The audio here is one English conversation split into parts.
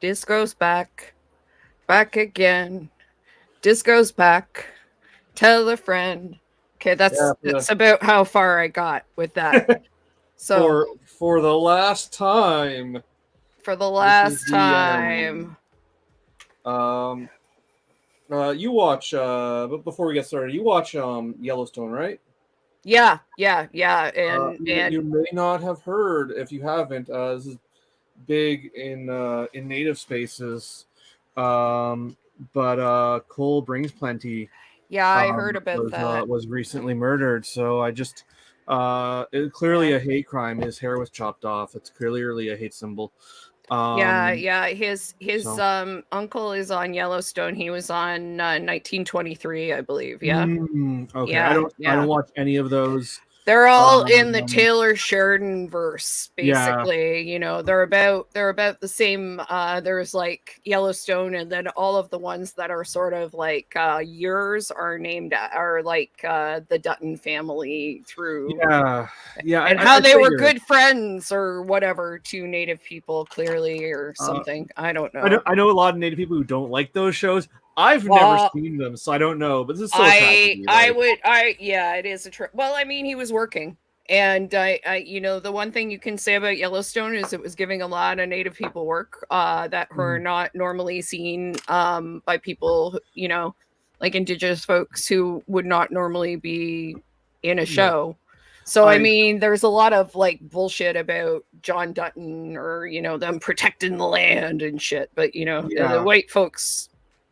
Disco's back, back again. Disco's back. Tell a friend. Okay, Yeah, that's about how far I got with that. So for the last time. for the This is last the end. time, Um, you watch. But before we get started, you watch Yellowstone, right? yeah, You and may not have heard if you haven't. This is big in native spaces. Um, but Cole brings plenty. yeah, I heard about that. Was recently murdered. So I just clearly Yeah. a hate crime. His hair was chopped off. It's clearly a hate symbol. Um, Yeah. His so uncle is on Yellowstone. He was on 1923, I believe. Yeah. okay. Yeah. I don't Yeah. watch any of those. They're all in the Um, Taylor Sheridan verse, yeah, basically. You know, they're about the same. There's like Yellowstone, and then all of the ones that are sort of like yours are like the Dutton family through, yeah, yeah. and how I they were figured. good friends or whatever to Native people, clearly, or Uh, something. I don't know. I know a lot of Native people who don't like those shows. I've never Well, seen them, so I don't know. But this is still a tragedy. Like, yeah, it is well, I mean, he was working. And the one thing you can say about Yellowstone is it was giving a lot of Native people work that were mm, not normally seen by people, like Indigenous folks who would not normally be in a yeah, show. So, I I mean, there's a lot of like bullshit about John Dutton or, them protecting the land and shit. But, the yeah, white folks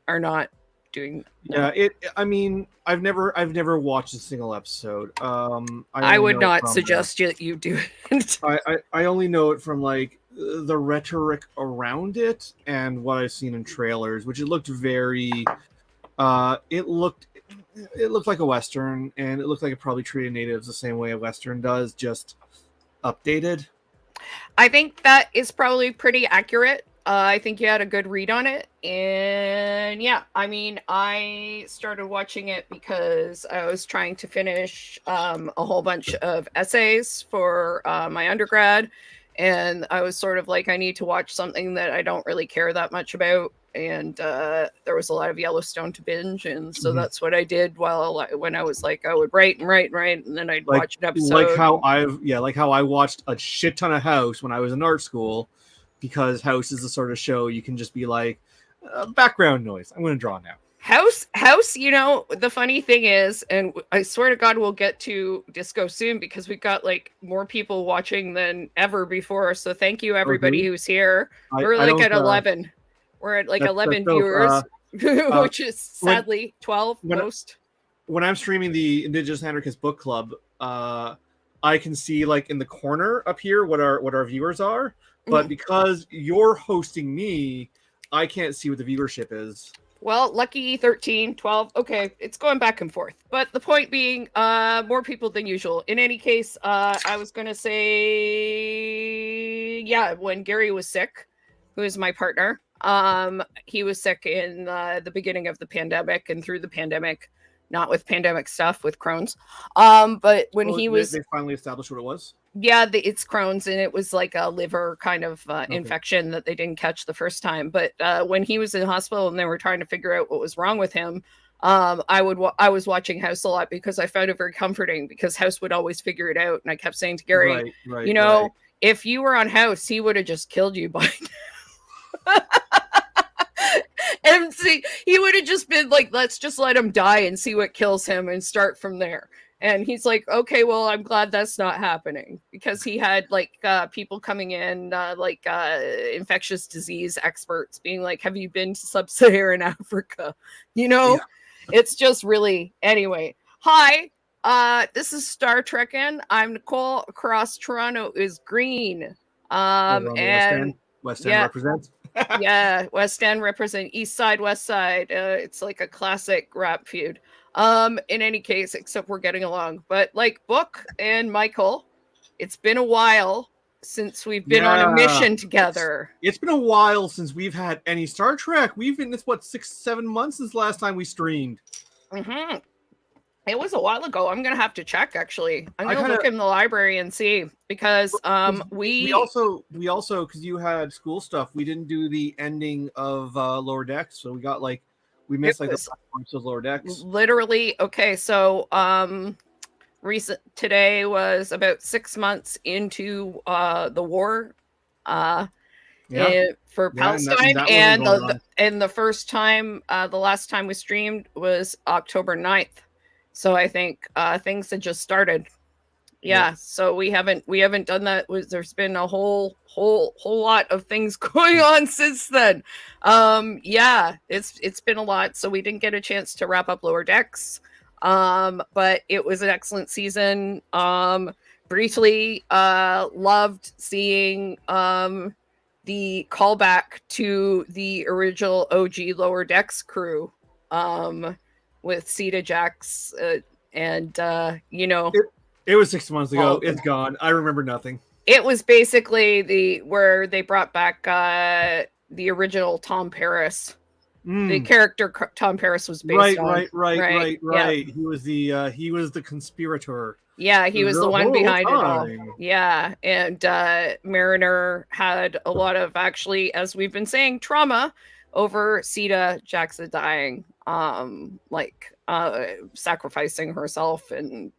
are not doing, no. yeah. I mean, I've never watched a single episode. I I only would know it not from the. suggest you do it. I only know it from like the rhetoric around it and what I've seen in trailers, which it looked very. It looked like a western, and it looked like it probably treated natives the same way a western does, just updated. I think that is probably pretty accurate. I think you had a good read on it. And yeah, I mean, I started watching it because I was trying to finish a whole bunch of essays for my undergrad. And I was sort of like, I need to watch something that I don't really care that much about. And there was a lot of Yellowstone to binge. And so Mhm. that's what I did when I was like, I would write and write and write. And then I'd Like watch an episode. like how I watched a shit ton of House when I was in art school, because House is the sort of show you can just be like, background noise. I'm going to draw now. House, the funny thing is, and I swear to God, we'll get to Disco soon because we've got like more people watching than ever before. So thank you, Oh, do everybody we? who's here. We're I like don't. at 11. We're at like That's 11 dope. viewers, Uh, which is when sadly 12 when most. when I'm streaming the Indigenous Anarchist Book Club, I can see like in the corner up here what our viewers are, but Mhm. because you're hosting me, I can't see what the viewership is. Well, lucky 13, 12. Okay, it's going back and forth. But the point being, more people than usual. In any case, I was going to say, yeah, when Gary was sick, who is my partner, he was sick in the beginning of the pandemic and through the pandemic, not with pandemic stuff, with Crohn's. But when Oh, he was, they finally established what it was. yeah, it's Crohn's, and it was like a liver kind of Okay. infection that they didn't catch the first time. But when he was in hospital and they were trying to figure out what was wrong with him, I was watching House a lot because I found it very comforting because House would always figure it out, and I kept saying to Gary, you Right. know, if you were on House, he would have just killed you by and see, he would have just been like, let's just let him die and see what kills him and start from there. And he's like, okay, well, I'm glad that's not happening because he had like people coming in, infectious disease experts being like, have you been to sub-Saharan Africa? You know, Yeah. it's just really, anyway. Hi, this is StarTrekkin. I'm Nicole. Across Toronto is Green. Over on the West End. And West End yeah, represents. yeah, West End represent East Side, West Side. It's like a classic rap feud. In any case, except we're getting along. But like Book and Michael, it's been a while since we've been on a Yeah. mission together. It's been a while since we've had any Star Trek. We've been, it's what, 6, 7 months since the last time we streamed. Mm-hmm. It was a while ago. I'm gonna have to check. Actually, I'm I gonna kind look of in the library and see because we also because you had school stuff. We didn't do the ending of Lower Decks, so we got like we it missed like the was last parts of Lower Decks. literally okay. So recent today was about 6 months into the war. Yeah, For yeah, and Palestine, that wasn't and going on. the first time, the last time we streamed was October 9th. So I think things had just started. Yep. Yeah, so we haven't done that. There's been a whole lot of things going on since then. Yeah, it's been a lot. So we didn't get a chance to wrap up Lower Decks. But it was an excellent season. Briefly loved seeing the callback to the original OG Lower Decks crew with Sita Jax and It was 6 months all ago. of them. It's gone. I remember nothing. It was basically where they brought back the original Tom Paris. The character Tom Paris was based on. Right. Yeah. He was the conspirator Yeah, he was the the one whole behind it all. time. Yeah, and Mariner had a lot of, actually, as we've been saying, trauma over Sita Jackson dying, sacrificing herself and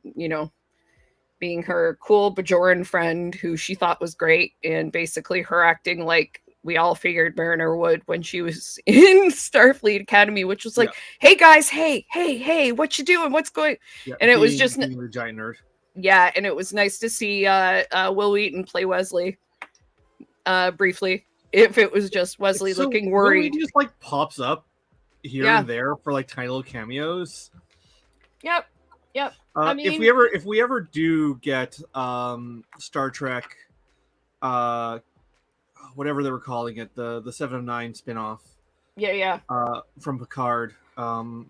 being her cool Bajoran friend who she thought was great, and basically her acting like we all figured Mariner would when she was in Starfleet Academy, which was like, Yeah, "Hey guys, hey, what you doing? What's going?" yeah. And it was Being just being the giant nerd. yeah, and it was nice to see Will Wheaton play Wesley briefly. If it was just Wesley So looking Will worried. Wheaton just like pops up here Yeah. and there for like tiny little cameos. Yep. I If mean, we ever do get Star Trek, uh, whatever they were calling it, the 7 of 9 spinoff yeah. from Picard,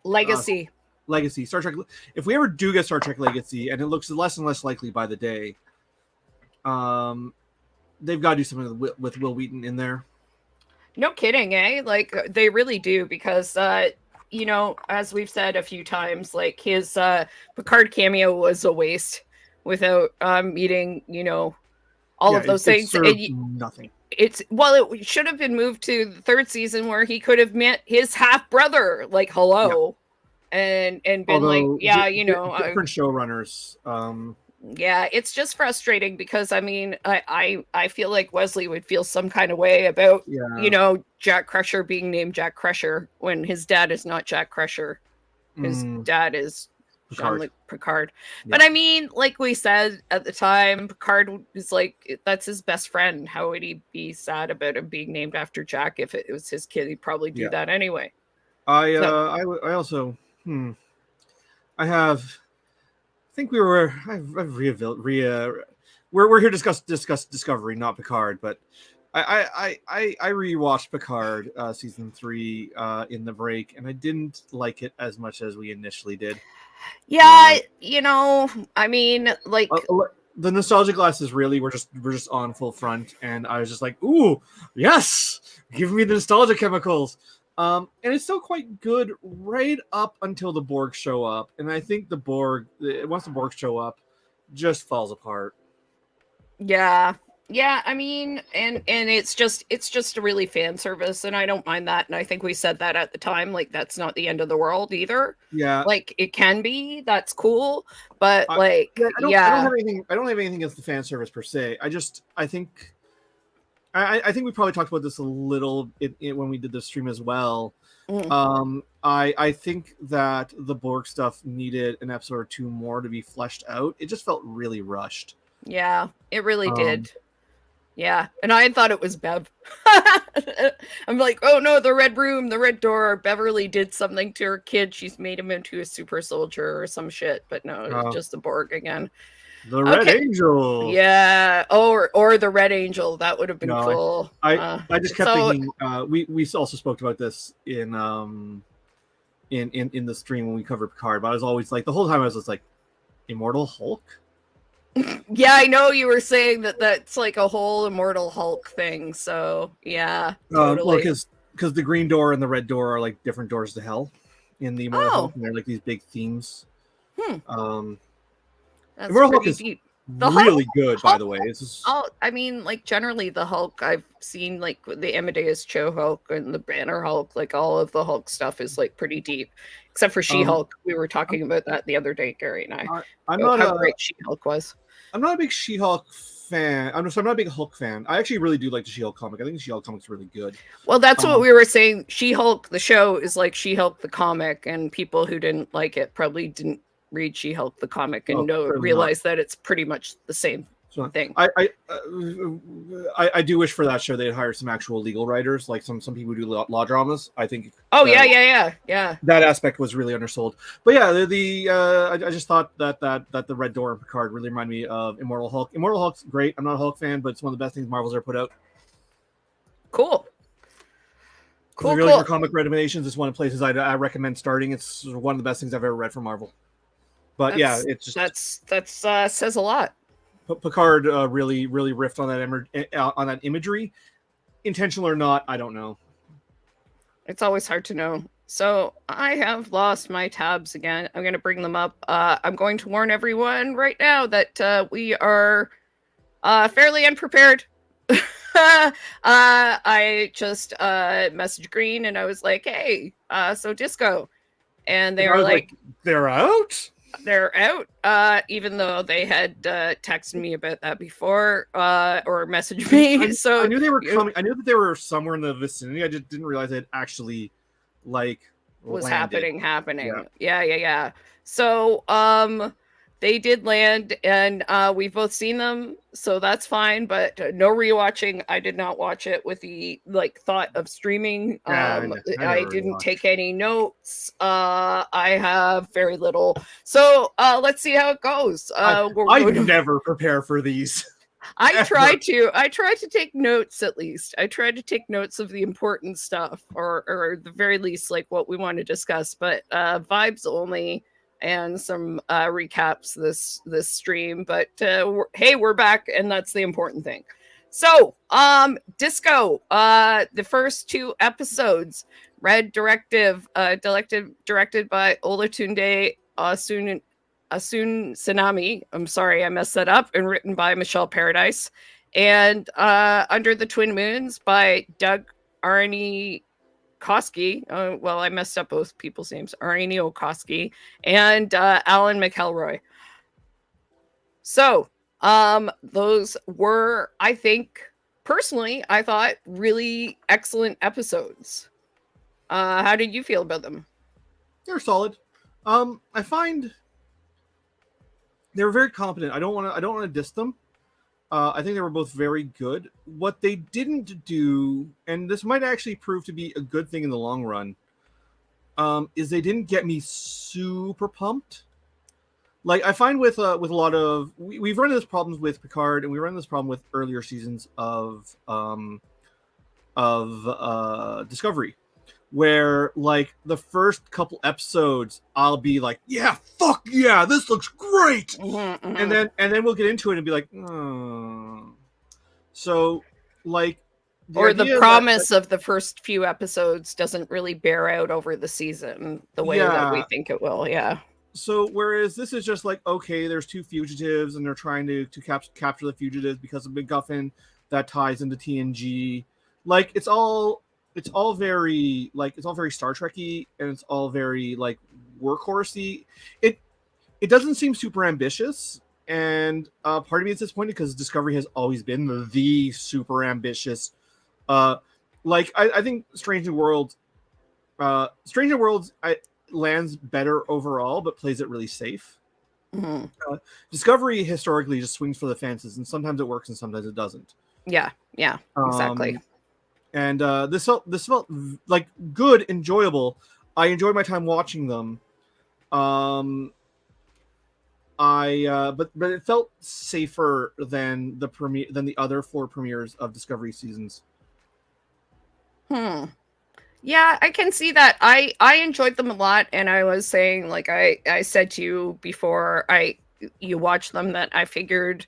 Legacy. Legacy, Star Trek. If we ever do get Star Trek Legacy, and it looks less and less likely by the day, they've got to do something with Will Wheaton in there. No kidding, eh? Like they really do, because as we've said a few times, like his Picard cameo was a waste without meeting, all Yeah, of those it things. served nothing. It should have been moved to the third season where he could have met his half brother, like hello, and been like, Although yeah, different showrunners. yeah, it's just frustrating because I mean, I feel like Wesley would feel some kind of way about Yeah. Jack Crusher being named Jack Crusher when his dad is not Jack Crusher. His dad is Jean-Luc Picard. Yeah. But I mean, like we said at the time, Picard is like, that's his best friend. How would he be sad about him being named after Jack? If it was his kid, he'd probably do that anyway. I also I have. I think we were. I've we're here to discuss Discovery, not Picard. But I rewatched Picard season 3 in the break, and I didn't like it as much as we initially did. Yeah, I mean, like the nostalgia glasses really were just on full front, and I was just like, ooh, yes, give me the nostalgia chemicals. And it's still quite good right up until the Borg show up, and I think once the Borg show up, just falls apart. Yeah. I mean, and it's just a really fan service, and I don't mind that. And I think we said that at the time, like that's not the end of the world either. Yeah, like it can be. That's cool, but I don't have anything. I don't have anything against the fan service per se. I think we probably talked about this a little when we did the stream as well. I think that the Borg stuff needed an episode or two more to be fleshed out. It just felt really rushed. Yeah, it really did. Yeah, and I thought it was Bev. I'm like, oh no, the red room, the red door. Beverly did something to her kid. She's made him into a super soldier or some shit. But no, it was just the Borg again. The Red Angel. Yeah. Or the Red Angel. That would have been cool. I just kept thinking. We also spoke about this in the stream when we covered Picard. But I was always like, the whole time I was just like, Immortal Hulk. Yeah, I know you were saying that's like a whole Immortal Hulk thing. So yeah, totally. Well, because the green door and the red door are like different doors to hell in the Immortal Hulk, and they're like these big themes. Um, That's Immortal Hulk pretty is deep. The really good, by Hulk, the way. It's just, I mean, like generally the Hulk I've seen, like the Amadeus Cho Hulk and the Banner Hulk, like all of the Hulk stuff is like pretty deep, except for She um, Hulk. We were I'm, talking about that the other day, Gary and I, I'm about not how a great She Hulk was. I'm not a big She-Hulk fan. I'm not a big Hulk fan. I actually really do like the She-Hulk comic. I think the She-Hulk comic is really good. Well, that's what Um, we were saying. She Hulk, the show, is like She Hulk, the comic, and people who didn't like it probably didn't read She Hulk, the comic, and well, clearly not. realize that it's pretty much the same So thing. I do wish for that show they'd hire some actual legal writers, like some people who do law dramas. I think Oh the yeah. that aspect was really undersold. But yeah, I just thought that the Red Door in Picard really reminded me of Immortal Hulk. Immortal Hulk's great. I'm not a Hulk fan, but it's one of the best things Marvel's ever put out. Cool. If you're really for comic recommendations, it's one of the places I recommend starting. It's one of the best things I've ever read from Marvel. But yeah, it's just that's says a lot. Picard really riffed on that imagery, intentional or not. I don't know. It's always hard to know. So I have lost my tabs again. I'm going to bring them up. I'm going to warn everyone right now that we are fairly unprepared. I just messaged Green and I was like, "Hey, so Disco," and they were like, "They're out." They're out, even though they had texted me about that before or messaged me. So I knew they were coming. I knew that they were somewhere in the vicinity. I just didn't realize it actually was landed. happening. Yeah. So they did land, and we've both seen them, so that's fine. But no rewatching. I did not watch it with the thought of streaming. I didn't take any notes. I have very little. So let's see how it goes. I never prepare for these. I try to take notes at least. I try to take notes of the important stuff, or at the very least, like what we want to discuss. But vibes only, and some recaps this stream. But hey, we're back, and that's the important thing. So, Disco, the first 2 episodes, directed by Olatunde Asun Tsunami. I'm sorry, I messed that up. And written by Michelle Paradise. And Under the Twin Moons by Doug Arnie Koski. Well, I messed up both people's names. Arnie Koski and Alan McElroy. So those were, I think, personally, I thought really excellent episodes. How did you feel about them? They're solid. I find they were very competent. I don't want to diss them. I think they were both very good. What they didn't do, and this might actually prove to be a good thing in the long run, is they didn't get me super pumped. Like I find with a lot of we've run into this problems with Picard, and we run into this problem with earlier seasons of Discovery, where like the first couple episodes I'll be like, yeah, fuck yeah, this looks great. And then we'll get into it and be like, oh. So like the promise of the first few episodes doesn't really bear out over the season the way that we think it will. Yeah. So whereas this is just like, okay, there's 2 fugitives and they're trying to capture the fugitives because of MacGuffin that ties into TNG. Like it's all very Star Trek-y, and it's all very like workhorsey. It doesn't seem super ambitious, and part of me is disappointed because Discovery has always been the super ambitious. I think Strange New Worlds lands better overall, but plays it really safe. Mm-hmm. Discovery historically just swings for the fences, and sometimes it works and sometimes it doesn't. Yeah, exactly. And this felt like good, enjoyable. I enjoyed my time watching them. But it felt safer than the other 4 premieres of Discovery seasons. Yeah, I can see that. I enjoyed them a lot, and I was saying, like I said to you before you watched them, that I figured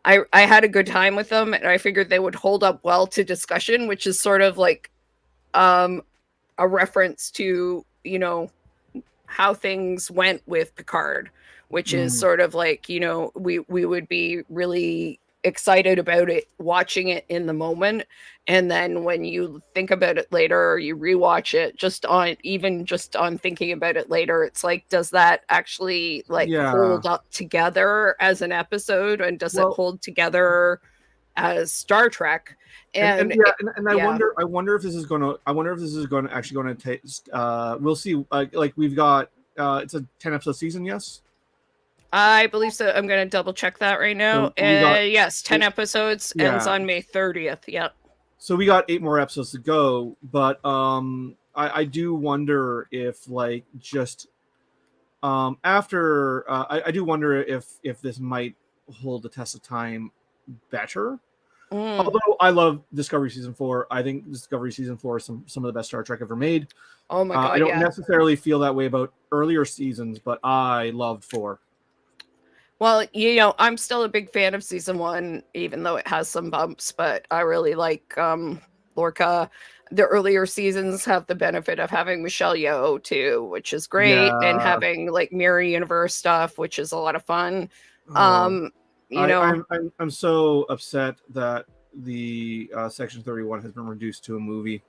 I had a good time with them, and I figured they would hold up well to discussion, which is sort of like a reference to, how things went with Picard, which is Mm. sort of like, we would be really excited about it watching it in the moment, and then when you think about it later or you rewatch it, just on thinking about it later, it's like, does that actually like Yeah. hold up together as an episode, and does it Well, hold together as Star Trek? and And yeah, and yeah, I wonder if this is going to, actually going to take. We'll see. Like we've got, it's a 10 episode season. Yes. I believe so. I'm going to double check that right now. So we got Yes, 10 eight. episodes, ends Yeah. on May 30th. Yep. So we got 8 more episodes to go, but I do wonder if like just after I do wonder if this might hold the test of time better. Mm. Although I love Discovery season 4, I think Discovery season 4 is some of the best Star Trek ever made. Oh my I God, don't yeah. necessarily feel that way about earlier seasons, but I loved 4. Well, I'm still a big fan of season 1, even though it has some bumps, but I really like Lorca. The earlier seasons have the benefit of having Michelle Yeoh too, which is great, and Yeah. having like mirror universe stuff, which is a lot of fun. Oh, Um, you know, I'm so upset that the Section 31 has been reduced to a movie.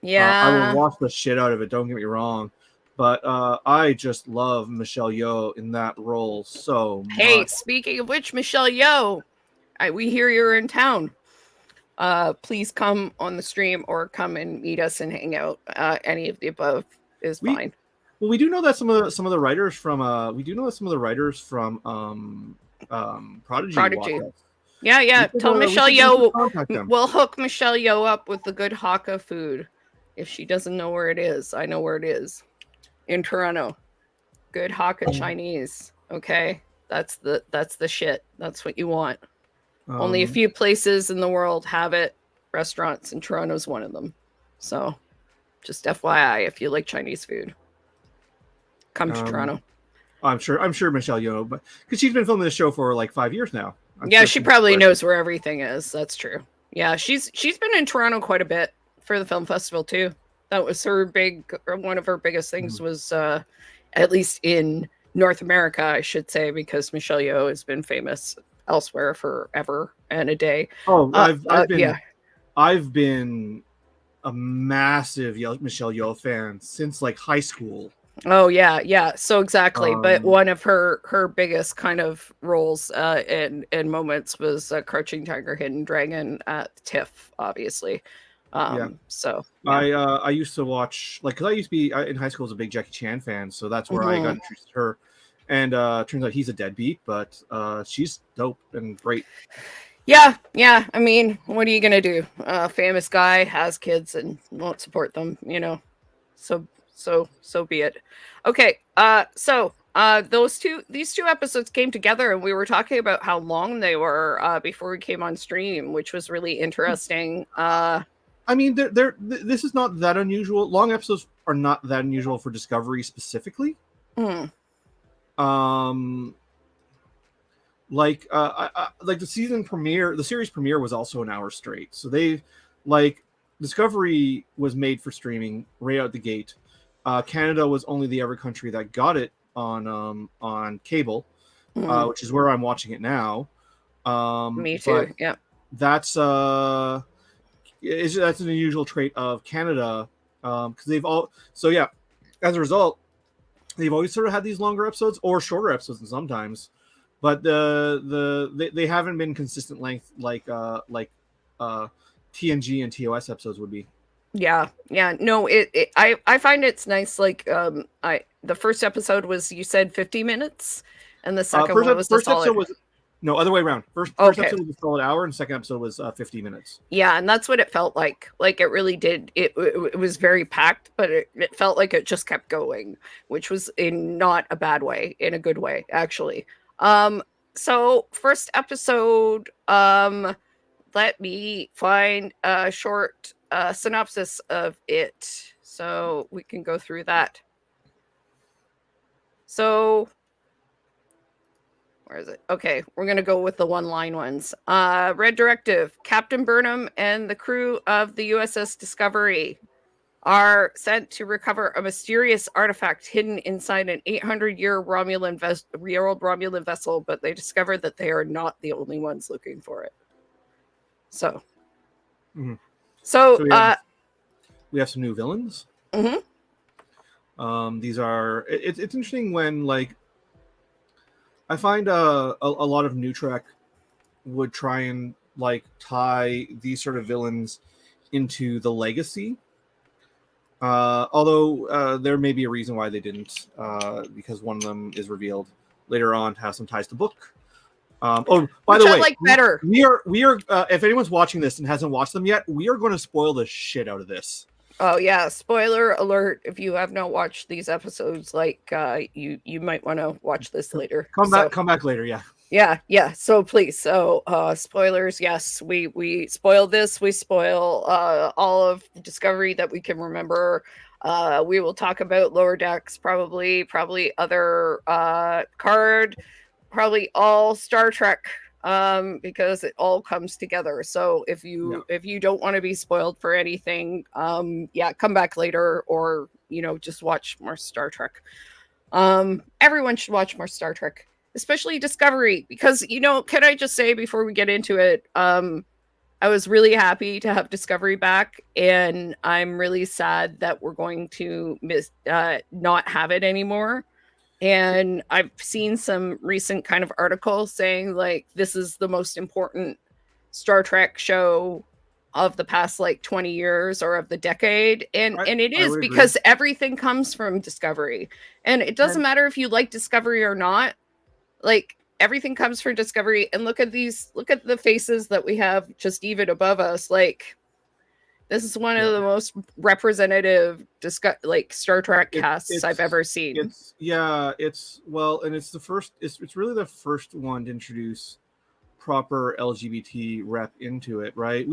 I will yeah. watch the shit out of it. Don't get me wrong, but I just love Michelle Yeoh in that role so Hey, much. speaking of which, Michelle Yeoh, we hear you're in town. Please come on the stream or come and meet us and hang out. Any of the above is We fine. Well, we do know that some of the writers from Prodigy watch Prodigy. us. Yeah, yeah. Tell Michelle We should Yeoh contact them. we'll hook Michelle Yeoh up with the good Hakka food. If she doesn't know where it is, I know where it is. In Toronto. Good Hakka Chinese. Okay. That's the shit. That's what you want. Only a Um, few places in the world have it. Restaurants, and Toronto's one of them. So, just FYI, if you like Chinese food, come to um, Toronto. I'm sure Michelle Yeoh, but because she's been filming this show for like 5 years now. I'm Yeah, sure she she's probably knows where everything is. That's true. Yeah, she's been in Toronto quite a bit for the film festival too. That was her one of her biggest things Mhm. was at least in North America, I should say, because Michelle Yeoh has been famous elsewhere forever and a day. Oh, Yeah. I've been a massive Michelle Yeoh fan since like high school. Oh yeah, yeah. So exactly, but Um, one of her biggest kind of roles and moments was Crouching Tiger, Hidden Dragon at TIFF, obviously. yeah, So yeah. I used to watch like because I used to be in high school as a big Jackie Chan fan, so that's where I got Mhm. introduced to her. And turns out he's a deadbeat, but she's dope and great. Yeah, yeah. I mean, what are you gonna do? Famous guy has kids and won't support them. So be it. Okay. These two episodes came together, and we were talking about how long they were before we came on stream, which was really interesting. I mean, this is not that unusual. Long episodes are not that unusual for Discovery specifically. Mm, Um, like the series premiere was also an hour straight. So they like Discovery was made for streaming right out the gate. Canada was only the ever country that got it on cable, mm, which is where I'm watching it now. me But too. Yeah. that's that's an unusual trait of Canada because they've all so yeah. As a result, they've always sort of had these longer episodes or shorter episodes, and sometimes, but they haven't been consistent length like TNG and TOS episodes would be. Yeah, yeah. No, I find it's nice. Like, I the first episode was, you said, 50 minutes, and the second one was a First episode solid. was no other way around. First Okay. episode was a solid hour, and second episode was 50 minutes. Yeah, and that's what it felt like. Like, it really did. It was very packed, but it felt like it just kept going, which was in not a bad way, in a good way, actually. Um, so first episode, let me find a short synopsis of it so we can go through that. So, where is it? Okay, we're going to go with the one-line ones. Red Directive, Captain Burnham and the crew of the USS Discovery are sent to recover a mysterious artifact hidden inside an 800-year Romulan vessel, but they discover that they are not the only ones looking for it. So, Mhm. so, So we have some new villains. mhm. These are it's interesting when like I find a lot of new Trek would try and like tie these sort of villains into the legacy. Although there may be a reason why they didn't, because one of them is revealed later on has some ties to book. Oh, by Which the I way, like better. we are. If anyone's watching this and hasn't watched them yet, we are going to spoil the shit out of this. Oh yeah, spoiler alert! If you have not watched these episodes, like you might want to watch this later. Come back later. Yeah. Yeah. So please, spoilers. Yes, we spoil this. We spoil all of the Discovery that we can remember. We will talk about Lower Decks, probably other card, probably all Star Trek, because it all comes together. So if you don't want to be spoiled for anything, come back later, or just watch more Star Trek. Everyone should watch more Star Trek, especially Discovery, because can I just say before we get into it, I was really happy to have Discovery back, and I'm really sad that we're going to not have it anymore. And I've seen some recent kind of articles saying like this is the most important Star Trek show of the past like 20 years or of the decade, and it is because everything comes from Discovery, and it doesn't matter if you like Discovery or not. Like everything comes from Discovery, and look at the faces that we have just even above us. Like this is one of the most representative Star Trek casts I've ever seen. And it's the first. It's really the first one to introduce proper LGBT rep into it, right?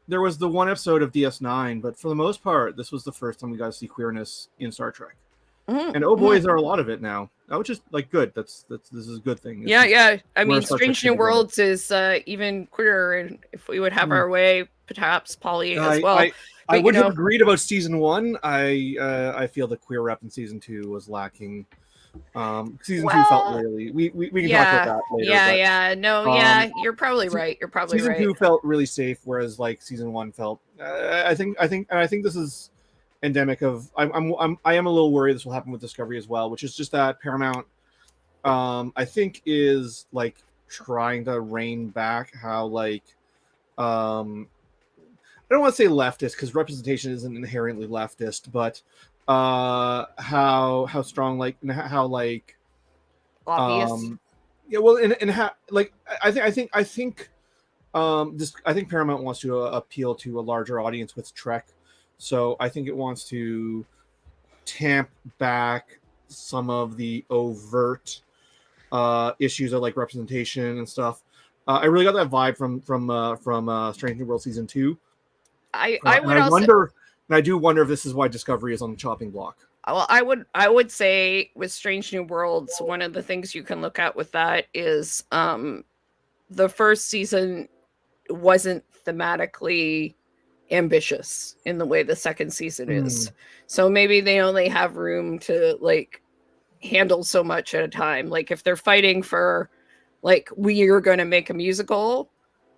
There was the one episode of DS9, but for the most part, this was the first time we got to see queerness in Star Trek. Mm-hmm. And oh boy, is there a lot of it now. Which is like good. This is a good thing. I mean, Strange New Worlds is even queerer, and if we would have our way, perhaps poly as well. I would have agreed about season 1. I feel the queer rep in season 2 was lacking. Season 2 felt really. We can talk about that later. You're probably right. Season 2 felt really safe, whereas like season 1 felt. I think this is endemic of. I am a little worried this will happen with Discovery as well, which is just that Paramount, I think, is like trying to rein back how like, I don't want to say leftist because representation isn't inherently leftist, but how strong how obvious. And how like I think Paramount wants to appeal to a larger audience with Trek, so I think it wants to tamp back some of the overt issues of like representation and stuff. I really got that vibe from Strange New World season 2. I do wonder if this is why Discovery is on the chopping block. Well, I would say with Strange New Worlds, one of the things you can look at with that is the first season wasn't thematically ambitious in the way the second season is. So maybe they only have room to like handle so much at a time. Like if they're fighting for like we are going to make a musical,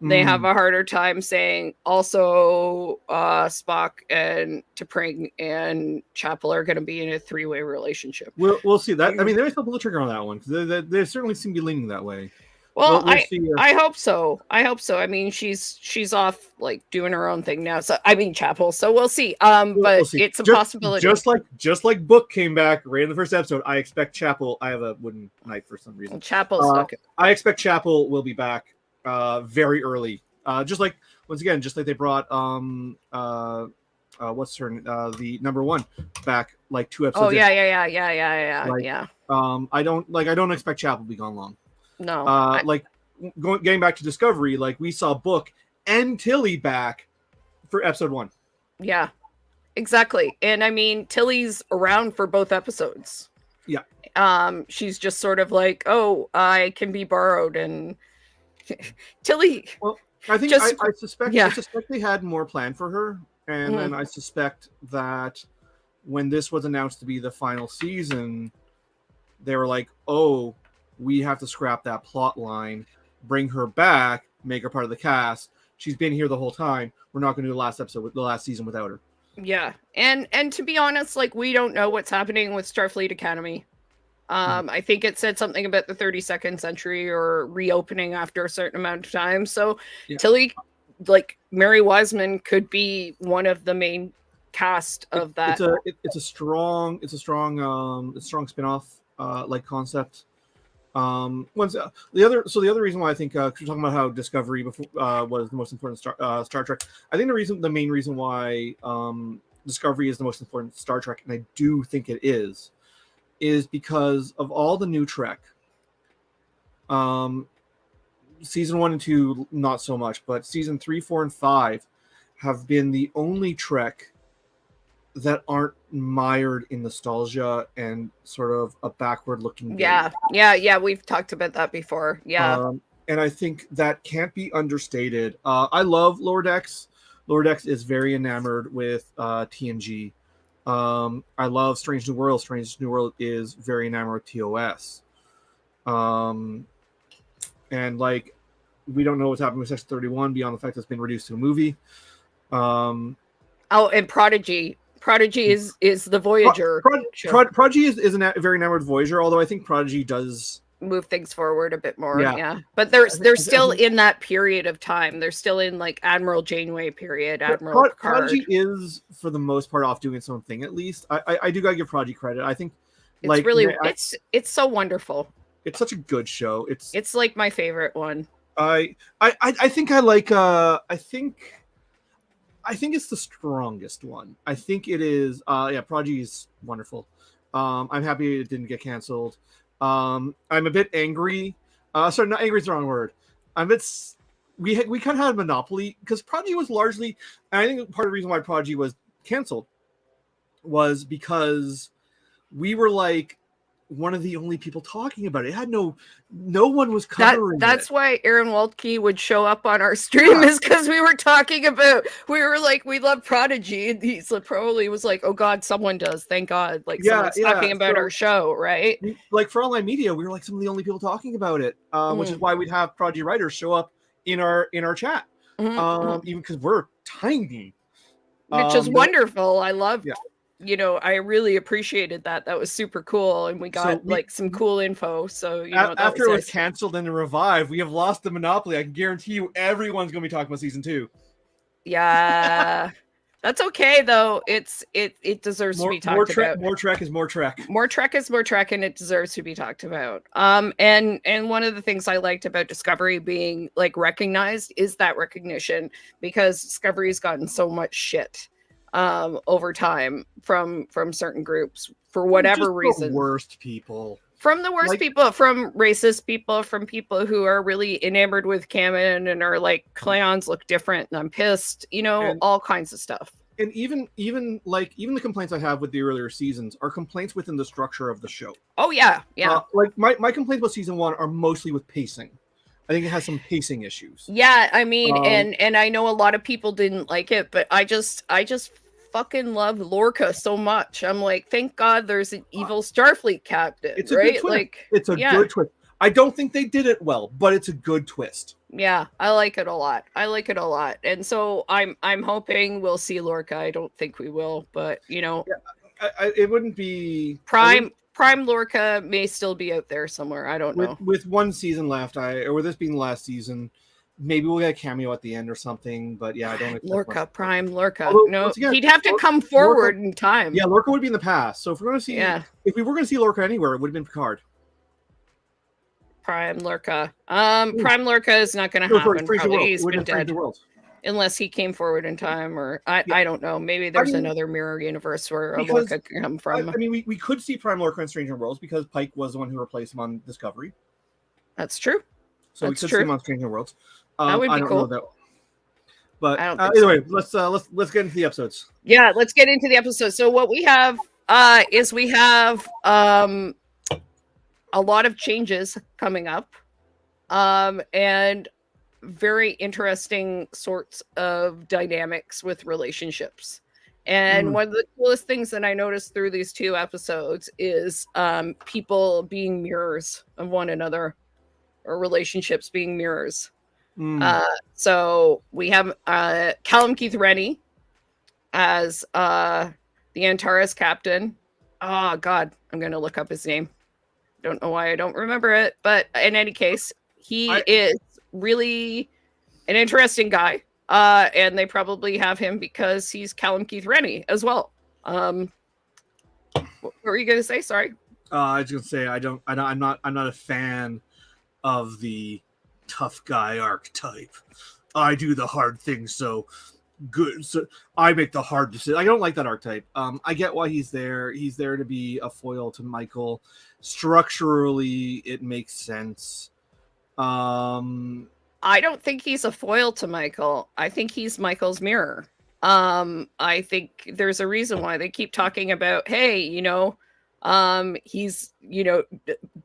they have a harder time saying also Spock and T'Pring and Chapel are going to be in a 3-way relationship. We'll see that. I mean, they might pull the trigger on that one. They certainly seem to be leaning that way. Well, I hope so. I mean, she's off like doing her own thing now. So I mean, Chapel. So we'll see. But we'll see. It's a possibility. Just like Book came back right in the first episode. I expect Chapel. I have a wooden knife for some reason. Chapel's stuck. I expect Chapel will be back very early. Just like they brought what's her the number 1 back like 2 episodes. Oh yeah. I don't expect Chapel to be gone long. No. Getting back to Discovery, like we saw Book and Tilly back for episode 1. Yeah, exactly. And I mean, Tilly's around for both episodes. Yeah. She's just sort of like, oh, I can be borrowed, and Tilly. Well, I think I suspect they had more planned for her. And then I suspect that when this was announced to be the final season, they were like, "Oh, we have to scrap that plot line, bring her back, make her part of the cast. She's been here the whole time. We're not going to do the last season without her." Yeah. And to be honest, like, we don't know what's happening with Starfleet Academy. I think it said something about the 32nd century or reopening after a certain amount of time. So Tilly, like, Mary Wiseman could be one of the main cast of that. It's a strong spin-off like concept. The other reason why I think, cause we're talking about how Discovery before was the most important Star Trek. I think the main reason why Discovery is the most important Star Trek, and I do think it is because of all the new Trek. Season 1 and 2 not so much, but season 3, 4, and 5 have been the only Trek that aren't mired in nostalgia and sort of a backward-looking gaze. Yeah. We've talked about that before. Yeah. And I think that can't be understated. I love Lower Decks. Lower Decks is very enamored with TNG. I love Strange New World. Strange New World is very enamored with TOS. And like, we don't know what's happening with Section 31 beyond the fact that it's been reduced to a movie. And Prodigy. Prodigy is the Voyager. Prodigy is very enamored with Voyager, although I think Prodigy does move things forward a bit more. Yeah. But they're still in that period of time. They're still in like Admiral Janeway period. Admiral Picard. Prodigy is for the most part off doing its own thing. At least I do gotta give Prodigy credit. I think it's really it's so wonderful. It's such a good show. It's like my favorite one. I think I think it's the strongest one. I think it is. Prodigy is wonderful. I'm happy it didn't get canceled. I'm a bit angry. Sorry, not angry is the wrong word. We kind of had a monopoly because Prodigy was largely. And I think part of the reason why Prodigy was canceled was because we were like one of the only people talking about it. It had no one was covering that's it. Why Aaron Waltke would show up on our stream is because we were talking about, we were like, we love Prodigy, and he's probably was like, oh god, someone does, thank god, like someone's talking about our show, right? Like for online media, we were like some of the only people talking about it, which is why we'd have Prodigy writers show up in our chat, even because we're tiny, which is wonderful. I love I really appreciated that. That was super cool, and we got some cool info. So after it was canceled and revived, we have lost the monopoly. I can guarantee you, everyone's going to be talking about season 2. Yeah, that's okay though. It deserves to be talked about. More Trek is more Trek. More Trek is more Trek, and it deserves to be talked about. And one of the things I liked about Discovery being like recognized is that recognition, because Discovery's gotten so much shit over time from certain groups for whatever reason. Worst people. From the worst people, from racist people, from people who are really enamored with canon and are like, Klingons look different and I'm pissed, all kinds of stuff. And even the complaints I have with the earlier seasons are complaints within the structure of the show. Oh yeah. Like my complaints about season 1 are mostly with pacing. I think it has some pacing issues. Yeah, I mean, and I know a lot of people didn't like it, but I just fucking love Lorca so much. I'm like, thank God there's an evil Starfleet captain. It's right? It's a good twist. I don't think they did it well, but it's a good twist. Yeah, I like it a lot. And so I'm hoping we'll see Lorca. I don't think we will, but it wouldn't be Prime Lorca may still be out there somewhere. I don't know. With one season left, or with this being the last season, maybe we'll get a cameo at the end or something. But yeah, I don't Lorca, Prime Lorca. Although, again, he'd have to come forward in time. Yeah, Lorca would be in the past. So if we're going to see, if we were going to see Lorca anywhere, it would have been Picard. Prime Lorca. Prime Lorca is not going to happen. Probably he's been dead. Unless he came forward in time, or I don't know. Maybe there's another mirror universe where Lorca can come from. I mean, we could see Prime Lorca in Stranger Worlds because Pike was the one who replaced him on Discovery. That's true. So we could see him on Stranger Worlds. That would be cool. But either way, let's get into the episodes. Yeah, let's get into the episodes. So what we have is we have a lot of changes coming up, and very interesting sorts of dynamics with relationships. And Mm, one of the coolest things that I noticed through these 2 episodes is people being mirrors of one another, or relationships being mirrors. mm. So we have Callum Keith Rennie as the Antares captain. Oh God, I'm gonna look up his name. Don't know why I don't remember it, but in any case, he I is really an interesting guy. And they probably have him because he's Callum Keith Rennie as well. What were you gonna say? Sorry. I was gonna say I'm not a fan of the tough guy archetype. I do the hard things so good, so I make the hard decision. I don't like that archetype. I get why he's there. He's there to be a foil to Michael. Structurally, it makes sense. Um, I don't think he's a foil to Michael. I think he's Michael's mirror. I think there's a reason why they keep talking about, hey, he's,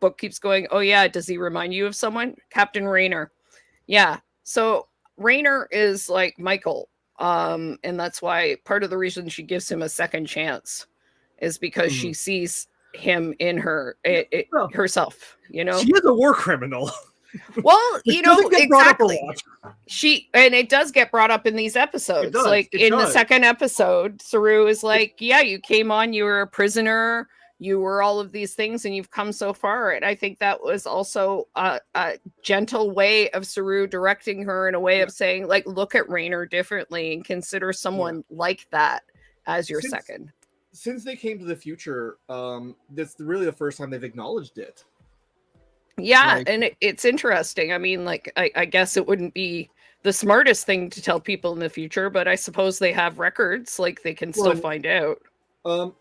book keeps going, oh yeah, does he remind you of someone? Captain Rayner. Yeah. So Rayner is like Michael. And that's why part of the reason she gives him a second chance is because she sees him in her well, herself, she is a war criminal. Well, It doesn't get brought up a exactly. lot. And it does get brought up in these It episodes. does. Like It in the does. second episode, Saru is like, yeah, you came on, you were a prisoner, you were all of these things, and you've come so far. And I think that was also a gentle way of Saru directing her in a way of saying, like, look at Rayner differently and consider someone like that as your second. Since they came to the future, that's really the first time they've acknowledged it. Yeah, Like, and it's interesting. I mean, like, I guess it wouldn't be the smartest thing to tell people in the future, but I suppose they have records, like they can still find out.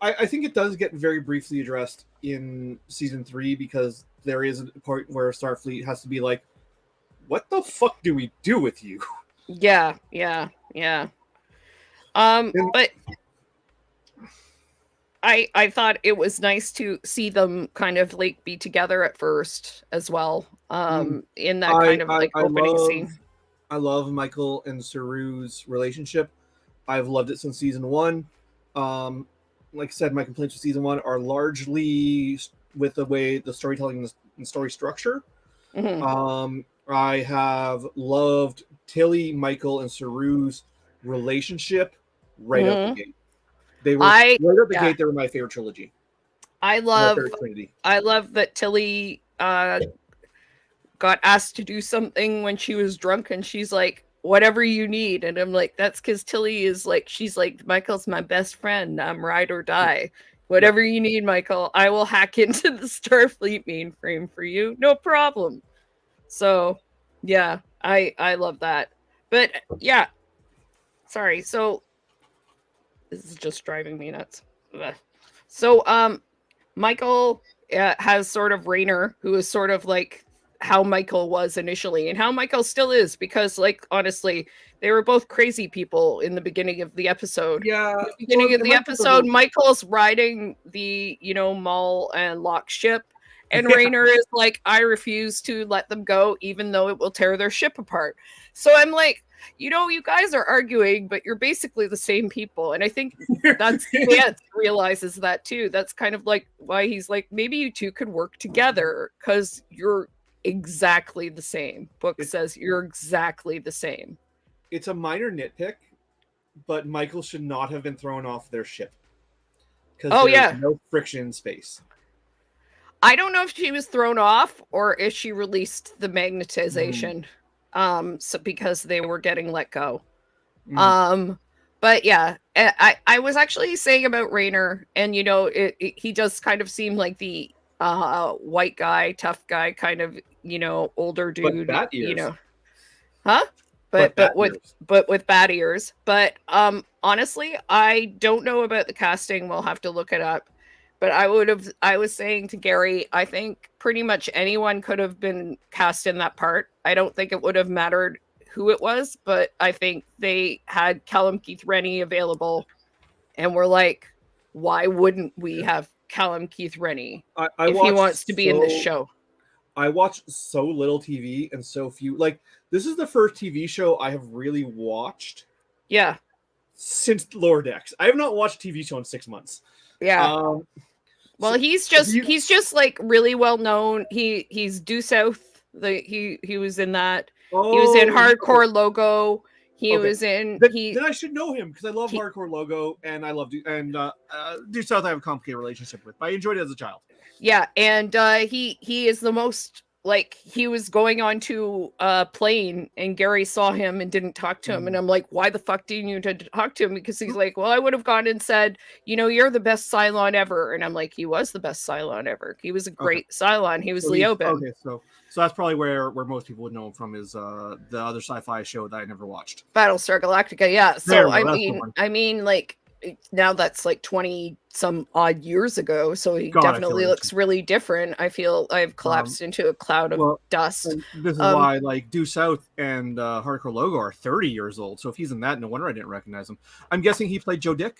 I think it does get very briefly addressed in season 3 because there is a part where Starfleet has to be like, "What the fuck do we do with you?" Yeah. But I thought it was nice to see them kind of like be together at first as well. In that kind of like opening scene. I love Michael and Saru's relationship. I've loved it since season 1. Like I said, my complaints with season 1 are largely with the way the storytelling and story structure. Mm-hmm. I have loved Tilly, Michael, and Saru's relationship right out the gate. They were right out the gate. They were my favorite trilogy. I love that Tilly got asked to do something when she was drunk, and she's like, whatever you need. And I'm like, that's because Tilly is like, she's like, Michael's my best friend. I'm ride or die. Whatever you need, Michael, I will hack into the Starfleet mainframe for you. No problem. So yeah, I love that. But yeah, sorry. So this is just driving me nuts. Ugh. So Michael has sort of Rayner, who is sort of like how Michael was initially and how Michael still is, because like honestly, they were both crazy people in the beginning of the episode. Yeah. In the beginning of the episode, Michael's riding the, Maul and Locke ship, and Rayner is like, I refuse to let them go, even though it will tear their ship apart. So I'm like, you guys are arguing, but you're basically the same people. And I think that's Vance realizes that too. That's kind of like why he's like, maybe you two could work together because you're exactly the same. Book says you're exactly the same. It's a minor nitpick, but Michael should not have been thrown off their ship. Because there's no friction in space. I don't know if she was thrown off or if she released the magnetization. So because they were getting let go. But yeah, I was actually saying about Rayner, and he does kind of seem like the white guy, tough guy, kind of older dude, but ears. But with bad ears. But honestly, I don't know about the casting. We'll have to look it up. But I was saying to Gary, I think pretty much anyone could have been cast in that part. I don't think it would have mattered who it was, but I think they had Callum Keith Rennie available, and we're like, why wouldn't we have Callum Keith Rennie if he wants to be in this show? I watch so little TV and so few. Like, this is the first TV show I have really watched Yeah. since Lower Decks. I have not watched a TV show in 6 months. Yeah. Um, Well, so he's just like really well known. He's due south. He was in that. He was in oh, okay, Hardcore Logo. He okay. was in Then I should know him because I love he Hardcore Logo and I love Due South. I have a complicated relationship with, but I enjoyed it as a child. yeah, and he is the most like he was going onto a plane and Gary saw him and didn't talk to him and I'm like, why the fuck didn't you talk to him? Because he's like, well, I would have gone and said, you're the best Cylon ever, and I'm like, he was the best Cylon ever. He was a great Cylon. He was So Leoben. okay, so that's probably where most people would know him from is the other sci-fi show that I never watched. Battlestar Galactica, yeah. There So we go, that's the one. I mean, like now that's like 20 some odd years ago, so he God, I feel definitely it. looks really different. I feel I've collapsed into a cloud of dust. And this is why like Due South and Hardcore Logo are 30 years old. So if he's in that, no wonder I didn't recognize him. I'm guessing he played Joe Dick.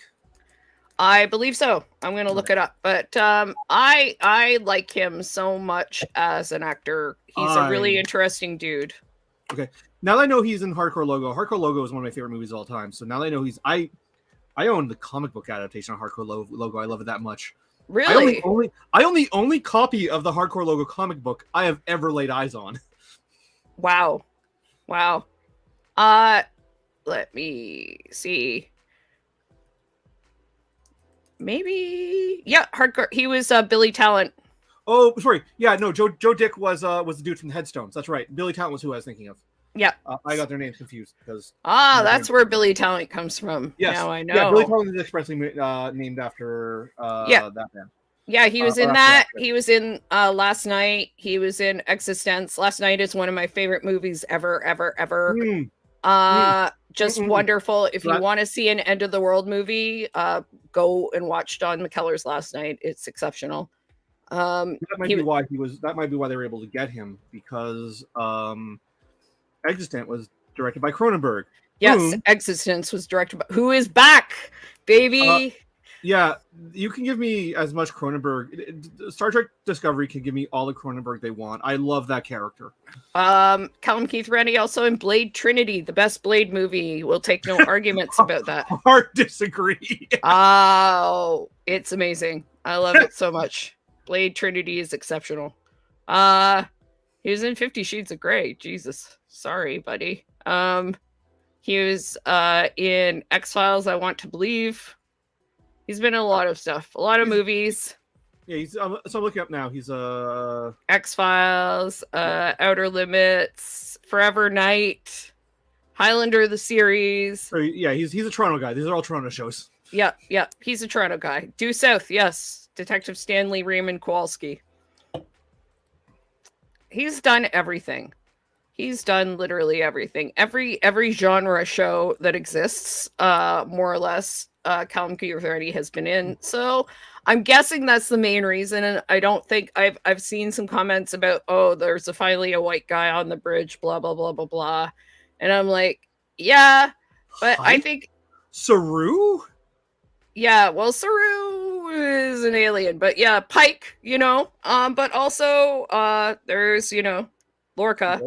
I believe so. I'm gonna look it up, but I like him so much as an actor. He's a really interesting dude. Okay, now that I know he's in Hardcore Logo. Hardcore Logo is one of my favorite movies of all time. So now that I know I own the comic book adaptation of Hardcore Logo. I love it that much. Really? I own the only copy of the Hardcore Logo comic book I have ever laid eyes on. Wow. Let me see. Maybe Hardcore. He was Billy Talent. Oh, sorry. Yeah, no. Joe Dick was the dude from the Headstones. That's right. Billy Talent was who I was thinking of. Yeah, I got their names confused because that's where Billy Talent comes from. Yes, now I know. Yeah, Billy Talent is expressly named after that man. Yeah, he was in that. He was in Last Night. He was in Existence. Last Night is one of my favorite movies ever. Just wonderful. If you want to see an end of the world movie, go and watch Don McKellar's Last Night. It's exceptional. That might be why they were able to get him because Existent was directed by Cronenberg. Yes, Existence was directed by who is back, baby. Yeah, you can give me as much Cronenberg. Star Trek Discovery can give me all the Cronenberg they want. I love that character. Callum Keith Rennie also in Blade Trinity, the best Blade movie. We'll take no arguments about that. Hard disagree. Oh, it's amazing. I love it so much. Blade Trinity is exceptional. He was in 50 Shades of Grey. Jesus. Sorry, buddy. He was in X-Files, I Want to Believe. He's been in a lot of stuff, a lot of movies. Yeah, so I'm looking up now. He's X-Files, Outer Limits, Forever Night, Highlander the series. Yeah, he's a Toronto guy. These are all Toronto shows. Yeah, he's a Toronto guy. Due South, yes. Detective Stanley Raymond Kowalski. He's done everything. He's done literally everything. Every genre show that exists, more or less, Callum Keith Rennie has been in. So I'm guessing that's the main reason. And I don't think I've seen some comments about, oh, there's finally a white guy on the bridge, blah, blah, blah, blah, blah. And I'm like, yeah, but I think Saru? Yeah, well, Saru is an alien, but yeah, Pike, but also there's, Lorca.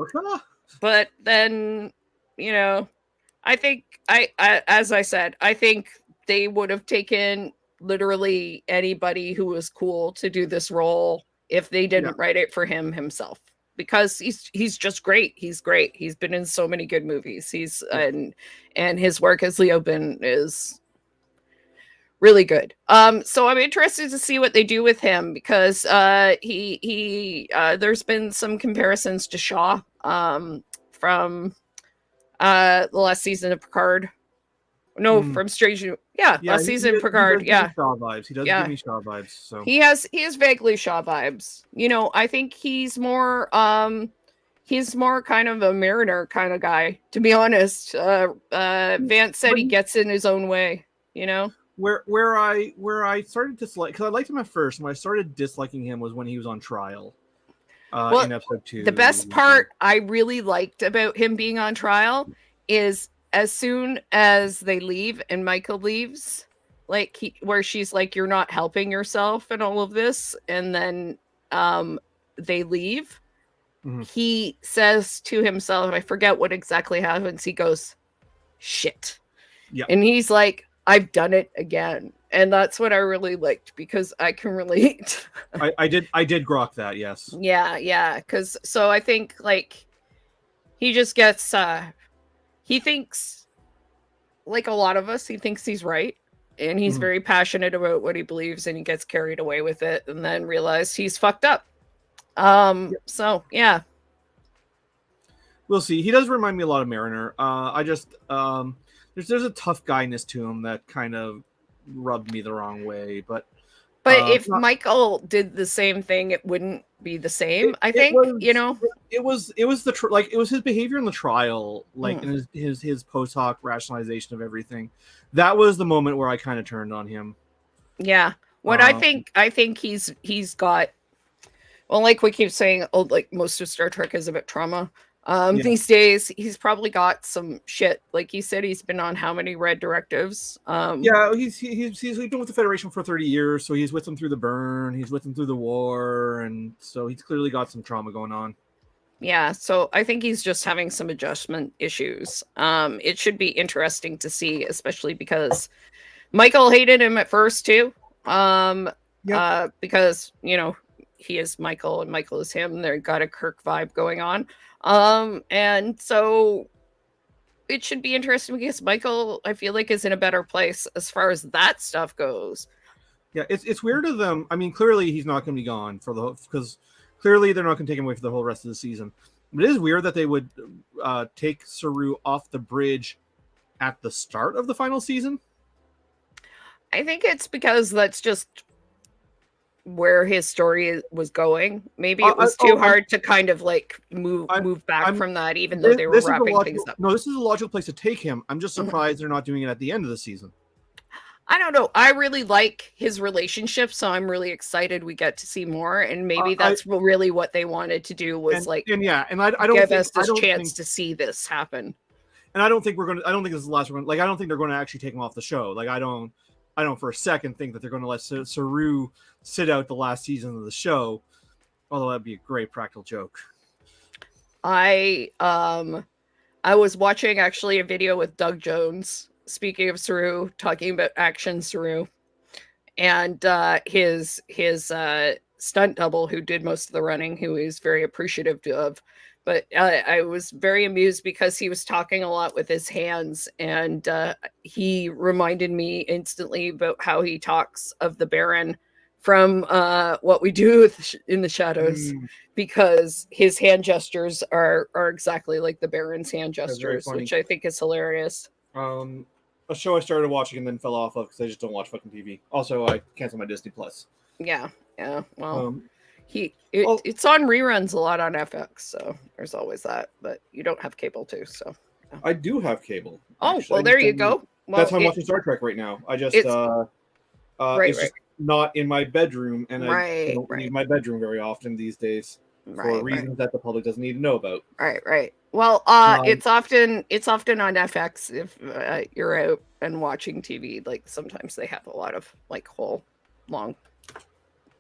But then, I think as I said, I think they would have taken literally anybody who was cool to do this role if they didn't write it for him himself, because he's just great. He's great. He's been in so many good movies. And his work as Leoben is really good. So I'm interested to see what they do with him, because he there's been some comparisons to Shaw from the last season of Picard. No, from Strange New. Last season of Picard. He does Shaw vibes. He does give me Shaw vibes. So he has vaguely Shaw vibes. I think he's more kind of a Mariner kind of guy, to be honest. Vance said he gets in his own way, Where I started to dislike, because I liked him at first, when I started disliking him was when he was on trial. In episode 2. The best part I really liked about him being on trial is as soon as they leave and Michael leaves, where she's like, you're not helping yourself and all of this, and then they leave. Mhm. he says to himself, I forget what exactly happens. He goes, shit. Yeah. And he's like, I've done it again. And that's what I really liked because I can relate. I did grok that, yes. Yeah. Cause so I think like he just gets he thinks like a lot of us, he thinks he's right. And he's Mhm. very passionate about what he believes and he gets carried away with it and then realized he's fucked up. So yeah. We'll see. He does remind me a lot of Mariner. I just there's a tough guyness to him that kind of rubbed me the wrong way, but But if not, Michael did the same thing, it wouldn't be the same, I it think, you was know? like it was his behavior in the trial, like Mm, in his post hoc rationalization of everything. That was the moment where I kind of turned on him. yeah. What Um, I think he's got, well, like we keep saying, oh, like most of Star Trek is about trauma. yeah, These days he's probably got some shit. Like he said, he's been on how many red directives? yeah. He's been with the Federation for 30 years, so he's with them through the burn. He's with them through the war, and so he's clearly got some trauma going on. Yeah, so I think he's just having some adjustment issues. It should be interesting to see, especially because Michael hated him at first too. Um, Yep. because you know he is Michael and Michael is him. They got a Kirk vibe going on. And so it should be interesting because Michael, I feel like, is in a better place as far as that stuff goes. Yeah, it's weird of them. I mean, clearly he's not going to be gone for the because clearly they're not going to take him away for the whole rest of the season. But it is weird that they would take Saru off the bridge at the start of the final season. I think it's because that's just where his story was going. Maybe it was too hard to kind of like I'm, move back I'm from that, even though they were this is a wrapping things logical. up. No, this is a logical place to take him. I'm just Mhm. surprised they're not doing it at the end of the season. I don't know. I really like his relationship, so I'm really excited we get to see more. And maybe I that's really what they wanted to do was like and yeah, and I don't give think us this chance to see this happen. and I don't think we're gonna. I don't think this is the last one. Like I don't think they're going to actually take him off the show. Like I don't for a second think that they're going to let Saru sit out the last season of the show. Although that'd be a great practical joke. I I was watching actually a video with Doug Jones, speaking of Saru, talking about action Saru, and his stunt double who did most of the running, who he's very appreciative of. But I was very amused because he was talking a lot with his hands, and he reminded me instantly about how he talks of the Baron from What We Do in the Shadows, Mm, because his hand gestures are exactly like the Baron's hand that's very gestures, funny. which I think is hilarious. Um, a show I started watching and then fell off of because I just don't watch fucking TV. Also, I canceled my Disney Plus. Yeah. Well, Um, oh, it's on reruns a lot on FX, so there's always that. But you don't have cable too, so. Yeah. I do have cable. Oh Actually, I well, just there you don't use go. it. That's Well, how I'm watching Star Trek right now. it's right, It's just not in my bedroom, and I don't leave right, my bedroom very often these days for right. reasons that the public doesn't need to know about. Right. Well, Um, it's often on FX if you're out and watching TV. Like sometimes they have a lot of like whole long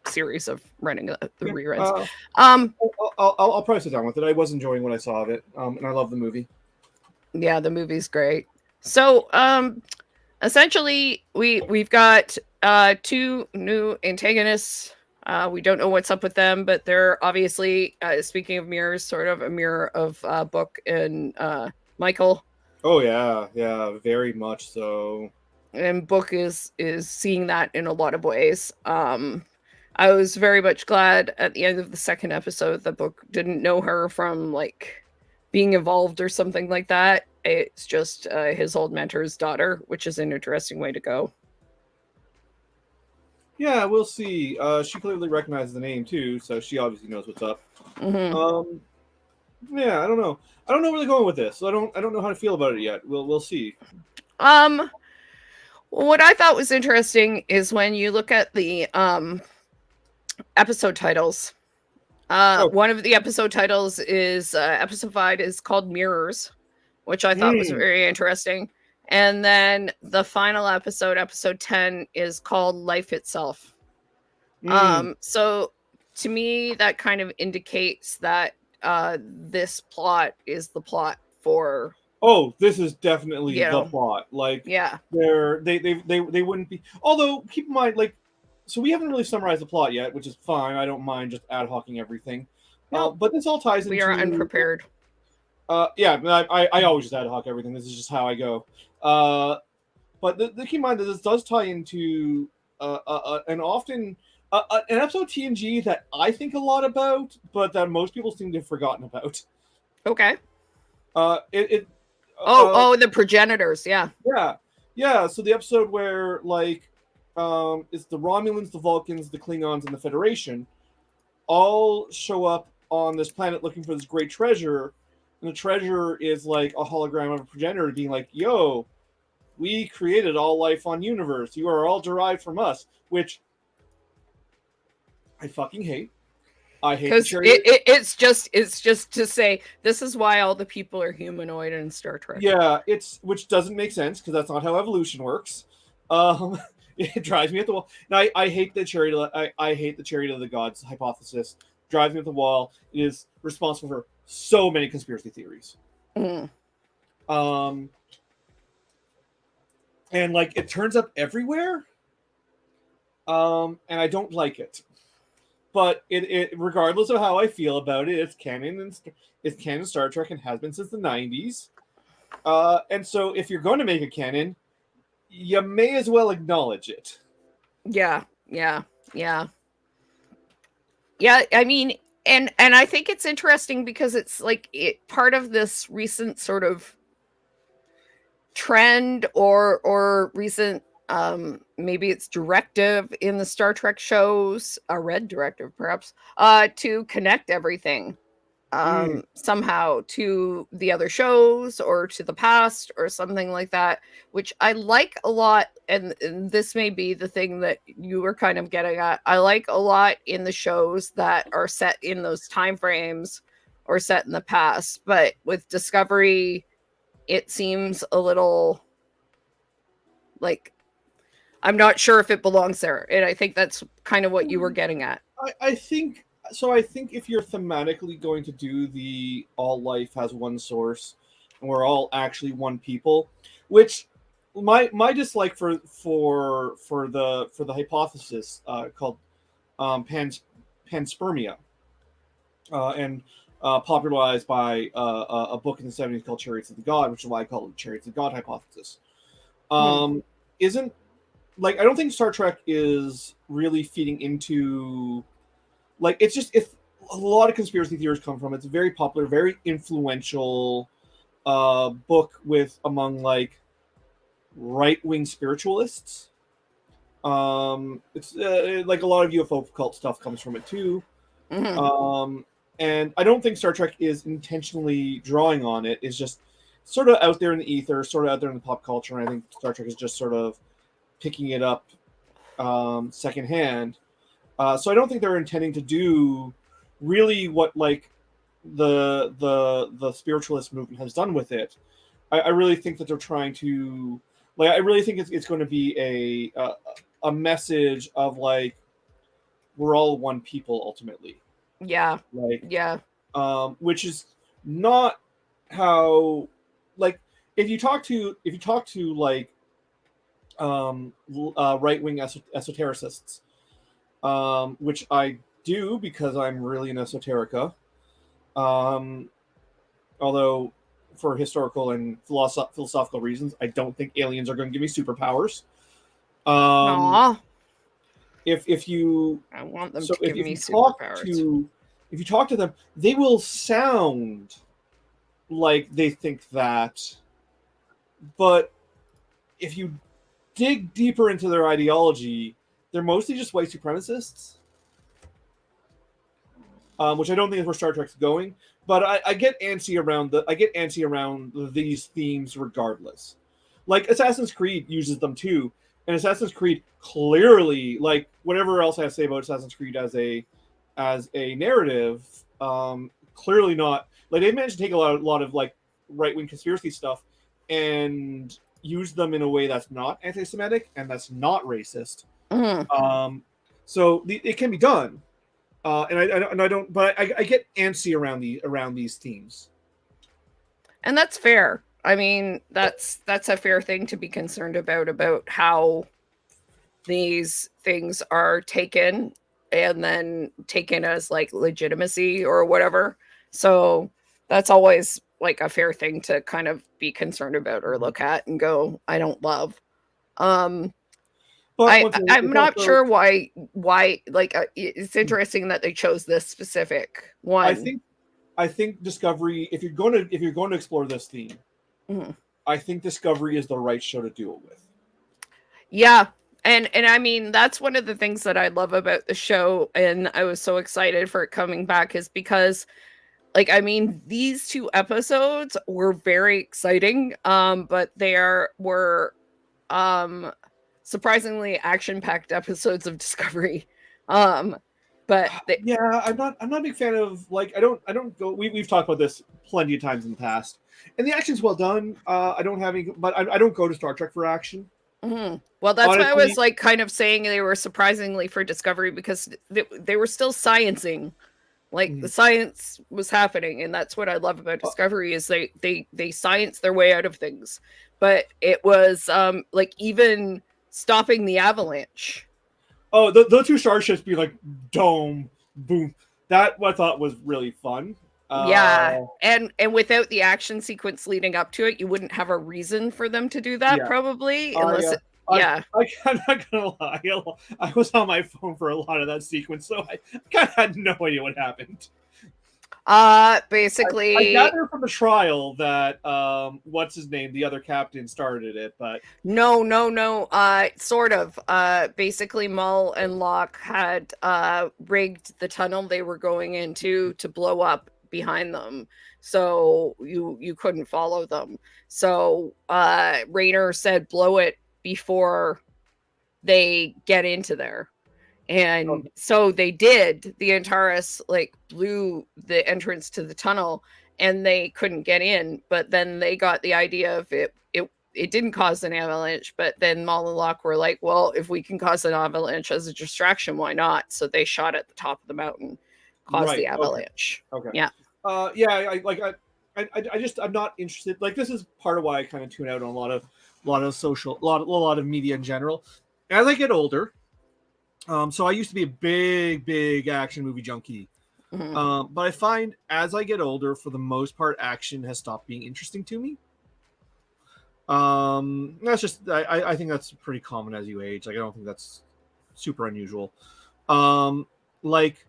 series of running the yeah, reruns. Um, I'll probably sit down with it. I was enjoying what I saw of it, and I love the movie. yeah, the movie's great. So, essentially, we've got two new antagonists. We don't know what's up with them, but they're obviously speaking of mirrors, sort of a mirror of Book and Michael. Oh yeah, yeah, very much so. And Book is seeing that in a lot of ways. I was very much glad at the end of the second episode that Book didn't know her from like being evolved or something like that. It's just his old mentor's daughter, which is an interesting way to go. Yeah, we'll see. She clearly recognizes the name too, so she obviously knows what's up. Hmm. Um, yeah, I don't know. I don't know where they're going with this. So I don't know how to feel about it yet. We'll see. Um, what I thought was interesting is when you look at the episode titles. Oh, One of the episode titles is episode 5 is called Mirrors, which I thought was mm, very interesting. And then the final episode, episode 10, is called Life Itself. mm, So to me, that kind of indicates that this plot is the plot for, Oh, this is definitely you the know, plot. Like yeah. they wouldn't be. Although keep in mind, like, so we haven't really summarized the plot yet, which is fine. I don't mind just ad hocing everything. Nope, But this all ties we are into. unprepared. Yeah, I always just ad hoc everything. This is just how I go. But keep in mind that this does tie into an often an episode of TNG that I think a lot about, but that most people seem to have forgotten about. Okay. It Oh, the progenitors. Yeah. Yeah, yeah. So the episode where like it's the Romulans, the Vulcans, the Klingons, and the Federation all show up on this planet looking for this great treasure, and the treasure is like a hologram of a progenitor being like, "Yo, we created all life on universe. You are all derived from us," which I fucking hate. I hate the Because cherry. it's just to say this is why all the people are humanoid in Star Trek. Yeah, it's which doesn't make sense because that's not how evolution works. It drives me at the wall. And I hate the chariot. I hate the chariot of the gods hypothesis. Drives me at the wall. It is responsible for so many conspiracy theories. Mm. And like it turns up everywhere. And I don't like it. But it regardless of how I feel about it, it's canon and it's canon Star Trek and has been since the 90s. And so if you're going to make a canon, you may as well acknowledge it. Yeah, yeah, yeah, yeah. I mean, and I think it's interesting because it's like part of this recent sort of trend or recent maybe it's directive in the Star Trek shows, a red directive perhaps, to connect everything somehow to the other shows or to the past or something like that, which I like a lot. And this may be the thing that you were kind of getting at. I like a lot in the shows that are set in those time frames or set in the past, but with Discovery, it seems a little like I'm not sure if it belongs there. And I think that's kind of what you were getting at. I think so. I think if you're thematically going to do the all life has one source, and we're all actually one people, which my dislike for the hypothesis called panspermia, and popularized by a book in the 70s called Chariots of the God, which is why I call it the Chariots of the God hypothesis. Isn't like I don't think Star Trek is really feeding into like it's just if a lot of conspiracy theories come from. It's a very popular, very influential book with among like right wing spiritualists. It's like a lot of UFO cult stuff comes from it too. And I don't think Star Trek is intentionally drawing on it. It's just sort of out there in the ether, sort of out there in the pop culture. And I think Star Trek is just sort of picking it up secondhand. So I don't think they're intending to do really what like the spiritualist movement has done with it. I really think that they're trying to like. I really think it's going to be a message of like we're all one people ultimately. Yeah. Like Yeah. which is not how like if you talk to like right wing esotericists, which I do because I'm really an esoterica. Although, for historical and philosophical reasons, I don't think aliens are going to give me superpowers. Aw. If you I want them so to give if me you talk superpowers. to if you talk to them, they will sound like they think that, but if you dig deeper into their ideology, they're mostly just white supremacists. Which I don't think is where Star Trek's going. But I get antsy around these themes regardless. Like Assassin's Creed uses them too, and Assassin's Creed clearly, like whatever else I have to say about Assassin's Creed as a narrative, clearly not like they managed to take a lot of like right wing conspiracy stuff and use them in a way that's not anti-Semitic and that's not racist. Mm. So it can be done. And I don't, but I get antsy around these themes. And that's fair. I mean, that's a fair thing to be concerned about how these things are taken and then taken as like legitimacy or whatever. So that's always like a fair thing to kind of be concerned about or look at and go, I don't love. Um But I once again, I'm it's not also sure why like it's interesting that they chose this specific I one. think I think Discovery, if you're going to explore this theme, Mhm. I think Discovery is the right show to do it with. Yeah. And I mean that's one of the things that I love about the show and I was so excited for it coming back is because like I mean these two episodes were very exciting but were um surprisingly action-packed episodes of Discovery. Um but they, Yeah, I'm not a big fan of like I don't go. We've talked about this plenty of times in the past, and the action's well done. I don't have any, but I don't go to Star Trek for action. mhm. Well, that's why I was Honestly, like kind of saying they were surprisingly for Discovery because they were still sciencing. Like the mm, science was happening, and that's what I love about uh, Discovery is they science their way out of things. But it was like even stopping the avalanche. oh, the two starships be like dome boom. That I thought was really fun. Yeah, Uh, and without the action sequence leading up to it, you wouldn't have a reason for them to do that yeah, probably I unless uh, it, yeah. I'm not gonna lie. I was on my phone for a lot of that sequence, so I kind of had no idea what happened. I Basically gather from the trial that what's his name, the other captain started it, but no. Sort of. Basically, Mull and Locke had rigged the tunnel they were going into to blow up behind them, so you couldn't follow them. So Rayner said, "Blow it before they get into there." And okay, so they did. The Antares like blew the entrance to the tunnel and they couldn't get in. But then they got the idea of it didn't cause an avalanche, but then Mal and Locke were like, well, if we can cause an avalanche as a distraction, why not? So they shot at the top of the mountain, caused the right, okay, avalanche. okay, Yeah. yeah, I just I'm not interested. Like this is part of why I kind of tune out on a lot of social, a lot of media in general. As I get older, so I used to be a big action movie junkie. Mhm. But I find as I get older, for the most part, action has stopped being interesting to me. That's just I think that's pretty common as you age. Like I don't think that's super unusual. Um, like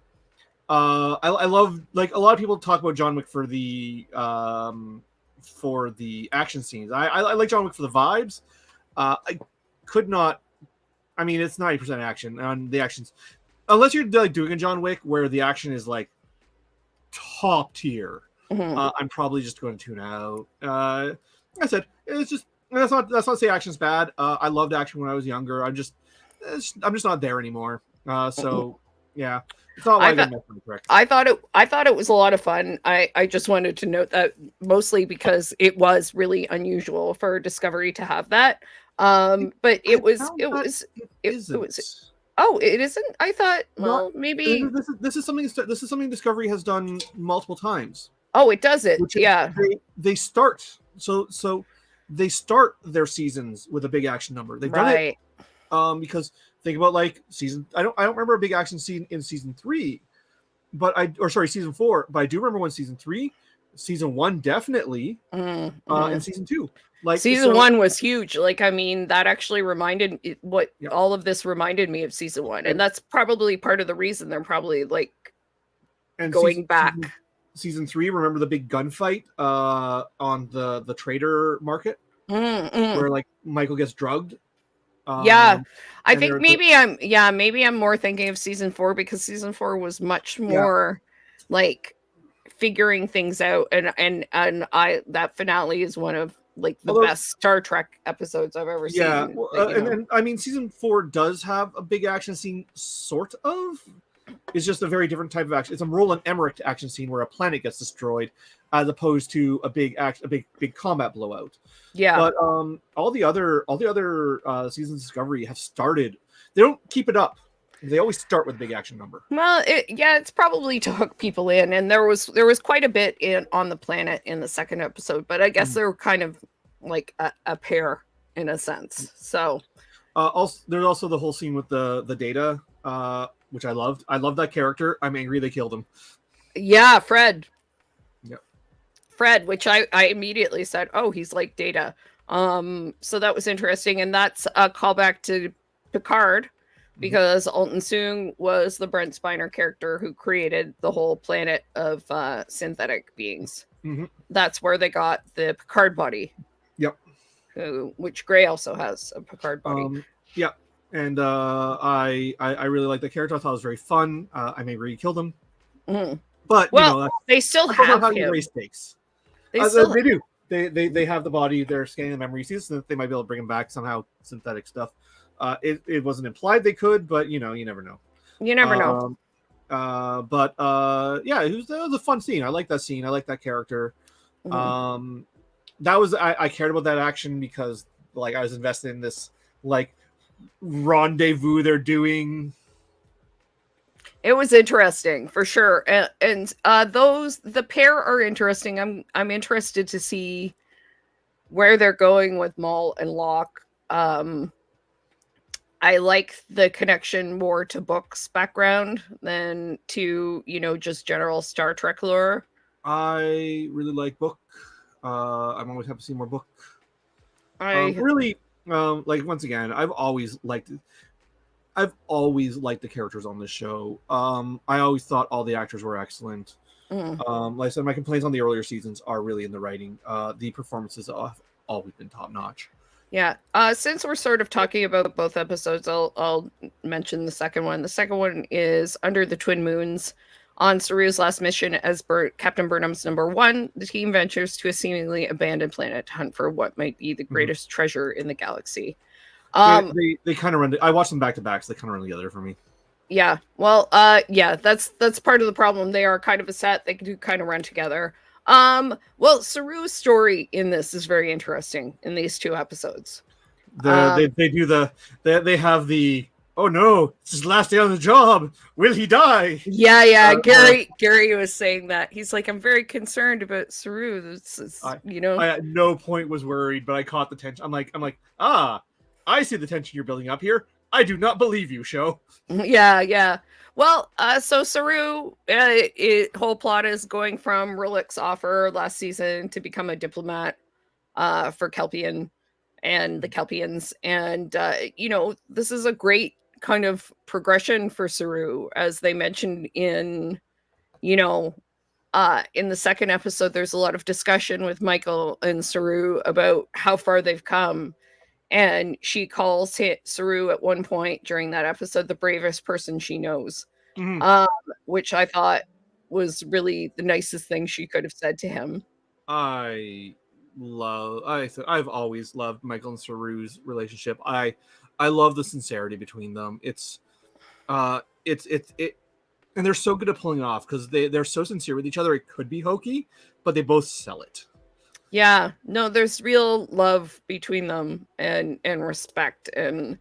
I love like a lot of people talk about John Wick for the action scenes. I like John Wick for the vibes. I could not. I mean, it's 90% action, and the actions, unless you're like doing a John Wick where the action is like top tier. Mhm. I'm probably just going to tune out. Like I said, it's just that's not to say action's bad. I loved action when I was younger. I'm just not there anymore. Mhm. So yeah, it's not I like thought I'm correct. I thought it was a lot of fun. I just wanted to note that mostly because it was really unusual for Discovery to have that. But I found that it it was isn't. oh, it isn't. I thought, Not well, maybe this is something Discovery has done multiple times, oh, it does it. which is Yeah. they start so they start their seasons with a big action number. They've done it Right. because think about like season. I don't remember a big action scene in season three, but season four. But I do remember when season one definitely, and Mm-hmm. season two. Like Season so, one was huge. Like, I mean, that actually what yeah. all of this reminded me of season one. And And that's probably part of the reason they're probably like and going back. season three. Remember the big gunfight on the trader market Mm-mm. where like Michael gets drugged. Yeah. Um, I and think there's a maybe I'm more thinking of season four because season four was much yeah. more like figuring things out and I that finale is one of like the Although best Star Trek episodes I've ever yeah, seen. well, Like, you know. and I mean season four does have a big action scene, sort of. It's just a very different type of action. It's a Roland Emmerich action scene where a planet gets destroyed, as opposed to a big combat blowout. Yeah. But all the other seasons of Discovery have started. They don't keep it up. They always start with a big action number. Well, yeah, it's probably to hook people in, and there was quite a bit in on the planet in the second episode, but I guess they were kind of like a pair in a sense. So Also, there's also the whole scene with the Data, which I loved. I love that character. I'm angry they killed him. yeah, Fred, Yep. which I immediately said, oh, he's like Data. So that was interesting, and that's a callback to Picard because Alton Soong was the Brent Spiner character who created the whole planet of synthetic beings. Mm-hmm. That's where they got the Picard body. Yep. Which Gray also has a Picard body. Yeah, and I really like the character. I thought it was very fun. I may really killed him, but well, they still have how him. you raise stakes. They do. They have the body. They're scanning the memory, so that they might be able to bring him back somehow. Synthetic stuff. It wasn't implied they could, but you never know. You never know. But yeah, it was a fun scene. I like that scene. I like that character. That was I cared about that action because like I was invested in this like rendezvous they're doing. It was interesting for sure, and those the pair are interesting. I'm interested to see where they're going with Maul and Locke. I like the connection more to Book's background than to just general Star Trek lore. I really like Book. I'm always happy to see more Book. Really, like once again, I've always liked the characters on this show. I always thought all the actors were excellent. Like I said, my complaints on the earlier seasons are really in the writing. The performances have always been top notch. Yeah. Since we're sort of talking about both episodes, I'll mention the second one. The second one is Under the Twin Moons. On Saru's last mission as Captain Burnham's number one, the team ventures to a seemingly abandoned planet to hunt for what might be the greatest treasure in the galaxy. They kind of run. I watched them back to back, so they kind of run together for me. Yeah. Well, yeah, that's part of the problem. They are kind of a set. They do kind of run together. Well, Saru's story in this is very interesting in these two episodes. They have the oh no, it's his last day on the job. Will he die? Yeah. Gary was saying that. He's like, I'm very concerned about Saru. I at no point was worried, but I caught the tension. I'm like, I see the tension you're building up here. I do not believe you, show. Yeah. Well, so Saru, whole plot is going from Rilik's offer last season to become a diplomat for Kelpian and the Kelpians. And, this is a great kind of progression for Saru. As they mentioned in the second episode, there's a lot of discussion with Michael and Saru about how far they've come. And she calls Saru at one point during that episode the bravest person she knows, which I thought was really the nicest thing she could have said to him. I've always loved Michael and Saru's relationship. I love the sincerity between them. It's and they're so good at pulling it off because they're so sincere with each other. It could be hokey, but they both sell it. Yeah, no, there's real love between them and respect, and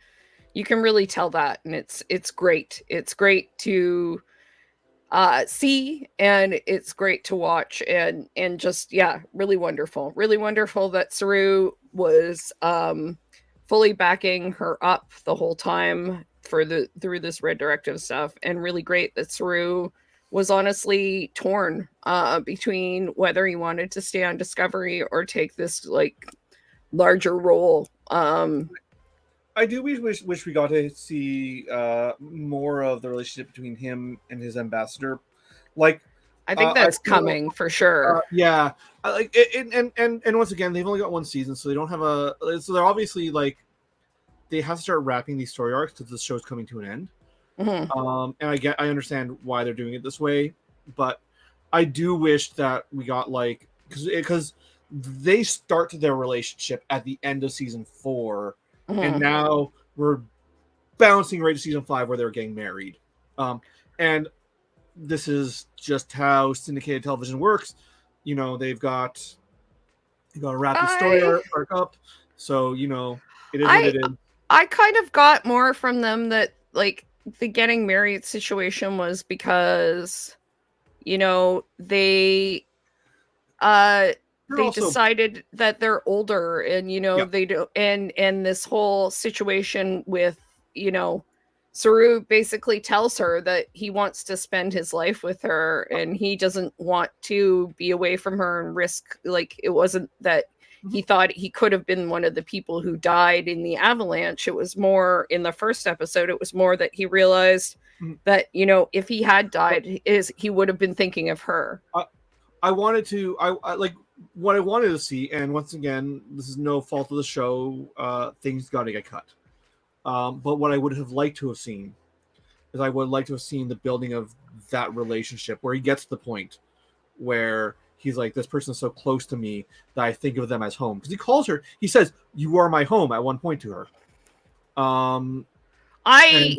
you can really tell that, and it's great. It's great to see, and it's great to watch, and just really wonderful that Saru was fully backing her up the whole time through this Red Directive stuff, and really great that Saru was honestly torn between whether he wanted to stay on Discovery or take this like larger role. I do wish we got to see more of the relationship between him and his ambassador. Like, I think that's coming for sure. Yeah, like and once again, they've only got one season, so they don't have so they're obviously like they have to start wrapping these story arcs because the show's coming to an end. And I understand why they're doing it this way, but I do wish that we got like because they start their relationship at the end of season 4, and now we're bouncing right to season 5 where they're getting married. And this is just how syndicated television works. They've got to wrap the story arc up, so it is what it is. I kind of got more from them that like the getting married situation was because, they uh They're they also decided that they're older, and yeah. they do, and this whole situation with, Saru basically tells her that he wants to spend his life with her, and he doesn't want to be away from her and risk, like, it wasn't that Mhm. he thought he could have been one of the people who died in the avalanche. It was more, in the first episode, it was more that he realized Mhm. that, if he had But died, is he would have been thinking of her. I wanted to I like what I wanted to see, and once again, this is no fault of the show. Things got to get cut. But what I would have liked to have seen is I would like to have seen the building of that relationship where he gets to the point where he's like, this person is so close to me that I think of them as home, because he calls her. He says, "You are my home" at one point to her. Um, and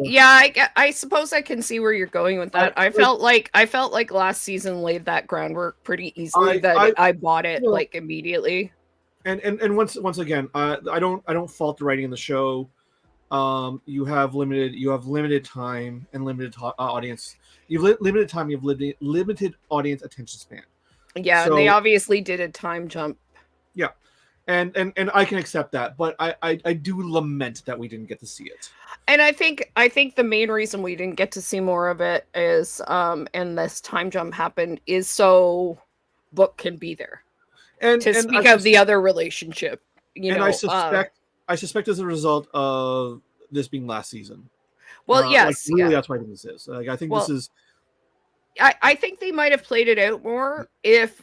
I suppose I can see where you're going with I that. I felt like last season laid that groundwork pretty easily, that I I bought it, well, like, immediately. and once again, I don't fault the writing in the show. You have limited time and limited audience. Limited time. You have limited audience attention span. Yeah, and they So obviously did a time jump. yeah, and I can accept that, but I do lament that we didn't get to see it. And I think the main reason we didn't get to see more of it is, and this time jump happened, is so Book can be there And to and I speak of the other relationship. You and I know, uh suspect as a result of this being last season. well, Like yes, really, yeah. that's why I think this is. Like I think this Well, is I think they might have played it out more if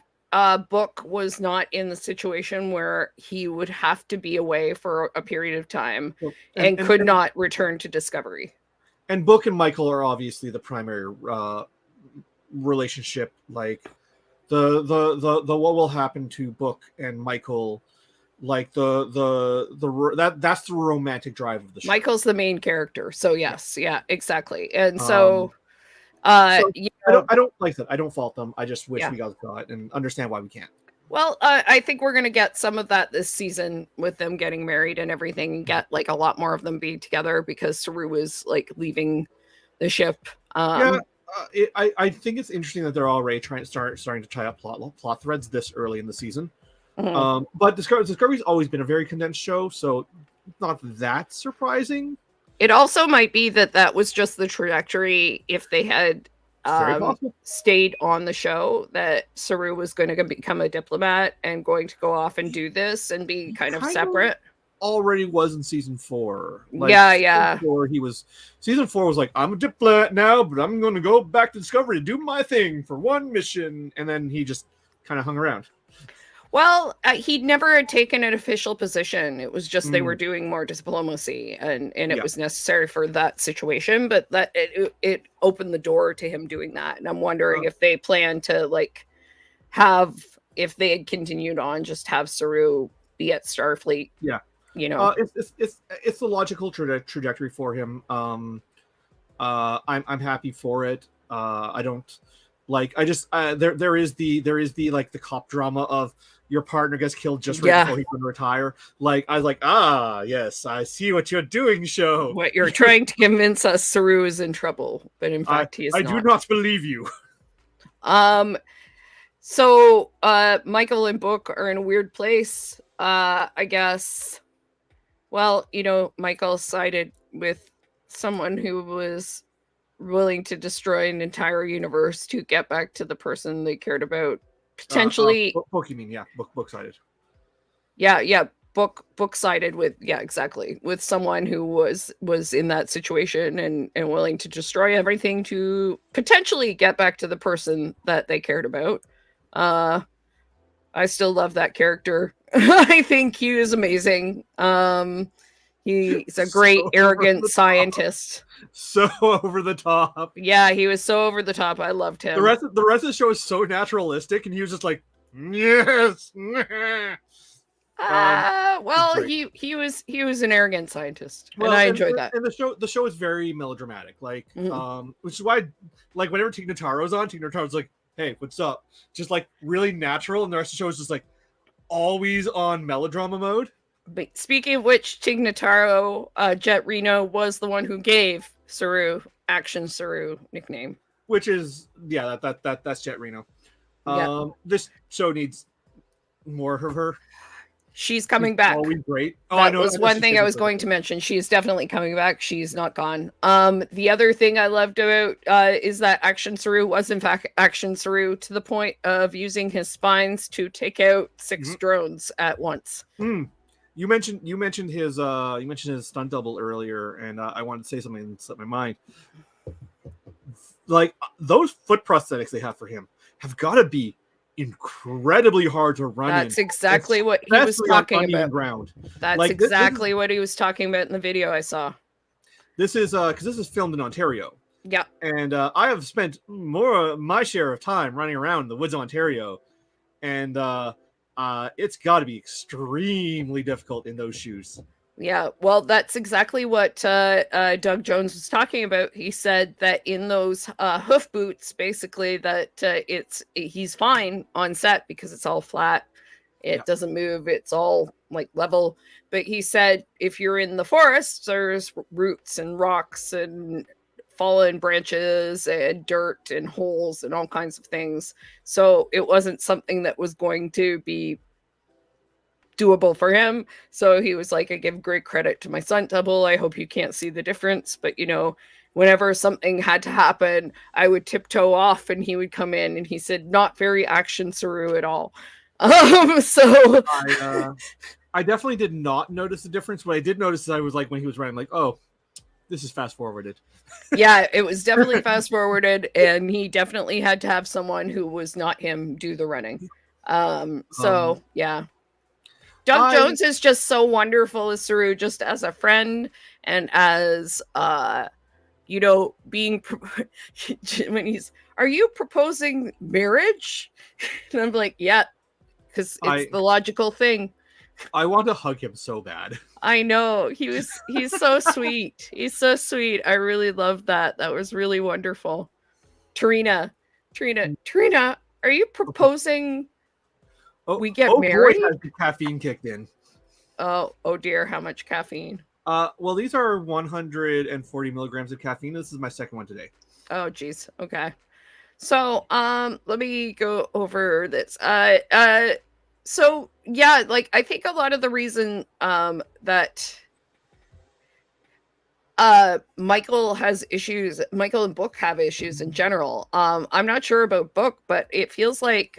Book was not in the situation where he would have to be away for a period of time well, and could not return to Discovery. and Book and Michael are obviously the primary relationship. Like the what will happen to Book and Michael, like that's the romantic drive of the show. Michael's the main character. So Yeah. yes, yeah, exactly. And Um. so So you know, I don't like that. I don't fault them. I just wish yeah. we got it and understand why we can't. Well, I think we're gonna get some of that this season with them getting married and everything, and get like a lot more of them being together because Saru is like leaving the ship. Yeah, I think it's interesting that they're already starting to tie up plot threads this early in the season. Mhm. But Discovery's always been a very condensed show, so not that surprising. It also might be that that was just the trajectory. If they had It's very possible. stayed on the show, that Saru was going to become a diplomat and going to go off and do this and be He kind of kind of separate. already was in season 4. Like Yeah, yeah. season 4 was like, I'm a diplomat now, but I'm going to go back to Discovery to do my thing for one mission, and then he just kind of hung around. Well, he'd never had taken an official position. It was just they were Mm, doing more diplomacy, and it yeah. was necessary for that situation. But that it opened the door to him doing that. And I'm wondering Uh, if they plan to like have, if they had continued on, just have Saru be at Starfleet. yeah. You know, It's the logical trajectory for him. I'm happy for it. I don't like. I just there is the like the cop drama of your partner gets killed just right yeah. before he's going to retire. Like I was like, yes, I see what you're doing, show. What you're trying to convince us, Saru is in trouble, but in I fact he is I not. do not believe you. So Michael and Book are in a weird place. I guess. Well, Michael sided with someone who was willing to destroy an entire universe to get back to the person they cared about. Potentially, Book, you mean? Yeah, book sided. yeah. Book sided with, yeah, exactly, with someone who was in that situation and willing to destroy everything to potentially get back to the person that they cared about. I still love that character. I think he is amazing. He's a great So arrogant scientist. So over the top. Yeah, he was so over the top. I loved The him. rest of the show is so naturalistic, and he was just like, yes. Well, great. he was an arrogant scientist, Well, and I enjoyed that. And the show is very melodramatic, like Mhm. which is why, like, whenever Tig Notaro's on, Tig Notaro's like, hey, what's up? Just like really natural, and the rest of the show is just like always on melodrama mode. But speaking of which, Tig Notaro, Jet Reno was the one who gave Saru, Action Saru nickname. which is that's Jet Reno. Yeah. This show needs more of her. She's She's coming back. always great. Oh, I That know. was one thing I was going to mention. She's definitely coming back. She's not gone. The other thing I loved about is that Action Saru was in fact Action Saru to the point of using his spines to take out 6 drones at once. You mentioned his stunt double earlier, and I wanted to say something that slipped my mind. Like those foot prosthetics they have for him have got to be incredibly hard to run. That's exactly what he was talking about. Ground. That's like, exactly what he was talking about in the video I saw. This is because this is filmed in Ontario. Yeah, and I have spent my share of time running around in the woods of Ontario, and it's got to be extremely difficult in those shoes. Yeah, well, that's exactly what Doug Jones was talking about. He said that in those hoof boots, basically, that he's fine on set because it's all flat. It doesn't move. It's all like level. But he said if you're in the forest, there's roots and rocks and fallen branches and dirt and holes and all kinds of things. So it wasn't something that was going to be doable for him. So he was like, I give great credit to my stunt double. I hope you can't see the difference, but whenever something had to happen, I would tiptoe off and he would come in, and he said, not very Action Saru at all. So I definitely did not notice the difference. What I did notice is I was like, when he was running, like, oh, this is fast forwarded. Yeah, it was definitely fast forwarded, and he definitely had to have someone who was not him do the running. Yeah. Doug Jones is just so wonderful as Saru, just as a friend and as being when he's, are you proposing marriage? And I'm like, yeah, because it's the logical thing. I want to hug him so bad. I know. He's so sweet. He's so sweet. I really love that. That was really wonderful. Trina, are you proposing we get married? Boy, has the caffeine kicked in. Oh dear, how much caffeine? Well, these are 140 milligrams of caffeine. This is my second one today. Oh geez. Okay. So let me go over this. So yeah, like I think a lot of the reason that Michael has issues, Michael and Book have issues in general. I'm not sure about Book, but it feels like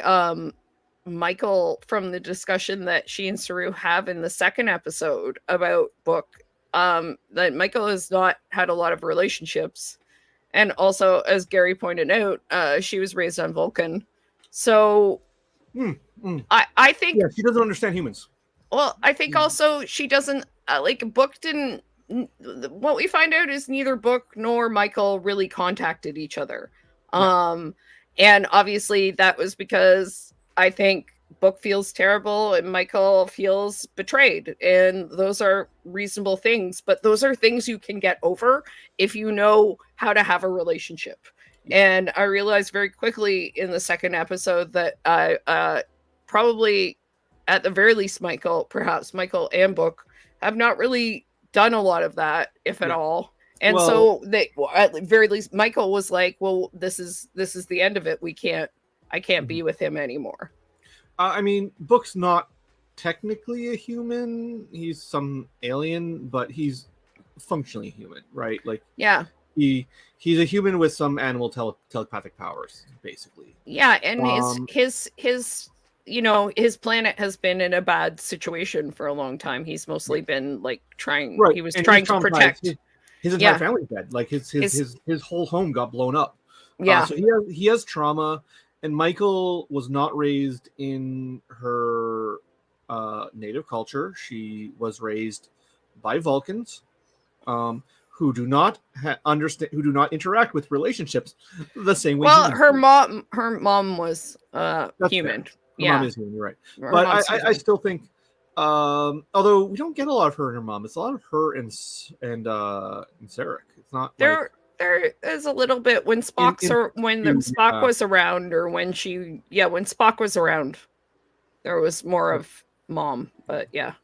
Michael, from the discussion that she and Saru have in the second episode about Book, that Michael has not had a lot of relationships. And also, as Gary pointed out, she was raised on Vulcan. So I think she doesn't understand humans. Well, I think also she doesn't Book didn't. What we find out is neither Book nor Michael really contacted each other. And obviously that was because I think Book feels terrible and Michael feels betrayed, and those are reasonable things, but those are things you can get over if you know how to have a relationship. And I realized very quickly in the second episode that probably at the very least perhaps Michael and Book have not really done a lot of that, if at all. And so they, at the very least, Michael was like, well, this is the end of it. I can't be with him anymore. I mean, Book's not technically a human. He's some alien, but he's functionally human, right? Like, yeah, he's a human with some animal telepathic powers, basically. Yeah, and his his planet has been in a bad situation for a long time. He's mostly been like trying. Right. He was trying to protect. His entire family's dead. Like his whole home got blown up. Yeah. So he has trauma. And Michael was not raised in her native culture. She was raised by Vulcans, who do not understand, who do not interact with relationships the same way. Well, her mom was human. Her mom is human. You're right. But I still think, although we don't get a lot of her and her mom, it's a lot of her and Sarek. It's not there is a little bit when Spock was around, or when Spock was around, there was more of mom, but yeah.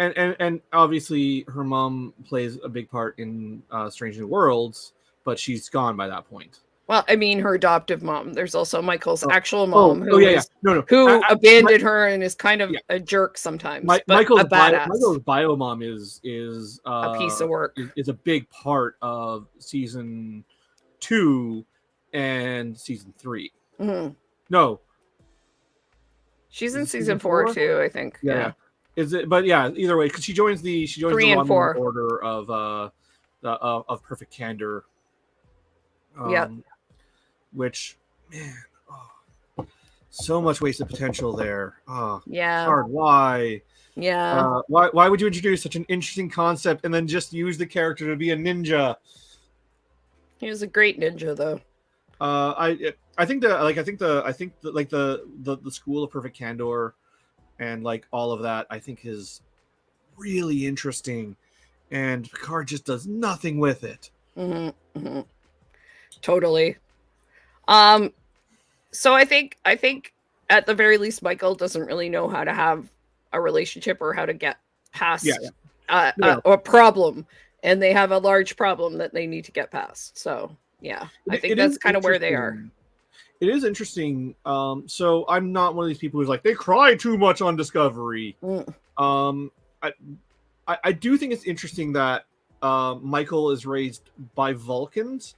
and obviously her mom plays a big part in Strange New Worlds, but she's gone by that point. Well, I mean, her adoptive mom. There's also Michael's Oh, actual mom, oh who yeah, yeah. is No, no. who My, abandoned her and is kind of yeah, a jerk sometimes, but a Michael's badass, bio mom a piece of work. is a big part of season 2 and season 3. Mhm. No, She's is in it season season 4 4? too, I think. Yeah, yeah. Yeah, Is it? But yeah, either way, because she joins the 3 and Romulan 4. order of perfect candor, Yeah, um, which man, oh, so much wasted potential there. Oh, yeah, hard. Why? yeah. Why would you introduce such an interesting concept and then just use the character to be a ninja? He was a great ninja, though. I think the school of perfect candor and like all of that I think is really interesting, and Picard just does nothing with it. Mm-hmm. Totally. Um. So I think at the very least, Michael doesn't really know how to have a relationship or how to get Yeah, past yeah. a problem, and they have a large problem that they need to get past. So yeah, I think It is that's kind of where they are. interesting. It is interesting. So I'm not one of these people who's like they cry too much on Discovery. Mm. Um, I, I do think it's interesting that Michael is raised by Vulcans,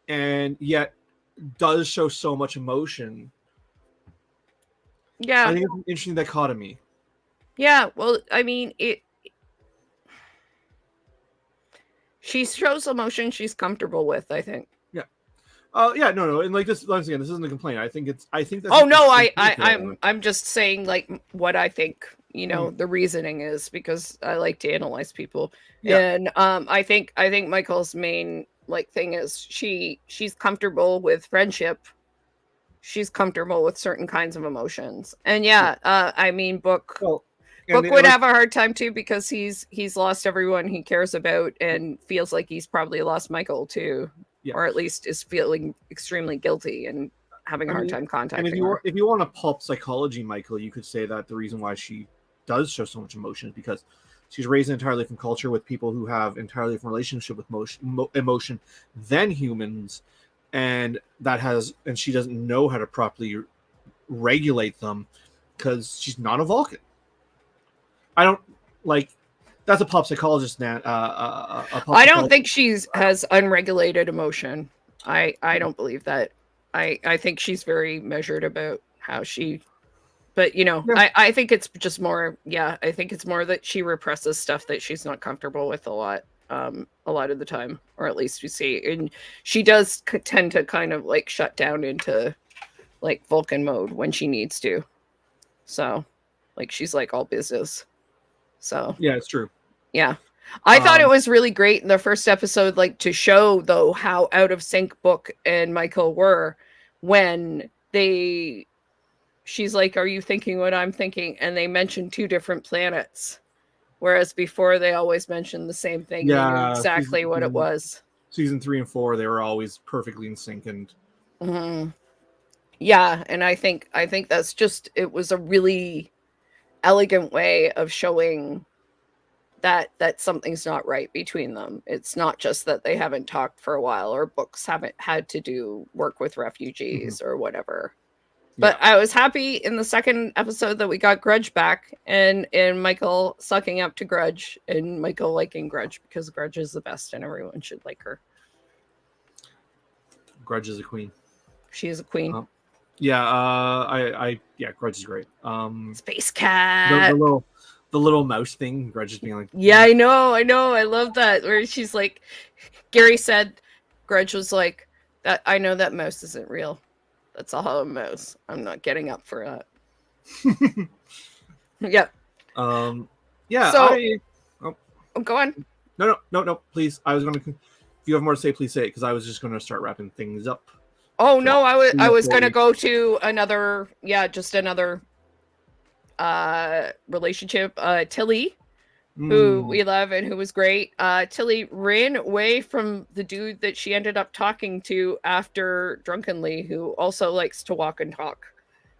and yet does show so much emotion. I Yeah, think it's an interesting dichotomy. yeah. Well, I mean, she shows emotion she's comfortable with, I think. Yeah. Yeah. No. And like this, once again, this isn't a complaint. I think that's. Oh no, Detail. I'm just saying like what I think, Mm. the reasoning is, because I like to analyze people. Yeah. And I think Michael's main like thing is she's comfortable with friendship. She's comfortable with certain kinds of emotions. And Yeah. yeah, I mean Well, and Book would like have a hard time too, because he's lost everyone he cares about and feels like he's probably lost Michael too, yeah. or at least is feeling extremely guilty and having a I hard mean, time and contacting her. if you want to pulp psychology, Michael, you could say that the reason why she does show so much emotion is because she's raised in an entirely different culture with people who have entirely different relationship with emotion than humans, and she doesn't know how to properly regulate them because she's not a Vulcan. I don't like that's a pop psychologist now. I don't think she's has unregulated emotion. I don't believe that. I think she's very measured about how she, but Yeah. I think it's just more, yeah, I think it's more that she represses stuff that she's not comfortable with a lot of the time, or at least you see, and she does tend to kind of like shut down into like Vulcan mode when she needs to. So like she's like all business. So Yeah, it's true. yeah. I thought it Um, was really great in the first episode, like to show though how out of sync Book and Michael were when she's like, "Are you thinking what I'm thinking?" And they mentioned two different planets. Whereas before they always mentioned the same thing. They knew yeah, exactly what it was. season 3 and 4, they were always perfectly in sync, and Hmm. Yeah, and I think that's just, it was a really elegant way of showing that something's not right between them. It's not just that they haven't talked for a while, or Books haven't had to do work with Mhm. refugees or whatever. But Yeah, I was happy in the second episode that we got Grudge back, and Michael sucking up to Grudge, and Michael liking Grudge, because Grudge is the best and everyone should like her. Grudge is a queen. She is a queen. Yeah, yeah, Grudge is great. Space The cat. little mouse thing, Grudge just being like, Yeah, I know. I love that. Where she's like, Gary said, Grudge was like, that I know that mouse isn't real. That's a hollow mouse. I'm not getting up for that. Yeah. yeah, So oh, go on. no, please. I was gonna. If you have more to say, please say it, because I was just gonna start wrapping things up. Oh So, no, I was gonna 40. go to another, just another relationship. Tilly, who we love and who was great. Tilly ran away from the dude that she ended up talking to after drunkenly, who also likes to walk and talk.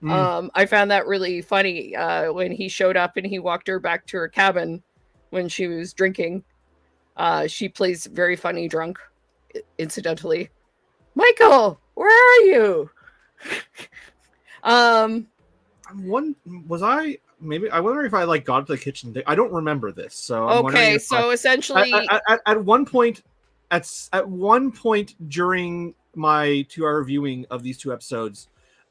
Mm. I found that really funny when he showed up and he walked her back to her cabin when she was drinking. She plays very funny drunk, incidentally. Michael, where are you? um, One was I maybe I wonder if I like got to the kitchen. I don't remember this, so I'm wondering okay, if so essentially, at one point at one point during my 2 hour viewing of these 2 episodes,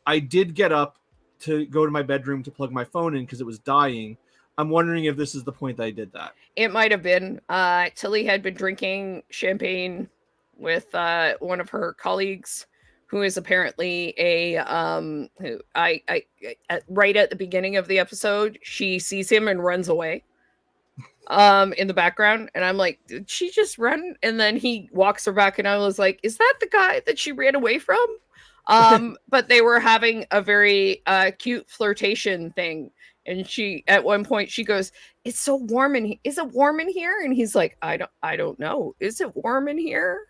I did get up to go to my bedroom to plug my phone in because it was dying. I'm wondering if this is the point that I did that. it might have been. Tilly had been drinking champagne with one of her colleagues, who is apparently a who right at the beginning of the episode, she sees him and runs away in the background, and I'm like, did she just run? And then he walks her back, and I was like, is that the guy that she ran away from? But they were having a very cute flirtation thing, and she at one point she goes, it's so warm in is it warm in here? And he's like, I don't know, is it warm in here?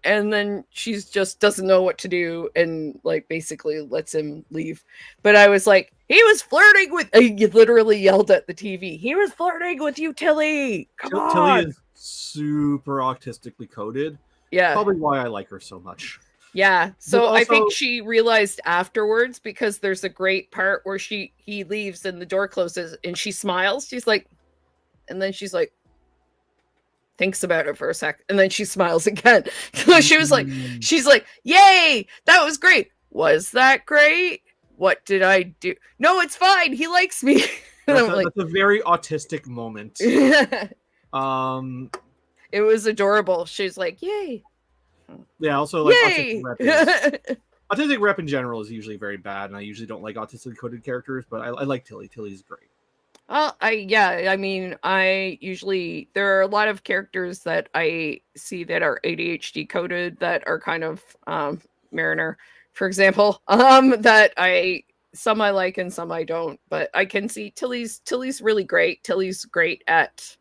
And then she's just doesn't know what to do and like basically lets him leave. But I was like, he was flirting with, you literally yelled at the TV, he was flirting with you, Tilly, come Tilly on. is super autistically coded. Yeah, Probably why I like her so much. yeah. But So I think also, she realized afterwards, because there's a great part where he leaves and the door closes and she smiles, she's like, and then she's like, thinks about it for a sec, and then she smiles again. So she's like, yay, that was great. Was that great? What did I do? No, it's fine, he likes me. And I'm like, that's a very autistic moment. it Um, was adorable. She's like, yay. yeah. Also, like Yay. autistic rep in general is usually very bad, and I usually don't like autistically coded characters. But I like Tilly. Tilly's great. Well, I mean, I usually, there are a lot of characters that I see that are ADHD coded that are kind of Mariner, for example, that some I like and some I don't, but I can see Tilly's really great. Tilly's great at,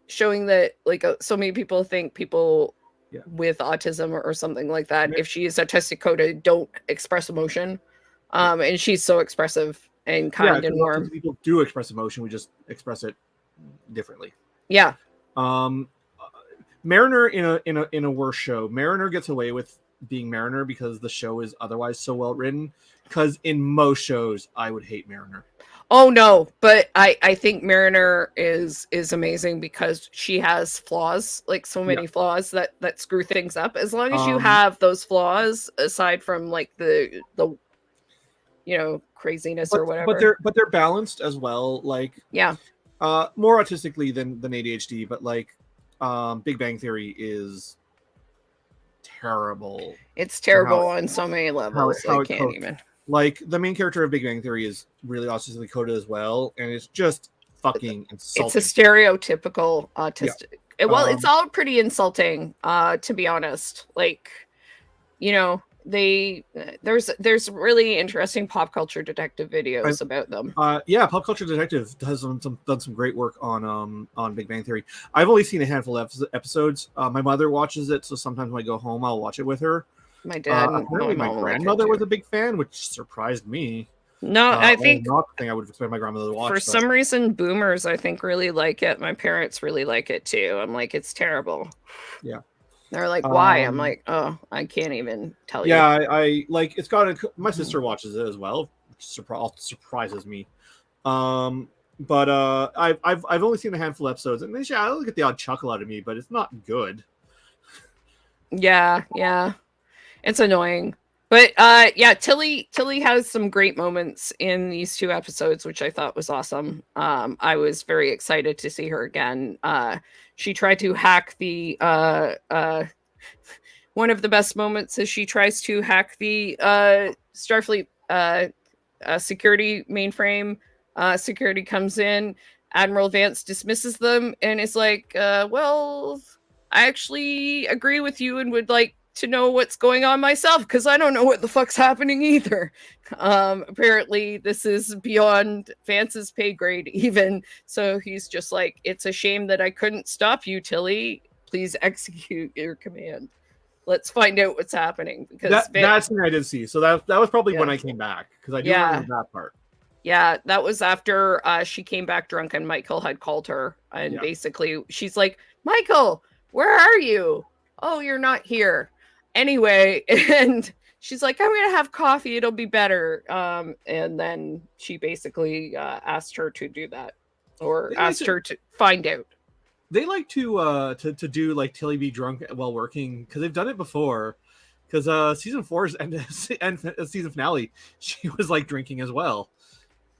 showing that, like, so many people think people Yeah. with autism or something like that, if she is autistic coded, don't express emotion. And she's so expressive and kind and warm. People do express emotion. We just express it differently. Yeah. Mariner in a worse show. Mariner gets away with being Mariner because the show is otherwise so well written. Because in most shows, I would hate Mariner. Oh no, but I think Mariner is amazing because she has flaws, like so many flaws that screw things up. As long as you have those flaws, aside from like the craziness or whatever, but they're balanced as well. Like, yeah, more autistically than ADHD, but like, Big Bang Theory is terrible. it's terrible on so many levels. I can't even. Like, the main character of Big Bang Theory is really autistically coded as well, and it's just fucking insulting. It's a stereotypical autistic. Yeah. Well, it's all pretty insulting, to be honest. Like, there's really interesting pop culture detective videos about them. Yeah, Pop Culture Detective has done some great work on Big Bang Theory. I've only seen a handful of episodes. My mother watches it, so sometimes when I go home, I'll watch it with her. My dad, apparently my grandmother was a big fan, which surprised me. No, I think not the thing I would expect my grandmother to watch. For some reason, boomers, I think, really like it. My parents really like it too. I'm like, it's terrible. Yeah. They're like, why? I'm like, oh, I can't even tell you. Yeah, I like, it's got my sister watches it as well, which surprises me. But I've only seen a handful of episodes, and I'll get the odd chuckle out of me, but it's not good. Yeah, it's annoying. But yeah, Tilly has some great moments in these 2 episodes, which I thought was awesome. I was very excited to see her again. She tried to hack the one of the best moments is she tries to hack the Starfleet security mainframe. Security comes in, Admiral Vance dismisses them and is like, well, I actually agree with you and would like to know what's going on myself because I don't know what the fuck's happening either. Apparently this is beyond Vance's pay grade even, so he's just like, it's a shame that I couldn't stop you, Tilly. Please execute your command. let's find out what's happening, because That's the thing I did see. So that was probably when Yeah. I came back, because I do Yeah. remember that part. Yeah, that was after she came back drunk and Michael had called her. And Yeah. basically she's like, Michael, where are you? Oh, you're not here. Anyway, and she's like, I'm going to have coffee. It'll be better. And then she basically asked her to do that, or asked her to find out. They like to do like Tilly be drunk while working, because they've done it before. Because season 4's and season finale, she was like drinking as well.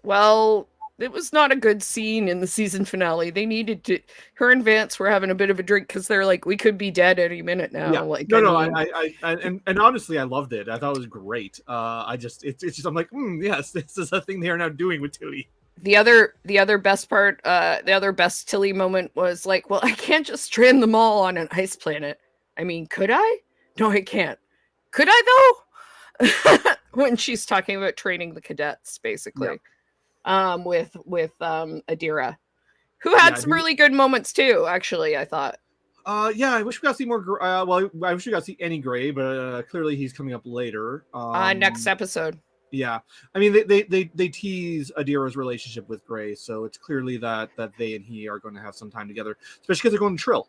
Well, it was not a good scene in the season finale. They needed to. Her and Vance were having a bit of a drink because they're like, we could be dead any minute now. Yeah. Like, And honestly, I loved it. I thought it was great. I just it's just I'm like, yes, this is a thing they are now doing with Tilly. The other best part, the other best Tilly moment was like, well, I can't just strand them all on an ice planet. I mean, could I? No, I can't. Could I though? When she's talking about training the cadets, basically. Yeah. With Adira, who had some really good moments too. Actually, I thought. Yeah, I wish we got to see more. Well, I wish we got to see any Gray, but clearly he's coming up later. Next episode. Yeah, I mean they tease Adira's relationship with Gray, so it's clearly that they and he are going to have some time together, especially because they're going to Trill.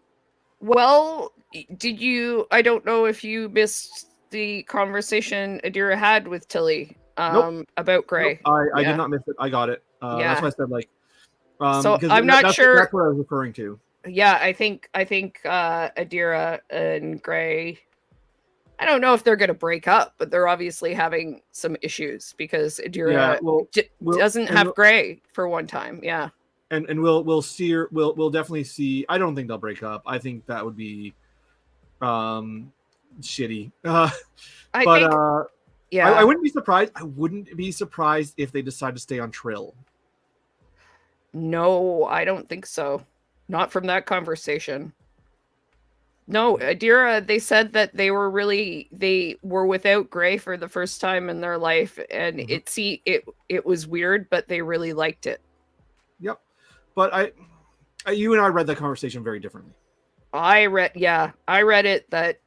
Well, did you? I don't know if you missed the conversation Adira had with Tilly about Gray. Nope, I did not miss it. I got it. That's why I said like. So I'm not sure. That's what I was referring to. Yeah, I think Adira and Gray, I don't know if they're going to break up, but they're obviously having some issues because Adira doesn't have Gray for one time. Yeah. And we'll definitely see. I don't think they'll break up. I think that would be shitty. I wouldn't be surprised. I wouldn't be surprised if they decide to stay on Trill. No, I don't think so. Not from that conversation. No, Adira, they said that they were without Gray for the first time in their life, and it was weird, but they really liked it. Yep. But you and I read that conversation very differently. I read it that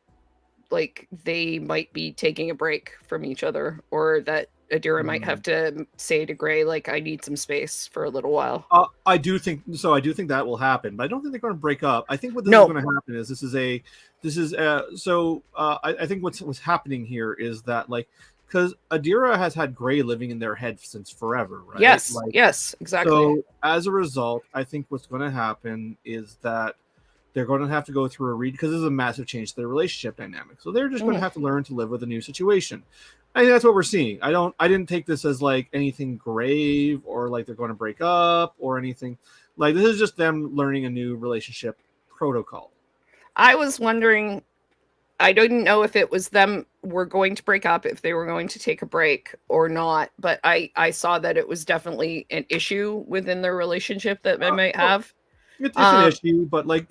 like they might be taking a break from each other, or that Adira might have to say to Gray, like, I need some space for a little while. I do think that will happen, but I don't think they're going to break up. I think what is going to happen is I think what's happening here is that, like, because Adira has had Gray living in their head since forever, right? Yes, yes, exactly. So as a result, I think what's going to happen is that they're going to have to go through a read, because this is a massive change to their relationship dynamic. So they're just going to have to learn to live with a new situation. I think that's what we're seeing. I didn't take this as like anything grave or like they're going to break up or anything. Like, this is just them learning a new relationship protocol. I was wondering, I didn't know if it was them were going to break up, if they were going to take a break or not, but I saw that it was definitely an issue within their relationship that they might have. It's an issue, but like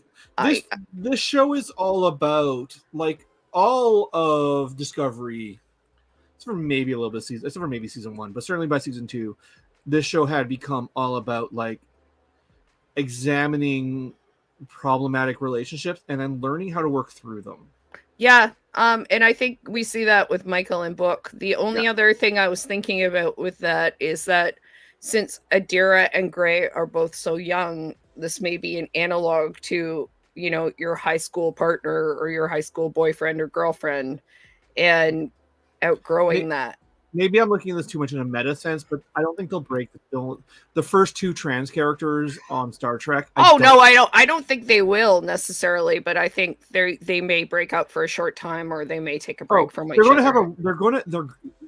this show is all about, like, all of Discovery, except for maybe a little bit except for maybe season 1, but certainly by season 2, this show had become all about like examining problematic relationships and then learning how to work through them. Yeah. And I think we see that with Michael and Book. The only other thing I was thinking about with that is that since Adira and Gray are both so young, this may be an analog to, you know, your high school partner or your high school boyfriend or girlfriend, and outgrowing that. Maybe I'm looking at this too much in a meta sense, but I don't think they'll break the first 2 trans characters on Star Trek. I don't think they will necessarily, but I think they may break up for a short time, or they may take a break from each other.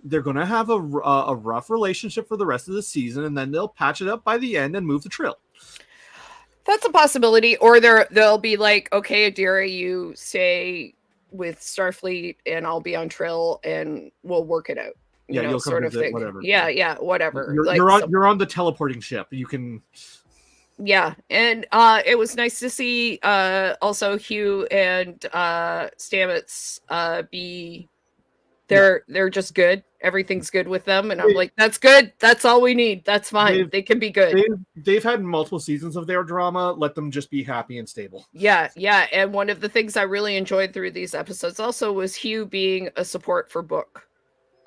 They're going to have a rough relationship for the rest of the season, and then they'll patch it up by the end and move to Trill. That's a possibility. Or they'll be like, okay, Adira, you stay with Starfleet and I'll be on Trill and we'll work it out. You know, you'll sort of thing. Whatever. Yeah, whatever. You're on the teleporting ship. You can. Yeah, and it was nice to see also Hugh and Stamets be Yeah. They're just good. Everything's good with them, and I'm They, like, that's good. That's all we need. That's fine. they've They can be good. they've had multiple seasons of their drama. Let them just be happy and stable. Yeah, yeah. And one of the things I really enjoyed through these episodes also was Hugh being a support for Book.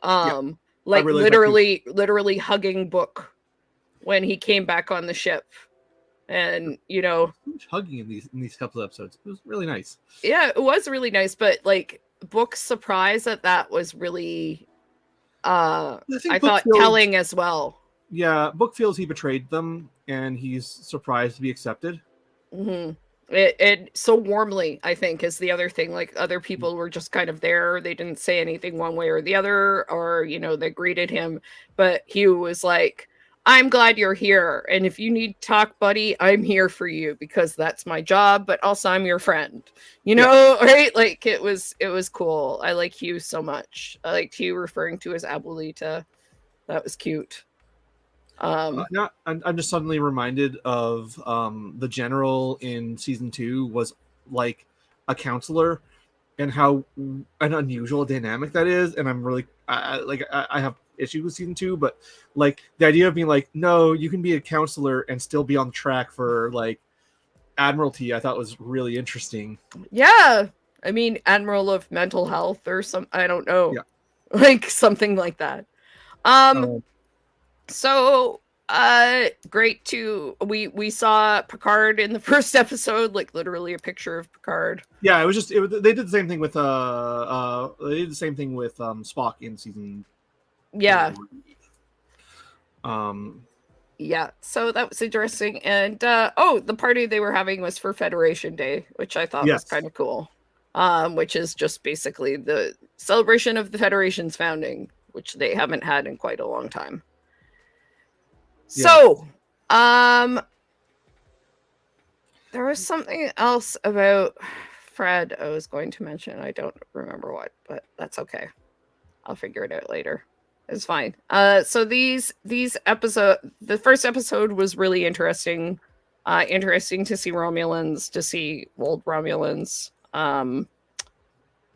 Yeah, I Like realized that too. literally hugging Book when he came back on the ship. And So much hugging in these couple of episodes. It was really nice. yeah, it was really nice, but like Book's surprise at that was really I I think Book thought feels, telling as well. yeah, Book feels he betrayed them, and he's surprised to be accepted. Mm-hmm. It so warmly, I think, is the other thing. Like other people were just kind of there. They didn't say anything one way or the other, or they greeted him. But Hugh was like, "I'm glad you're here, and if you need to talk, buddy, I'm here for you because that's my job. But also, I'm your friend. Yeah. Right? Like it was cool. I like Hugh so much. I liked Hugh referring to his Abuelita. That was cute. Now, I'm just suddenly reminded of the general in season 2 was like a counselor, and how an unusual dynamic that is. And I'm really I have issues with season 2, but like the idea of being like, no, you can be a counselor and still be on track for like admiralty, I thought was really interesting. Yeah. I mean, Admiral of Mental Health or some, I don't know, Yeah. like something like that. Um, Um, so great too. We saw Picard in the first episode, like literally a picture of Picard. yeah, it was just they did the same thing with Spock in season Yeah. 3. Um, Yeah. So that was interesting. And the party they were having was for Federation Day, which I thought was yes. kind of cool. Which is just basically the celebration of the Federation's founding, which they haven't had in quite a long time. Yeah. So, there was something else about Fred I was going to mention. I don't remember what, but that's okay. I'll figure it out later. It's fine. So these episode, the first episode was really interesting. Interesting to see Romulans, to see old Romulans.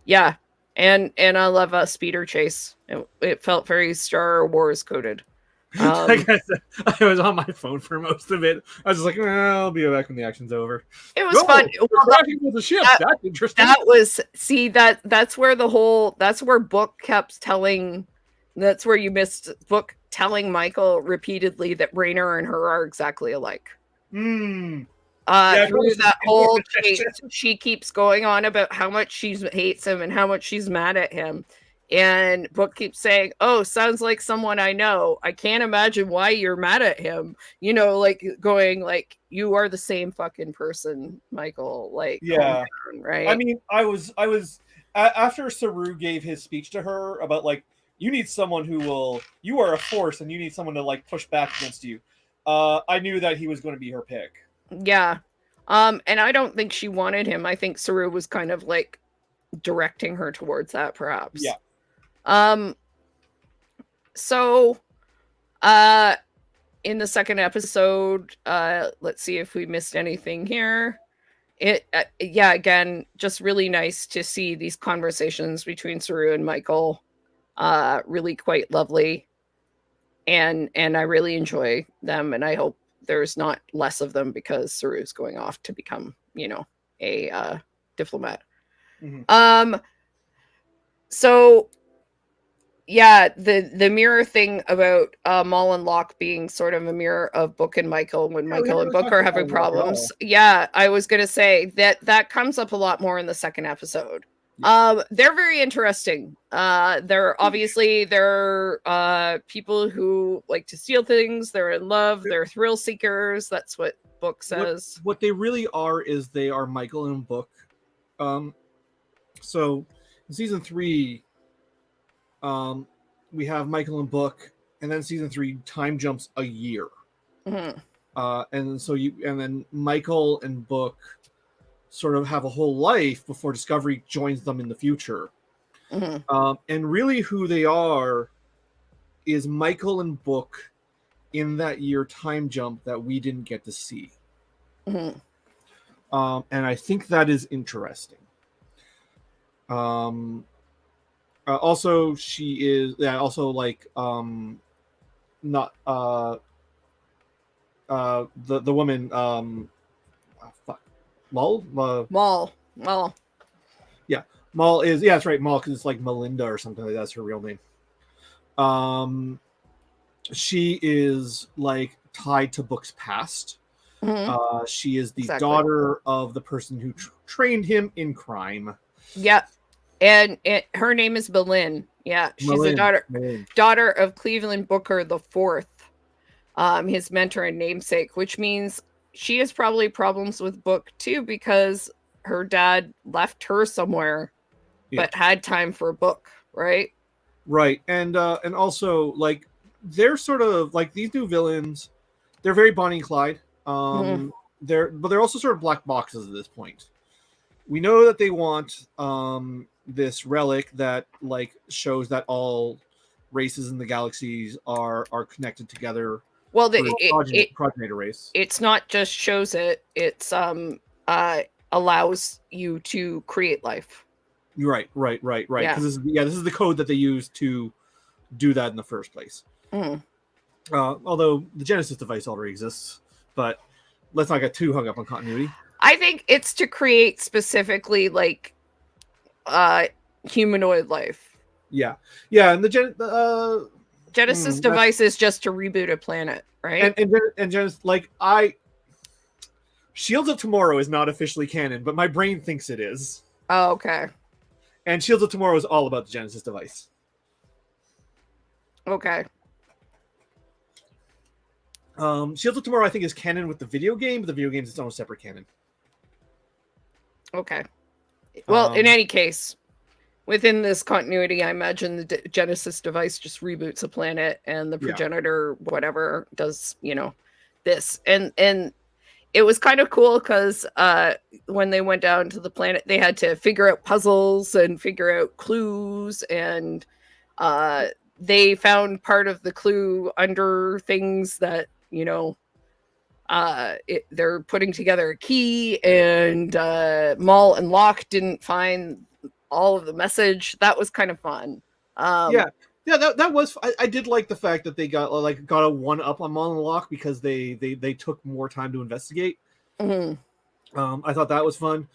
Yeah, and I love a speeder chase. It felt very Star Wars coded. Like I said, I was on my phone for most of it. I was just like, I'll be back when the action's over. It was fun. We're Well, crashing with the ship. That's interesting. that was see that's where that's where Book kept telling. That's where you missed Book telling Michael repeatedly that Raynor and her are exactly alike. Yeah, Through that whole chase, she keeps going on about how much she hates him and how much she's mad at him. And Book keeps saying, "Oh, sounds like someone I know. I can't imagine why you're mad at him." Like going like, "You are the same fucking person, Michael." Like, calm yeah. down, right? I mean, I was after Saru gave his speech to her about like, you need someone you are a force and you need someone to like push back against you. I knew that he was going to be her pick. Yeah. And I don't think she wanted him. I think Saru was kind of like directing her towards that, perhaps. Yeah. So in the second episode, let's see if we missed anything here. Yeah, again, just really nice to see these conversations between Saru and Michael. Really quite lovely. And I really enjoy them, and I hope there's not less of them because Saru's going off to become, a diplomat. Mm-hmm. So yeah, the mirror thing about Maul and Locke being sort of a mirror of Book and Michael when Michael and Book are having problems. Yeah, I was gonna say that comes up a lot more in the second episode. They're very interesting. They're people who like to steal things. They're in love. They're thrill seekers. That's what Book says. What they really are is they are Michael and Book. So in season 3, we have Michael and Book, and then season 3 time jumps a year. Mm-hmm. And then Michael and Book sort of have a whole life before Discovery joins them in the future. Mm-hmm. And really who they are is Michael and Book in that year time jump that we didn't get to see. Mm-hmm. And I think that is interesting. Also, she is also like not the woman fuck Mull Maul. Maul. yeah, Mull is that's right, Mull, because it's like Melinda or something like that's her real name. She is like tied to Book's past. Mhm. She is the Exactly. daughter of the person who trained him in crime. Yeah. And her name is Boleyn. Yeah, she's a daughter of Cleveland Booker the Fourth, his mentor and namesake, which means she has probably problems with Book too, because her dad left her somewhere, but had time for a book, right? Right, and also like they're sort of like these new villains. They're very Bonnie and Clyde. They're also sort of black boxes at this point. We know that they want this relic that like shows that all races in the galaxies are connected together. Well, progenitor race. It's not just shows it; it's allows you to create life. Right. Because this is the code that they use to do that in the first place. Although the Genesis device already exists, but let's not get too hung up on continuity. I think it's to create specifically like humanoid life. Yeah, and the Genesis device is just to reboot a planet, right? And Genesis, like Shields of Tomorrow is not officially canon, but my brain thinks it is. Oh, okay. And Shields of Tomorrow is all about the Genesis device. Okay. Shields of Tomorrow, I think, is canon with the video game, but the video game is its own separate canon. Okay. Well, in any case, within this continuity, I imagine the Genesis device just reboots a planet, and the progenitor, whatever, does this, and it was kind of cool because when they went down to the planet, they had to figure out puzzles and figure out clues, and they found part of the clue under things that they're putting together a key, and Maul and Locke didn't find all of the message. That was kind of fun. That was. I did like the fact that they got a one up on Maul and Locke because they took more time to investigate. I thought that was fun.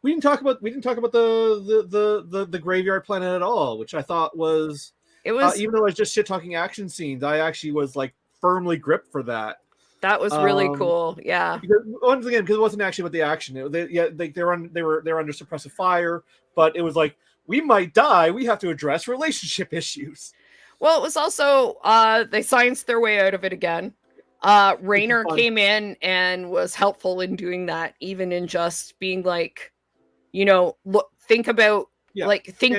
We didn't talk about the graveyard planet at all, which I thought was even though it's just shit talking action scenes, I actually was like firmly gripped for that. That was really cool. Yeah. Because it wasn't actually about the action. They were under suppressive fire, but it was like, we might die. We have to address relationship issues. Well, it was also they scienced their way out of it again. Raynor came in and was helpful in doing that, even in just being like, look, think about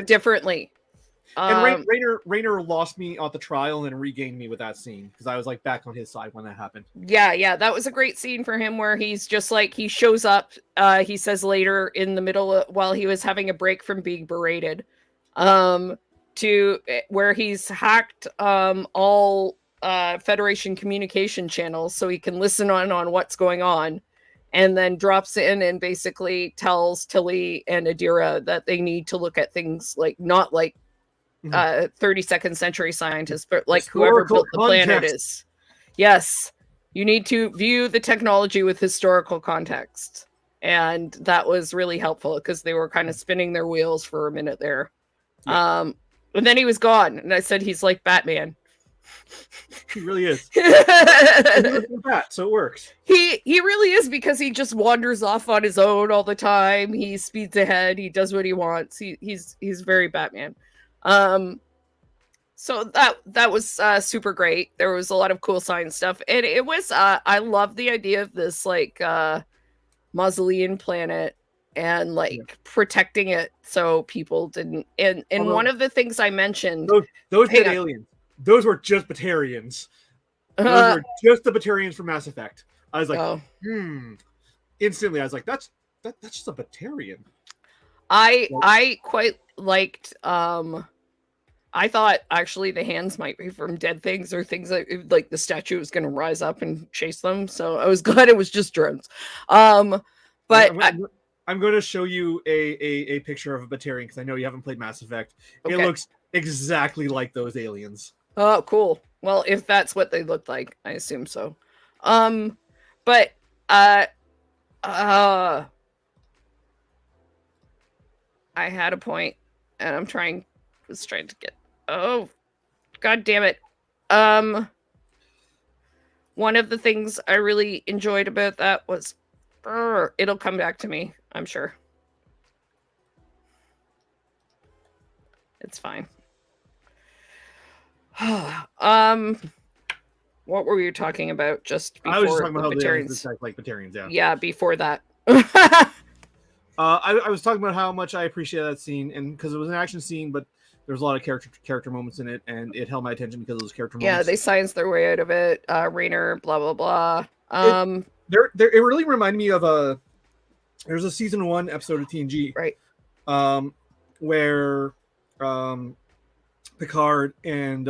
differently. And Raynor lost me at the trial and regained me with that scene because I was like back on his side when that happened. Yeah, that was a great scene for him where he's just like, he shows up. He says later in the middle while he was having a break from being berated, to where he's hacked all Federation communication channels so he can listen on what's going on, and then drops in and basically tells Tilly and Adira that they need to look at things like not like 32nd century scientists, but like whoever built the planet is. Yes, you need to view the technology with historical context, and that was really helpful because they were kind of spinning their wheels for a minute there. And then he was gone, and I said he's like Batman. He really is. So it works. He really is, because he just wanders off on his own all the time. He speeds ahead. He does what he wants. He's very Batman. So that was super great. There was a lot of cool science stuff, and it was I love the idea of this like mausoleum planet and like protecting it so people didn't. And one of the things I mentioned, those dead aliens, those were just Batarians. Those were just the Batarians from Mass Effect. I was like, instantly I was like, that's just a Batarian. I quite liked I thought actually the hands might be from dead things or things like the statue was going to rise up and chase them. So I was glad it was just drones. But I'm going to show you a picture of a Batarian because I know you haven't played Mass Effect. It Okay. looks exactly like those aliens. Oh, cool. Well, if that's what they looked like, I assume so. But uh uh I had a point and was trying to get oh god damn it. One of the things I really enjoyed about that was it'll come back to me, I'm sure. It's fine. What were we talking about just before? I was just talking about how the aliens Batarians? attack like Batarians, yeah. Yeah, before that. I was talking about how much I appreciate that scene, and because it was an action scene, but there was a lot of character moments in it, and it held my attention because of those character moments. Yeah, they science their way out of it. Rainer, blah blah blah. It really reminded me of there's a season 1 episode of TNG, right? Where Picard and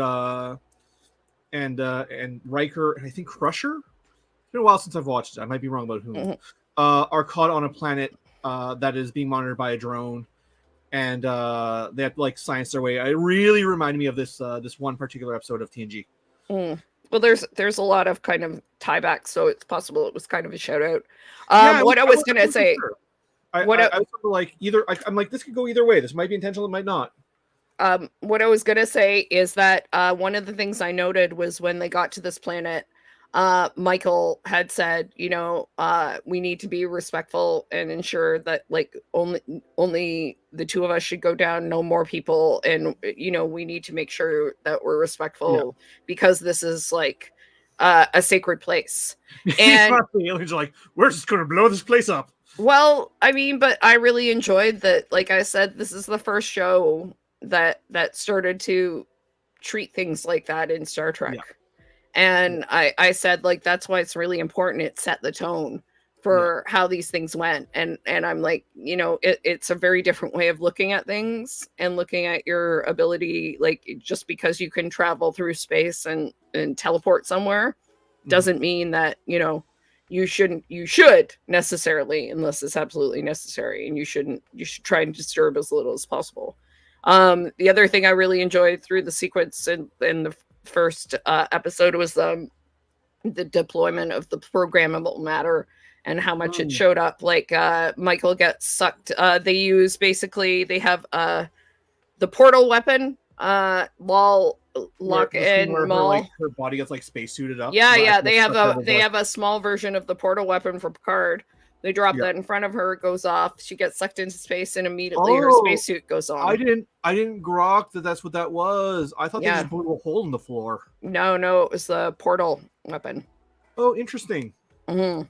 Riker and I think Crusher. It's been a while since I've watched it. I might be wrong about whom. Mm-hmm. Are caught on a planet that is being monitored by a drone, and they have to like science their way. It really reminded me of this one particular episode of TNG. Well, there's a lot of kind of tiebacks, so it's possible it was kind of a shout out. What I was gonna say, sure. I was sort of like I'm like this could go either way. This might be intentional, it might not. What I was gonna say is that one of the things I noted was when they got to this planet, Michael had said, we need to be respectful and ensure that like only the two of us should go down, no more people, and we need to make sure that we're respectful because this is like a sacred place. And the aliens are like, we're just gonna blow this place up. Well, I mean, but I really enjoyed that. Like I said, this is the first show that started to treat things like that in Star Trek. Yeah. And I said, like, that's why it's really important. It set the tone for how these things went. And I'm like, it's a very different way of looking at things and looking at your ability. Like, just because you can travel through space and teleport somewhere doesn't mean that, you should necessarily, unless it's absolutely necessary. And you should try and disturb as little as possible. The other thing I really enjoyed through the sequence in the first episode was the deployment of the programmable matter and how much it showed up. Like Michael gets sucked. They have the portal weapon while Locke and Maul. Her body gets like spacesuited up. Yeah. They have a small version of the portal weapon for Picard. They drop that in front of her, it goes off, she gets sucked into space, and immediately her spacesuit goes on. I didn't grok that's what that was. I thought they just blew a hole in the floor. No, it was the portal weapon. Oh, interesting. Mm-hmm.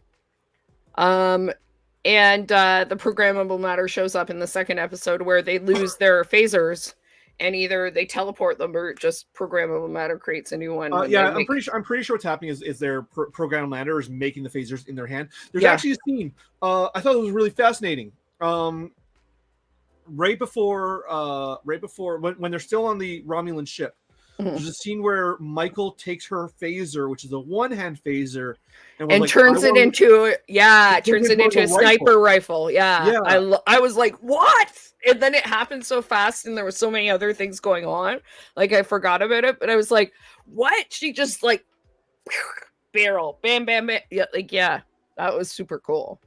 And the programmable matter shows up in the second episode where they lose their phasers, and either they teleport them or just programmable matter creates a new one. I'm pretty sure what's happening is their programmable matter is making the phasers in their hand. There's actually a scene. I thought it was really fascinating. Right before when they're still on the Romulan ship, there's a scene where Michael takes her phaser, which is a one-hand phaser, and turns it into a sniper rifle. Yeah. I was like, what? And then it happened so fast, and there were so many other things going on. Like, I forgot about it, but I was like, what? She just like barrel, bam, bam, bam. Yeah, that was super cool.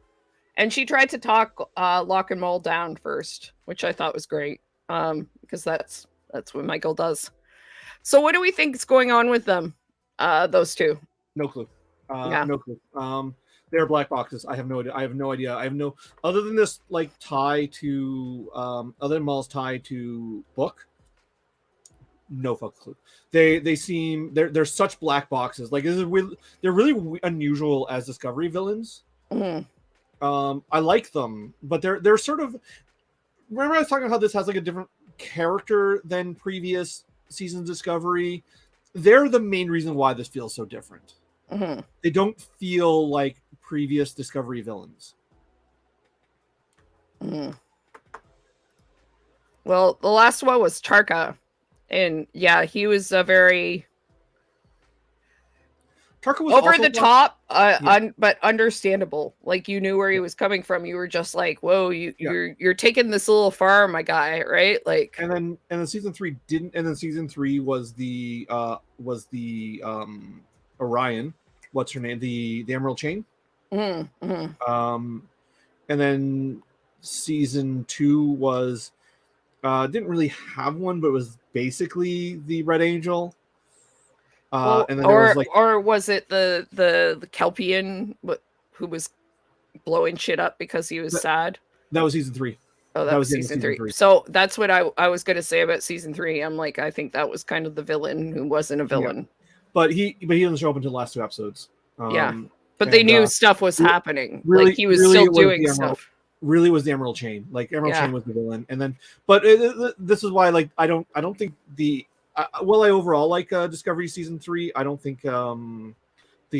And she tried to talk Locke and Maul down first, which I thought was great, because that's what Michael does. So what do we think is going on with them, those two? No clue. No clue. They're black boxes. I have no idea. I have no other than this like tie to other than Maul's tie to Book. No fuck clue. They seem they're such black boxes. Like they're really unusual as Discovery villains. I like them, but they're sort of. Remember I was talking about how this has like a different character than previous seasons Discovery. They're the main reason why this feels so different. They don't feel like previous Discovery villains. Well, the last one was Tarka, and he was a very Tarka was Over also the lost. top, Yeah, but understandable. Like you knew where he yeah, was coming from. You were just like, "Whoa, yeah. you're taking this a little far, my guy." Right? Like, And then season three didn't. And then season three was the Orion. What's her name? The Emerald Chain. mm. Um, and then season two was didn't really have one, but it was basically the Red Angel. Well, And then there was like or was it the Kelpian who was blowing shit up because he was that, sad? that was season three. Oh, That that was was the end of season season three. three. So that's what I was gonna say about season three. I'm like, I think that was kind of the villain who wasn't a Yeah, villain. but he doesn't show up until the last two episodes. Yeah, Um, but they and knew stuff was re- happening. Like really, he was really, still it was doing the Emerald. stuff. Really was the Emerald Chain. Like Emerald Yeah. Chain was the villain, and then but this is why like I don't think the well I overall like Discovery season three. I don't think the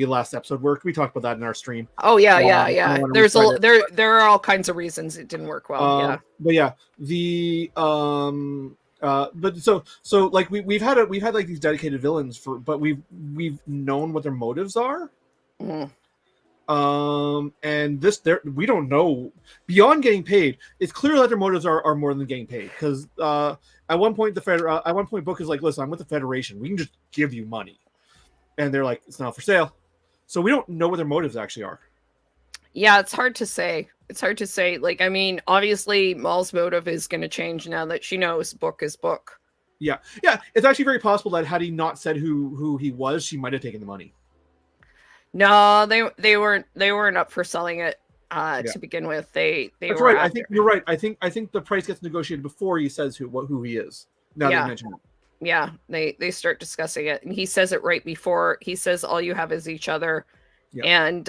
last episode worked. We talked about that in our stream. Oh yeah, I don't yeah. want to There's retread a it. there are all kinds of reasons it didn't work well. Yeah. But yeah, the but so like we've had like these dedicated villains for, but we've known what their motives are. Mhm. And this there we don't know beyond getting paid. It's clear that their motives are more than getting paid because at one point at one point Book is like, listen, I'm with the Federation. We can just give you money, and they're like, it's not for sale. So we don't know what their motives actually are. Yeah, it's hard to say. It's hard to say. Like, I mean, obviously Maul's motive is going to change now that she knows Book is Book. Yeah, it's actually very possible that had he not said who he was, she might have taken the money. No, they weren't up for selling it Yeah. to begin with. They That's were right. I after. think you're right. I think the price gets negotiated before he says who he is. Now that you Yeah. mention it. Yeah, they start discussing it, and he says it right before. He says all you have is each other. Yeah. And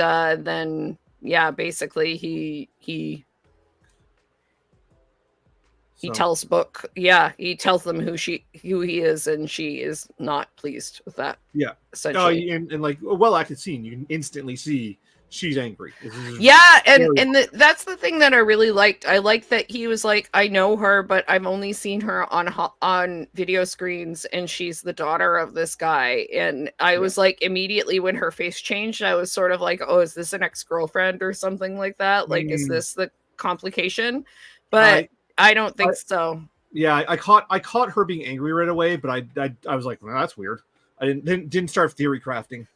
then yeah, basically he So, tells Book, yeah, he tells them who he is, and she is not pleased with that. yeah. Essentially. And like a well-acted scene, you can instantly see she's angry. Yeah, and very that's the thing that I really liked. I liked that he was like, I know her, but I've only seen her on video screens, and she's the daughter of this guy. And I was like, immediately when her face changed, I was sort of like, oh, is this an ex-girlfriend or something like that? Like, is this the complication? But I don't think so. Yeah, I caught her being angry right away, but I was like, well, that's weird. I didn't start theory crafting.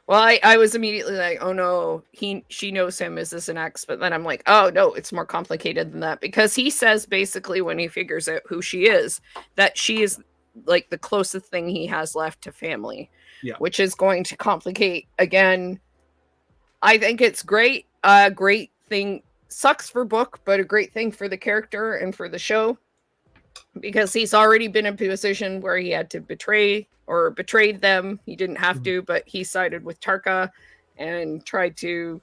Well, I was immediately like, oh no, she knows him. Is this an ex? But then I'm like, oh no, it's more complicated than that, because he says basically when he figures out who she is, that she is like the closest thing he has left to family. Yeah. Which is going to complicate again. I think it's great. Great thing, sucks for Book, but a great thing for the character and for the show, because he's already been in a position where he had to betrayed them. He didn't have to, but he sided with Tarka and tried to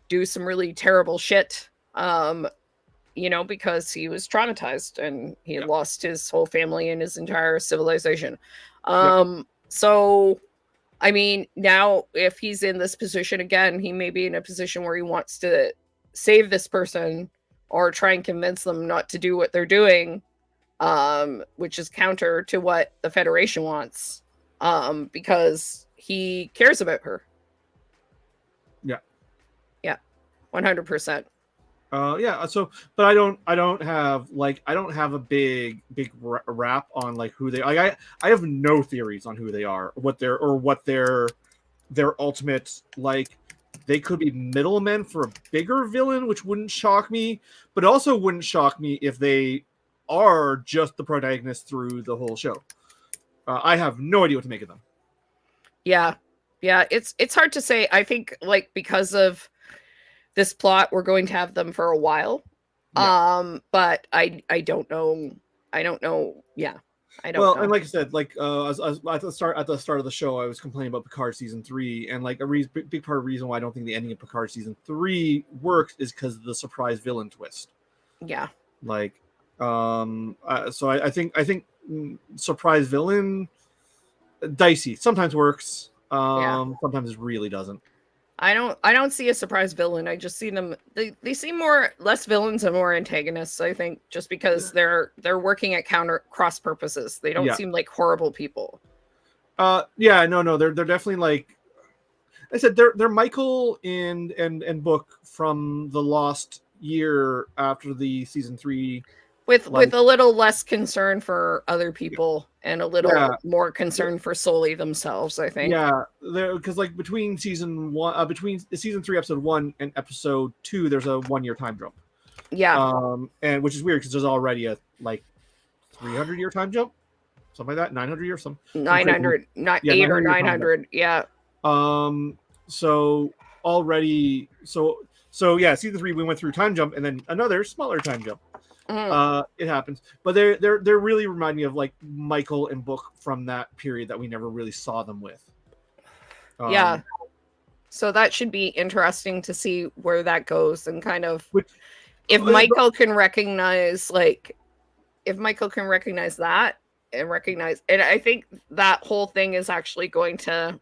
do some really terrible shit. Because he was traumatized and he had lost his whole family and his entire civilization. So I mean, now if he's in this position again, he may be in a position where he wants to save this person or try and convince them not to do what they're doing, which is counter to what the Federation wants, because he cares about her. Yeah. Yeah. 100%. Yeah. So, but I don't have a big wrap on like who they. Like I have no theories on who they are, what their ultimate like. They could be middlemen for a bigger villain, which wouldn't shock me, but also wouldn't shock me if they are just the protagonist through the whole show. I have no idea what to make of them. Yeah. It's hard to say. I think like because of this plot, we're going to have them for a while. Yeah. But I don't know. I don't know. Yeah. I don't know. And like I said, like at the start of the show, I was complaining about Picard season 3, and like big part of the reason why I don't think the ending of Picard season 3 works is because of the surprise villain twist. Yeah. Like, so I think surprise villain dicey. Sometimes works. Sometimes it really doesn't. I don't see a surprise villain. I just see them. They seem less villains and more antagonists. I think just because they're working at cross purposes. They don't seem like horrible people. No, they're definitely like. I said they're Michael and Book from the lost year after the season 3. Like, with a little less concern for other people and a yeah, little more concern for solely themselves, I think. yeah, because like between season 1, between season 3 episode 1 and episode 2, there's a 1 year time jump. Yeah. And which is weird because there's already a like 300-year time jump, something like that, 900 years, some 900, not yeah, 8 or 900-year time jump. 900. Yeah. So already, so yeah, season 3 we went through time jump and then another smaller time jump. It happens, but they're really remind me of like Michael and Book from that period that we never really saw them with. Yeah. So that should be interesting to see where that goes and kind of if Michael can recognize that and I think that whole thing is actually going to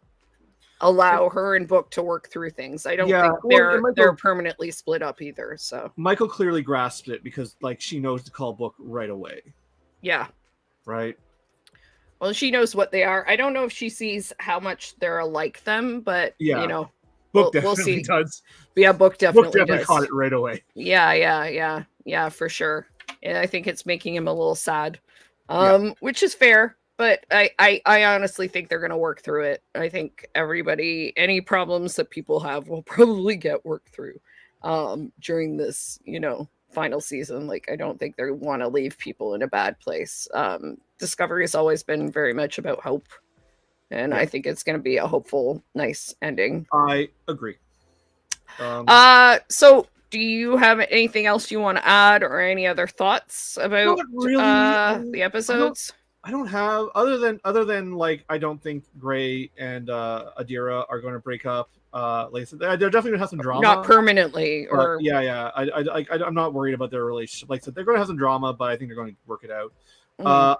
allow her and Book to work through things. I don't think they're permanently split up either. So Michael clearly grasped it because like she knows to call Book right away. Yeah. Right. Well, she knows what they are. I don't know if she sees how much they're like them, but yeah, you know, Book definitely we'll see. Does. Yeah, Book definitely does. Caught it right away. Yeah, for sure. And I think it's making him a little sad, which is fair. But I honestly think they're going to work through it. I think any problems that people have will probably get worked through during this, final season. Like, I don't think they want to leave people in a bad place. Discovery has always been very much about hope. And I think it's going to be a hopeful, nice ending. I agree. So do you have anything else you want to add or any other thoughts about the episodes? I don't have other than like I don't think Gray and Adira are going to break up. Like I said, they're definitely going to have some drama. Not permanently, or I'm not worried about their relationship. Like I said, they're going to have some drama, but I think they're going to work it out.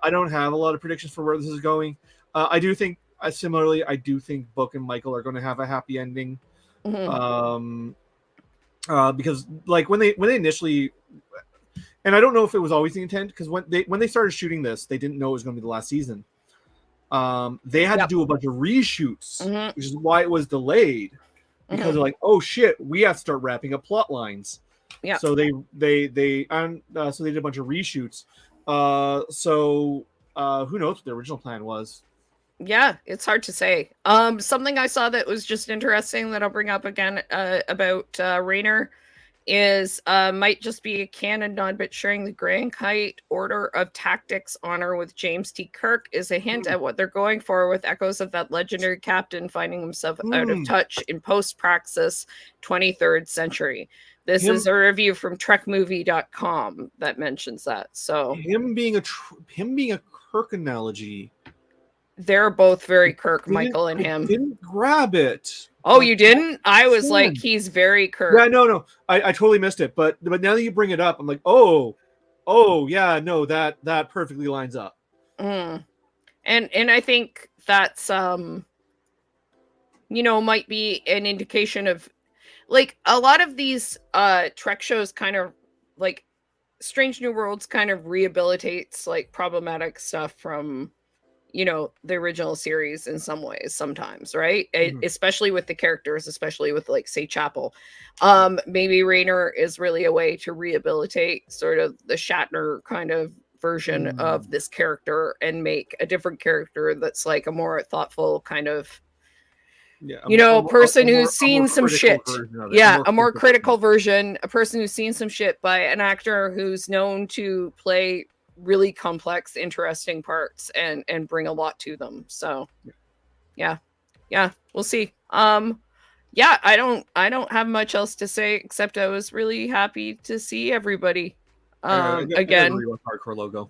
I don't have a lot of predictions for where this is going. I do think similarly, I do think Book and Michael are going to have a happy ending. Because like when they initially. And I don't know if it was always the intent because when they started shooting this, they didn't know it was going to be the last season. They had to do a bunch of reshoots, which is why it was delayed. Because they're like, oh shit, we have to start wrapping up plot lines. Yeah. So they did a bunch of reshoots. So who knows what the original plan was? Yeah, it's hard to say. Something I saw that was just interesting that I'll bring up again about Raynor. Is might just be a canon nod, but sharing the Grand Kite Order of Tactics honor with James T. Kirk is a hint at what they're going for, with echoes of that legendary captain finding himself out of touch in post-Praxis 23rd century. This is a review from trekmovie.com that mentions that. So him being a Kirk analogy. They're both very Kirk, Michael and him. Didn't grab it. Oh, you didn't? I was like, he's very Kirk. Yeah, no. I totally missed it. But now that you bring it up, I'm like, oh yeah, no, that perfectly lines up. And I think that's might be an indication of like a lot of these Trek shows kind of like Strange New Worlds kind of rehabilitates like problematic stuff from the original series in some ways sometimes, right? Especially with the characters, especially with like say Chapel. Maybe Raynor is really a way to rehabilitate sort of the Shatner kind of version of this character and make a different character that's like a more thoughtful kind of person who's seen some shit. A more critical version, a person who's seen some shit by an actor who's known to play really complex, interesting parts and bring a lot to them. So yeah, we'll see. I don't have much else to say except I was really happy to see everybody again. Rewatch Hardcore Logo.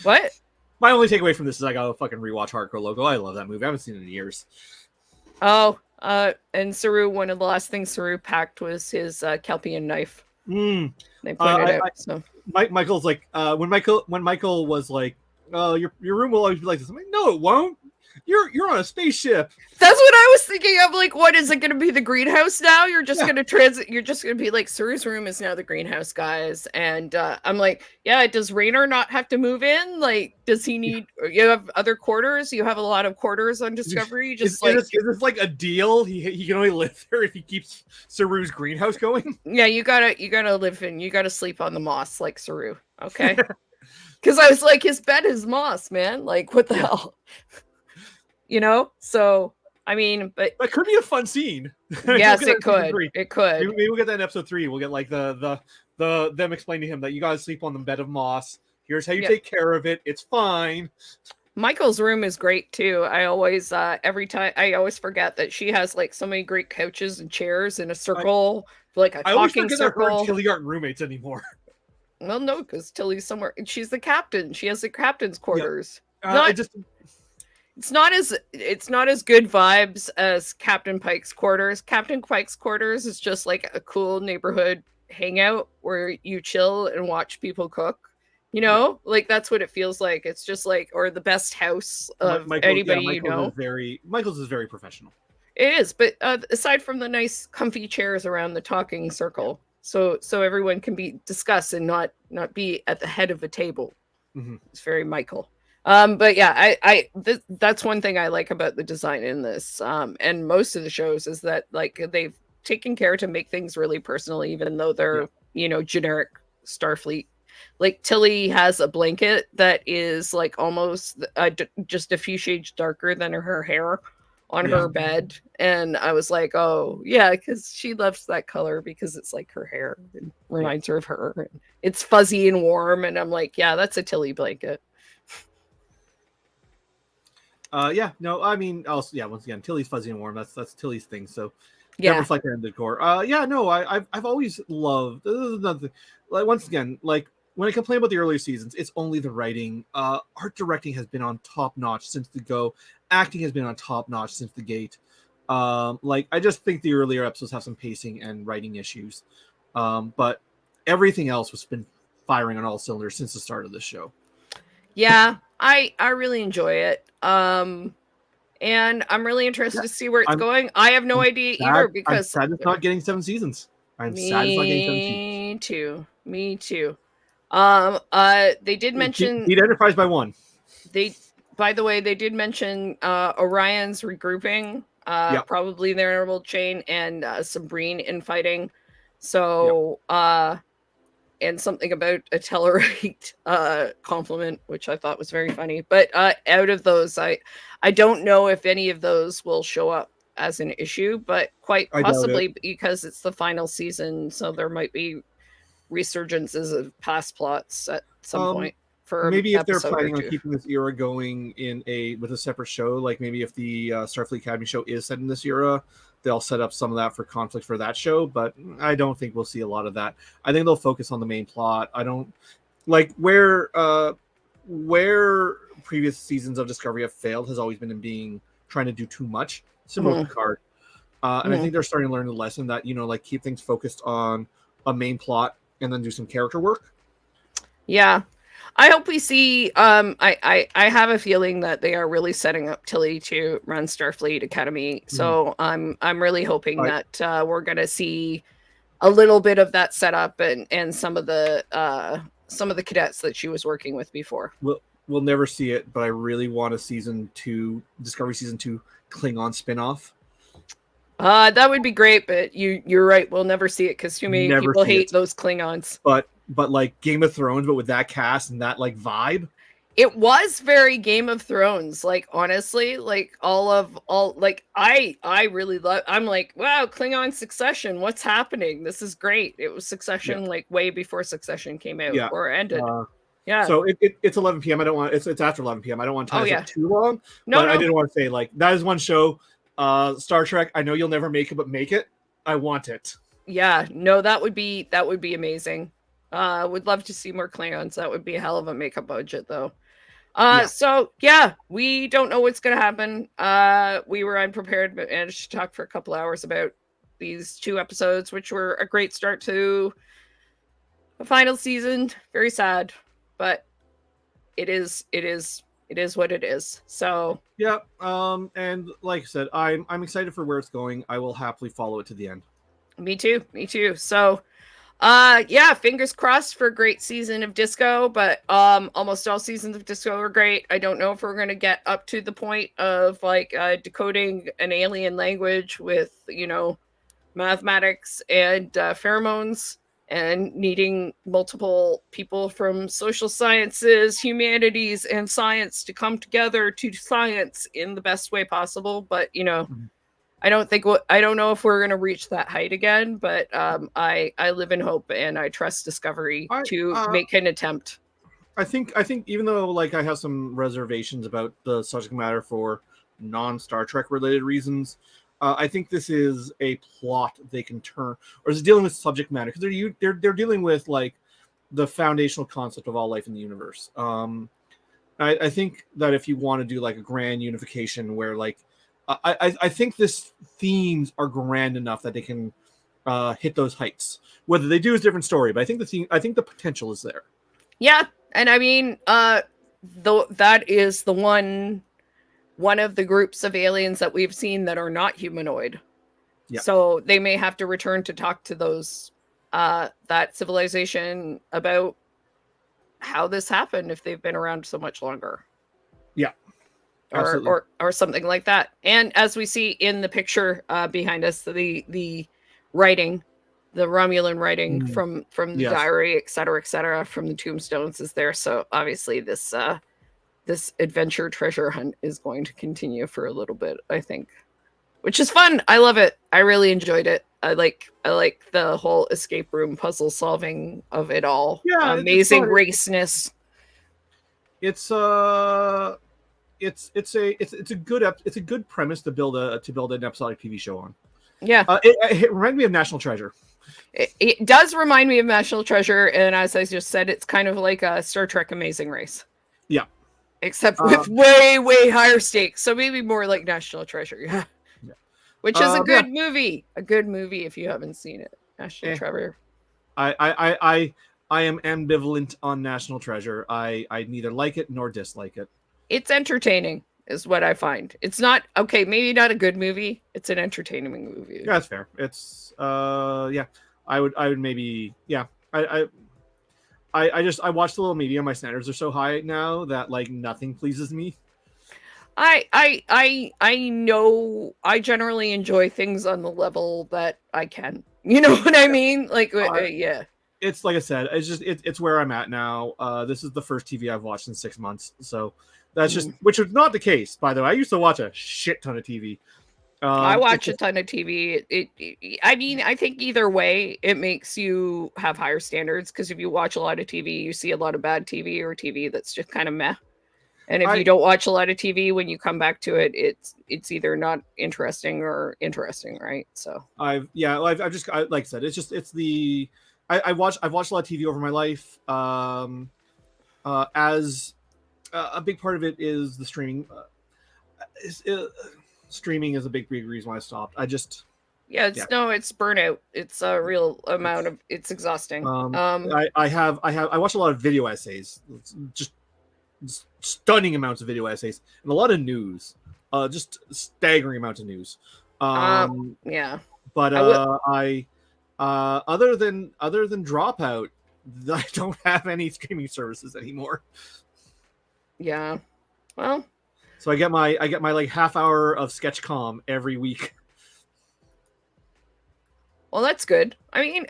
What? My only takeaway from this is I gotta fucking rewatch Hardcore Logo. I love that movie. I haven't seen it in years. Oh, and Saru, one of the last things Saru packed was his Kelpian knife. They pointed out. So Michael's like when Michael was like, your room will always be like this. I'm like, no, it won't. You're on a spaceship. That's what I was thinking of. Like, what is it going to be? The greenhouse now? You're just Yeah. going to transit. You're just going to be like, Saru's room is now the greenhouse, guys. And I'm like, yeah. Does Raynor not have to move in? Like, does he need? You have other quarters. You have a lot of quarters on Discovery. Just like, is this like a deal? He can only live there if he keeps Saru's greenhouse going. yeah, you gotta live in. You gotta sleep on the moss like Saru. Okay. Because I was like, his bed is moss, man. Like, what the hell? So I mean, but that could be a fun scene. yes, it could. It could. Maybe we'll get that in episode 3. We'll get like the them explaining to him that you gotta sleep on the bed of moss. Here's how you take care of it. It's fine. Michael's room is great too. I always every time I always forget that she has like so many great couches and chairs in a circle, like a talking circle. That her and Tilly aren't roommates anymore. Well, no, because Tilly's somewhere. She's the captain. She has the captain's quarters. It's not as good vibes as Captain Pike's quarters. Captain Pike's quarters is just like a cool neighborhood hangout where you chill and watch people cook. Like that's what it feels like. It's just like, or the best house of anybody Michael's is very professional. It is, but aside from the nice, comfy chairs around the talking circle, so everyone can discuss and not be at the head of a table. Mm-hmm. It's very Michael. But yeah, that's one thing I like about the design in this, and most of the shows is that like they've taken care to make things really personal, even though they're generic Starfleet. Like Tilly has a blanket that is like almost just a few shades darker than her hair on her bed, and I was like, oh yeah, because she loves that color because it's like her hair and reminds her of her. And it's fuzzy and warm, and I'm like, yeah, that's a Tilly blanket. Once again, Tilly's fuzzy and warm. That's Tilly's thing. So reflect that in the decor. I've always loved. This is another thing. Like once again, like when I complain about the earlier seasons, it's only the writing. Art directing has been on top notch since the go. Acting has been on top notch since the gate. I just think the earlier episodes have some pacing and writing issues. But everything else has been firing on all cylinders since the start of this show. Yeah, I really enjoy it. And I'm really interested to see where it's going. I have no idea either because I'm sad it's not getting 7 seasons. I'm sad it's not getting 7 seasons. Me too. They did mention Beat Enterprise by 1. By the way, they did mention Orion's regrouping, probably their interval chain, and Sabrine infighting. So and something about a Tellarite compliment, which I thought was very funny. But out of those, I don't know if any of those will show up as an issue, but quite possibly because it's the final season, so there might be resurgences of past plots at some point. For maybe if they're planning on keeping this era going with a separate show, like maybe if the Starfleet Academy show is set in this era, they'll set up some of that for conflict for that show, but I don't think we'll see a lot of that. I think they'll focus on the main plot. I don't like where previous seasons of Discovery have failed has always been in trying to do too much, similar to Picard. And I think they're starting to learn the lesson that, keep things focused on a main plot and then do some character work. Yeah. I hope we see. I have a feeling that they are really setting up Tilly to run Starfleet Academy. So I'm really hoping that we're going to see a little bit of that setup and some of the cadets that she was working with before. We'll never see it, but I really want a Discovery season 2 Klingon spinoff. That would be great, but you're right. We'll never see it because too many people hate those Klingons. But like Game of Thrones, but with that cast and that like vibe. It was very Game of Thrones. Like honestly, like I really love. I'm like, wow, Klingon Succession. What's happening? This is great. It was Succession like way before Succession came out or ended. So it's 11 p.m. I don't want it's after 11 p.m. I don't want to tie it too long. But I didn't want to say like that is one show. Star Trek. I know you'll never make it, but make it. I want it. Yeah, no, that would be amazing. Would love to see more Klingons. That would be a hell of a makeup budget, though. So yeah, we don't know what's gonna happen. We were unprepared, but managed to talk for a couple hours about these 2 episodes, which were a great start to the final season. Very sad, but it is It is what it is. So Yeah. And like I said, I'm excited for where it's going. I will happily follow it to the end. me too. Me too. So yeah, fingers crossed for a great season of disco, but almost all seasons of disco are great. I don't know if we're going to get up to the point of like decoding an alien language with, mathematics and pheromones, and needing multiple people from social sciences, humanities, and science to come together to science in the best way possible. But Mhm. I don't know if we're going to reach that height again, but I live in hope, and I trust Discovery I to make an attempt. I think even though like I have some reservations about the subject matter for non-Star Trek related reasons, I think this is a plot they can turn, or is dealing with subject matter because they're dealing with like the foundational concept of all life in the universe. I think that if you want to do like a grand unification where like I think this themes are grand enough that they can hit those heights. Whether they do is a different story, but I think the potential is there. Yeah, and I mean, that is the one of the groups of aliens that we've seen that are not humanoid. Yeah. So they may have to return to talk to those that civilization about how this happened if they've been around so much longer. Yeah. Or, Absolutely. or something like that. And as we see in the picture behind us, the writing, the Romulan writing Mm, from the yes. diary, et cetera, from the tombstones is there. So obviously this adventure treasure hunt is going to continue for a little bit, I think, which is fun. I love it. I really enjoyed it. I like the whole escape room puzzle solving of it all. Yeah, it's Amazing fun. raceness. It's uh it's a it's a good premise to build an episodic TV show on. Yeah, It reminded me of National Treasure. it does remind me of National Treasure, and as I just said, it's kind of like a Star Trek Amazing Race, Yeah. except Uh, with way higher stakes. So maybe more like National Treasure, yeah. yeah. Which is a Yeah. good movie. A good movie if you haven't seen it. National Eh. Treasure. I am ambivalent on National Treasure. I neither like it nor dislike it. It's entertaining, is what I find. It's not okay. Maybe not a good movie. It's an entertaining movie. Yeah, that's fair. It's yeah. I would maybe yeah. I watched a little media. My standards are so high now that like nothing pleases me. I know I generally enjoy things on the level that I can. You know what I mean? Like yeah. It's like I said, it's where I'm at now. This is the first TV I've watched in 6 months, so that's just which was not the case, by the way. I used to watch a shit ton of TV. I watch a Just, ton of TV. I mean, I think either way, it makes you have higher standards because if you watch a lot of TV, you see a lot of bad TV or TV that's just kind of meh. And if you I don't watch a lot of TV, when you come back to it, it's either not interesting or interesting, right? So I've just like I said, it's the I've watched a lot of TV over my life. As a big part of it is the streaming. Is, streaming is a big reason why I stopped. yeah, Yeah. it's burnout. It's a real amount of it's exhausting. I watch a lot of video essays, just stunning amounts of video essays, and a lot of news, just staggering amounts of news. Yeah. But other than Dropout, I don't have any streaming services anymore. Yeah. Well, So I get my like half hour of Sketchcom every week. well, that's good. I mean,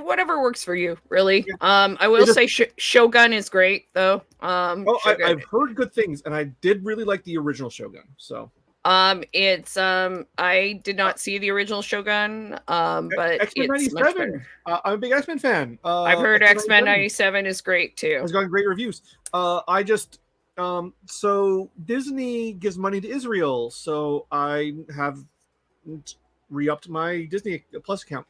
whatever works for you, really. Yeah. I will say Shogun is great, though. I've heard good things, and I did really like the original Shogun. So, it's I did not see the original Shogun, but X-Men it's much better. 97. I'm a big X-Men fan. I've heard X-Men 97 is great too. It's gotten great reviews. I just so Disney gives money to Israel, so I have re-upped my Disney Plus account.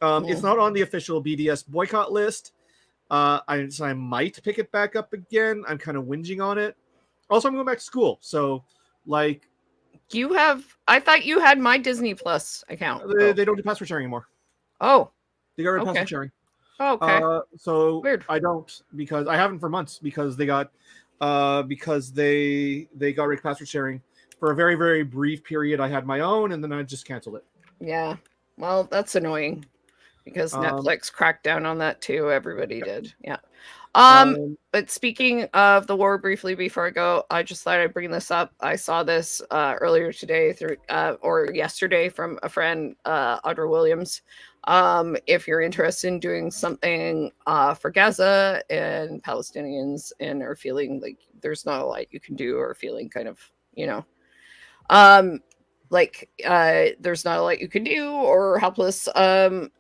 It's not on the official BDS boycott list. I might pick it back up again. I'm kind of whinging on it. Also, I'm going back to school, so like I thought you had my Disney Plus account. they don't do password sharing anymore. Oh, They got rid of okay. password sharing. Okay. So Weird. I don't because I haven't for months because they got because they got rid of password sharing for a very, very brief period. I had my own, and then I just canceled it. Yeah. Well, that's annoying because Um, Netflix cracked down on that too. Everybody did. Yeah. um, But speaking of the war briefly before I go, I just thought I'd bring this up. I saw this earlier today through or yesterday from a friend, Audra Williams. If you're interested in doing something for Gaza and Palestinians and are feeling like there's not a lot you can do or feeling kind of, um there's not a lot you can do or helpless,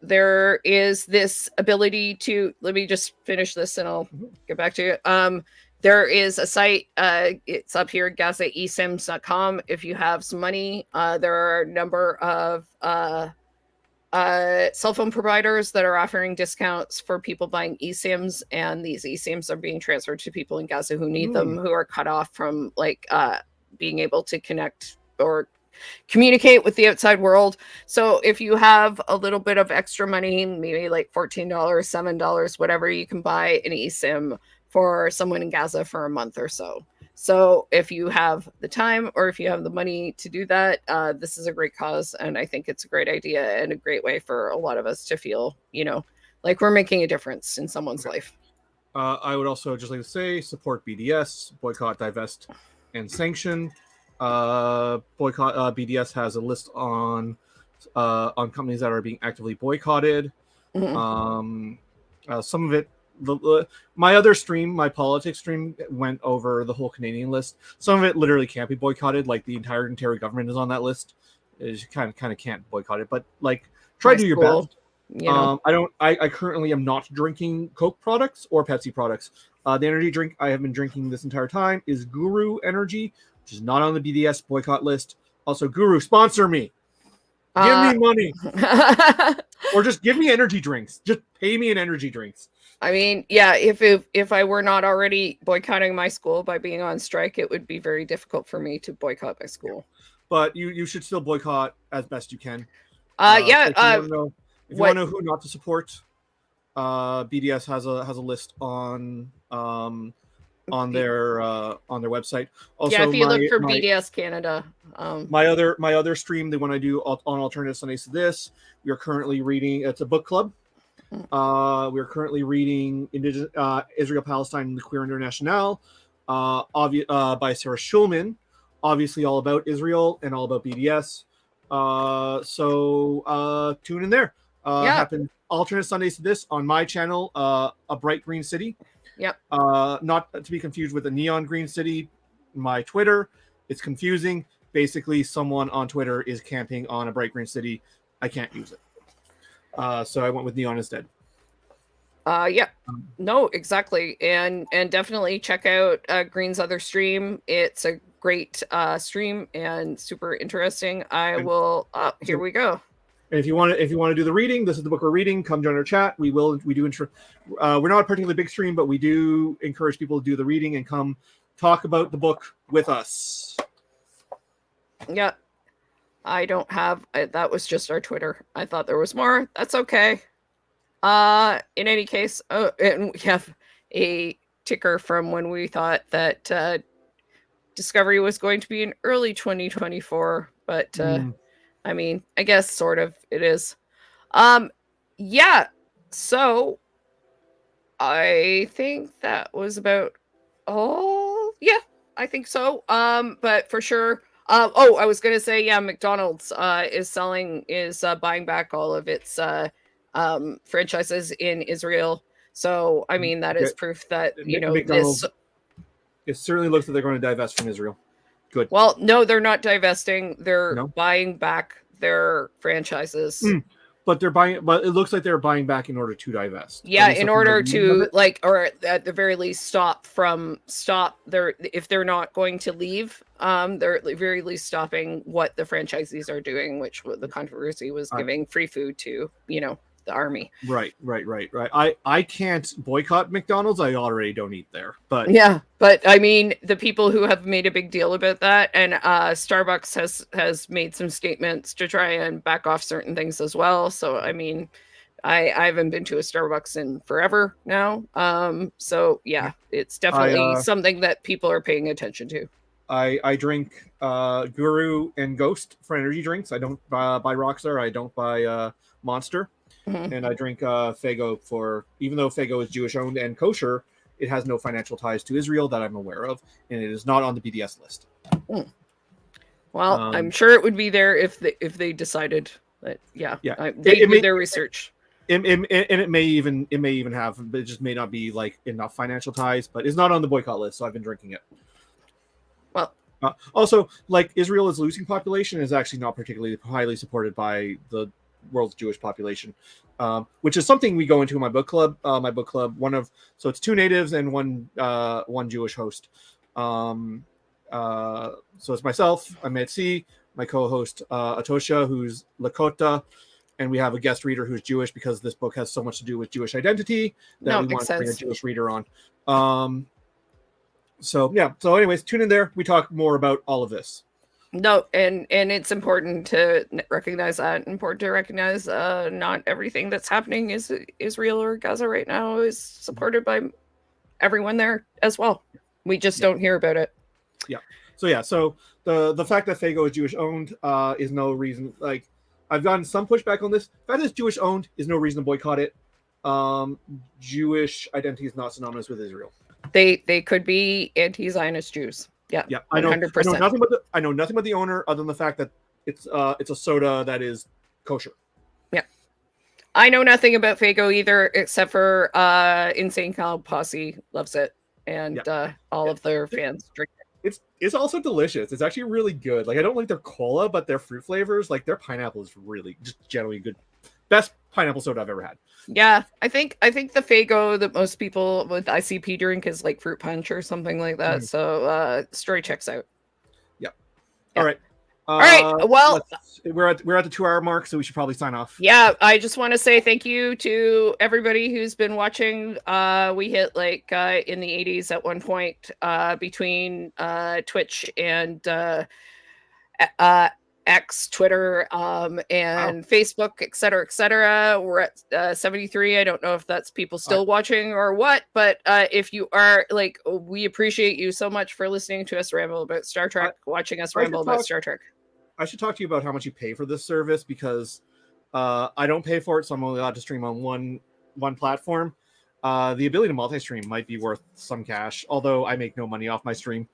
there is this ability to, let me just finish this and I'll get back to you. There is a site, it's up here, gazaesims.com. If you have some money, there are a number of cell phone providers that are offering discounts for people buying eSIMs, and these eSIMs are being transferred to people in Gaza who need them, who are cut off from being able to connect or communicate with the outside world. So if you have a little bit of extra money, maybe like $14, $7, whatever, you can buy an eSIM for someone in Gaza for a month or so. So if you have the time or if you have the money to do that, this is a great cause. And I think it's a great idea and a great way for a lot of us to feel, like we're making a difference in someone's life. I would also just like to say, support BDS, boycott, divest, and sanction. BDS has a list on companies that are being actively boycotted. Mhm. Some of it, my other stream, my politics stream, went over the whole Canadian list. Some of it literally can't be boycotted. Like the entire Ontario government is on that list. You kind of can't boycott it, but like try High to do your school, best. I currently am not drinking Coke products or Pepsi products. The energy drink I have been drinking this entire time is Guru Energy, which is not on the BDS boycott list. Also, Guru, sponsor me. Give me money. Or just give me energy drinks. Just pay me in energy drinks. I mean, yeah, if I were not already boycotting my school by being on strike, it would be very difficult for me to boycott my school. But you should still boycott as best you can. Yeah. If you want to know, What? who not to support, BDS has a list on their website. Also, Yeah, if you look for BDS Canada. My other stream, the one I do on Alternative Sundays to this, we are currently reading. It's a book club. We are currently reading Israel, Palestine, and the Queer International, by Sarah Schulman. Obviously, all about Israel and all about BDS. So tune in there. Happen alternate Sundays to this on my channel, A Bright Green City. Yep. Not to be confused with a Neon Green City. My Twitter, it's confusing. Basically, someone on Twitter is camping on A Bright Green City. I can't use it. So I went with Neon instead. Yeah. No, exactly. And definitely check out Green's other stream. It's a great stream and super interesting. Here we go. And if you want to do the reading, this is the book we're reading. Come join our chat. We're not a particularly big stream, but we do encourage people to do the reading and come talk about the book with us. Yeah. I don't have that was just our Twitter. I thought there was more. That's okay. In any case, and we have a ticker from when we thought that Discovery was going to be in early 2024, but I mean, I guess sort of it is. Yeah. So I think that was about all. Yeah, I think so. But for sure. I was gonna say, yeah, McDonald's is buying back all of its franchises in Israel. So I mean, that is proof that McDonald's, it certainly looks like they're going to divest from Israel. Good. Well, no, they're not divesting. They're buying back their franchises. But it looks like they're buying back in order to divest. Yeah, in order to or at the very least stop. If they're not going to leave, they're at the very least stopping what the franchisees are doing, which the controversy was giving free food to, the army. Right. I can't boycott McDonald's. I already don't eat there. But yeah, but I mean, the people who have made a big deal about that, and Starbucks has made some statements to try and back off certain things as well. So I mean, I haven't been to a Starbucks in forever now. So yeah, it's definitely something that people are paying attention to. I drink Guru and Ghost for energy drinks. I don't buy Rockstar. I don't buy Monster. Mhm. And I drink Fago for, even though Fago is Jewish owned and kosher, it has no financial ties to Israel that I'm aware of, and it is not on the BDS list. Mm. Well, I'm sure it would be there if they decided that. Yeah, they did their research. And it may even have, but it just may not be like enough financial ties. But it's not on the boycott list, so I've been drinking it. Well, also, like, Israel is losing population is actually not particularly highly supported by the world's Jewish population, which is something we go into in my book club. So it's 2 natives and one Jewish host. So it's myself, I'm Metzi, my co-host Atosha, who's Lakota, and we have a guest reader who's Jewish because this book has so much to do with Jewish identity that we want to bring a Jewish reader on. So anyways, tune in there. We talk more about all of this. No, and it's important to recognize that. Important to recognize not everything that's happening is Israel or Gaza right now is supported by everyone there as well. We just don't hear about it. Yeah. So the fact that Fago is Jewish owned is no reason. Like, I've gotten some pushback on this. The fact that it's Jewish owned is no reason to boycott it. Jewish identity is not synonymous with Israel. They could be anti-Zionist Jews. Yeah. I know 100%. I know nothing about the owner other than the fact that it's a soda that is kosher. Yeah. I know nothing about Fago either, except for Insane Clown Posse loves it, and all of their fans drink it. It's also delicious. It's actually really good. Like, I don't like their cola, but their fruit flavors, like their pineapple, is really just generally good. Best pineapple soda I've ever had. Yeah, I think the Fago that most people with ICP drink is like fruit punch or something like that. So story checks out. Yeah. All right. All right. Well, we're at the 2-hour mark, so we should probably sign off. Yeah, I just want to say thank you to everybody who's been watching. We hit like in the 80s at one point between Twitch and X, Twitter, and Facebook, et cetera. We're at 73. I don't know if that's people still watching or what, but if you are, like, we appreciate you so much for listening to us ramble about Star Trek, watching us ramble about Star Trek. I should talk to you about how much you pay for this service, because I don't pay for it, so I'm only allowed to stream on one platform. The ability to multi-stream might be worth some cash, although I make no money off my stream.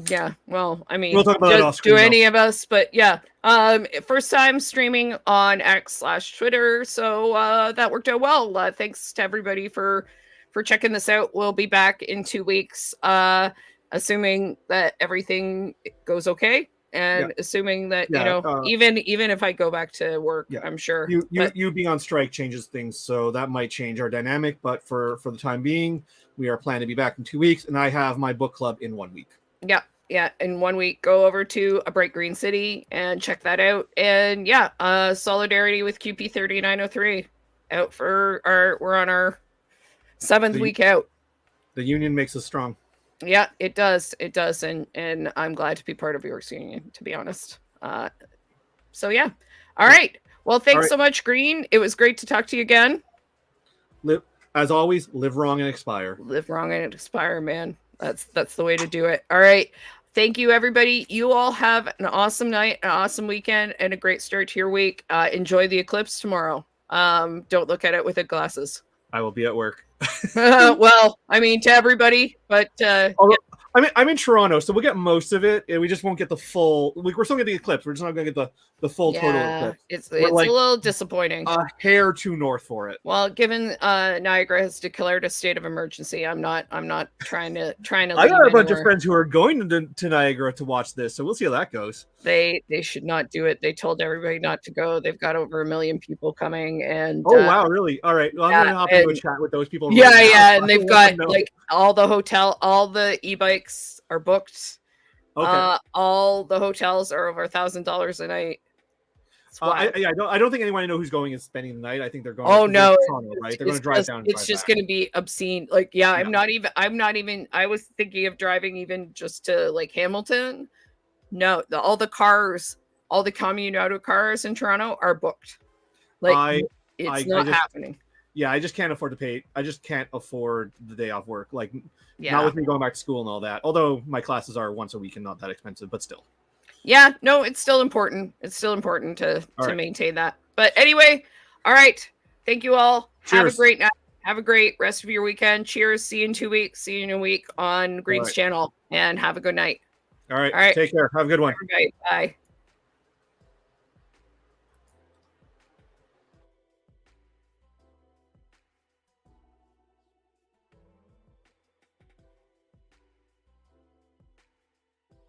Yeah, well, I mean, we'll talk about that off screen, do any of us, but yeah, first time streaming on X/Twitter, so that worked out well. Thanks to everybody for checking this out. We'll be back in 2 weeks, assuming that everything goes okay, and assuming that even if I go back to work, I'm sure you being on strike changes things, so that might change our dynamic. But for the time being, we are planning to be back in 2 weeks, and I have my book club in 1 week. Yeah. In 1 week, go over to A Bright Green City and check that out. And solidarity with QP 3903 out for we're on our 7th week out. The union makes us strong. Yeah, it does. It does. And I'm glad to be part of York's union, to be honest. So yeah. All right. Well, thanks so much, Green. It was great to talk to you again. As always, live wrong and expire. Live wrong and expire, man. That's the way to do it. All right. Thank you, everybody. You all have an awesome night, an awesome weekend, and a great start to your week. Enjoy the eclipse tomorrow. Don't look at it with glasses. I will be at work. Well, I mean, to everybody, but I'm in Toronto, so we'll get most of it, and we just won't get the full. We're still going to get the eclipse. We're just not going to get the full total eclipse. It's like a little disappointing. A hair too north for it. Well, given Niagara has declared a state of emergency, I'm not trying to. I got a bunch of friends who are going to Niagara to watch this, so we'll see how that goes. They should not do it. They told everybody not to go. They've got over 1 million people coming, and wow, really? All right, well, I'm gonna hop into a chat with those people. And they've got like all the e-bikes are booked. Okay. All the hotels are over $1,000 a night. I don't think anyone I know who's going is spending the night. I think they're going. Oh no, Toronto, right? They're going to drive down. It's just going to be obscene. Like, I'm not even. I was thinking of driving even just to like Hamilton. No, all the cars, all the commune auto cars in Toronto are booked. Like It's not happening. Yeah, I just can't afford to pay. I just can't afford the day off work. Like, Yeah. not with me going back to school and all that. Although my classes are once a week and not that expensive, but still. Yeah, no, it's still important. It's still important to right. maintain that. But anyway, all right. Thank you all. Cheers. Have a great night. Have a great rest of your weekend. Cheers. See you in 2 weeks. See you in a week on Green's channel. And have a good night. All right. Take care. Have a good one. Everybody. Bye.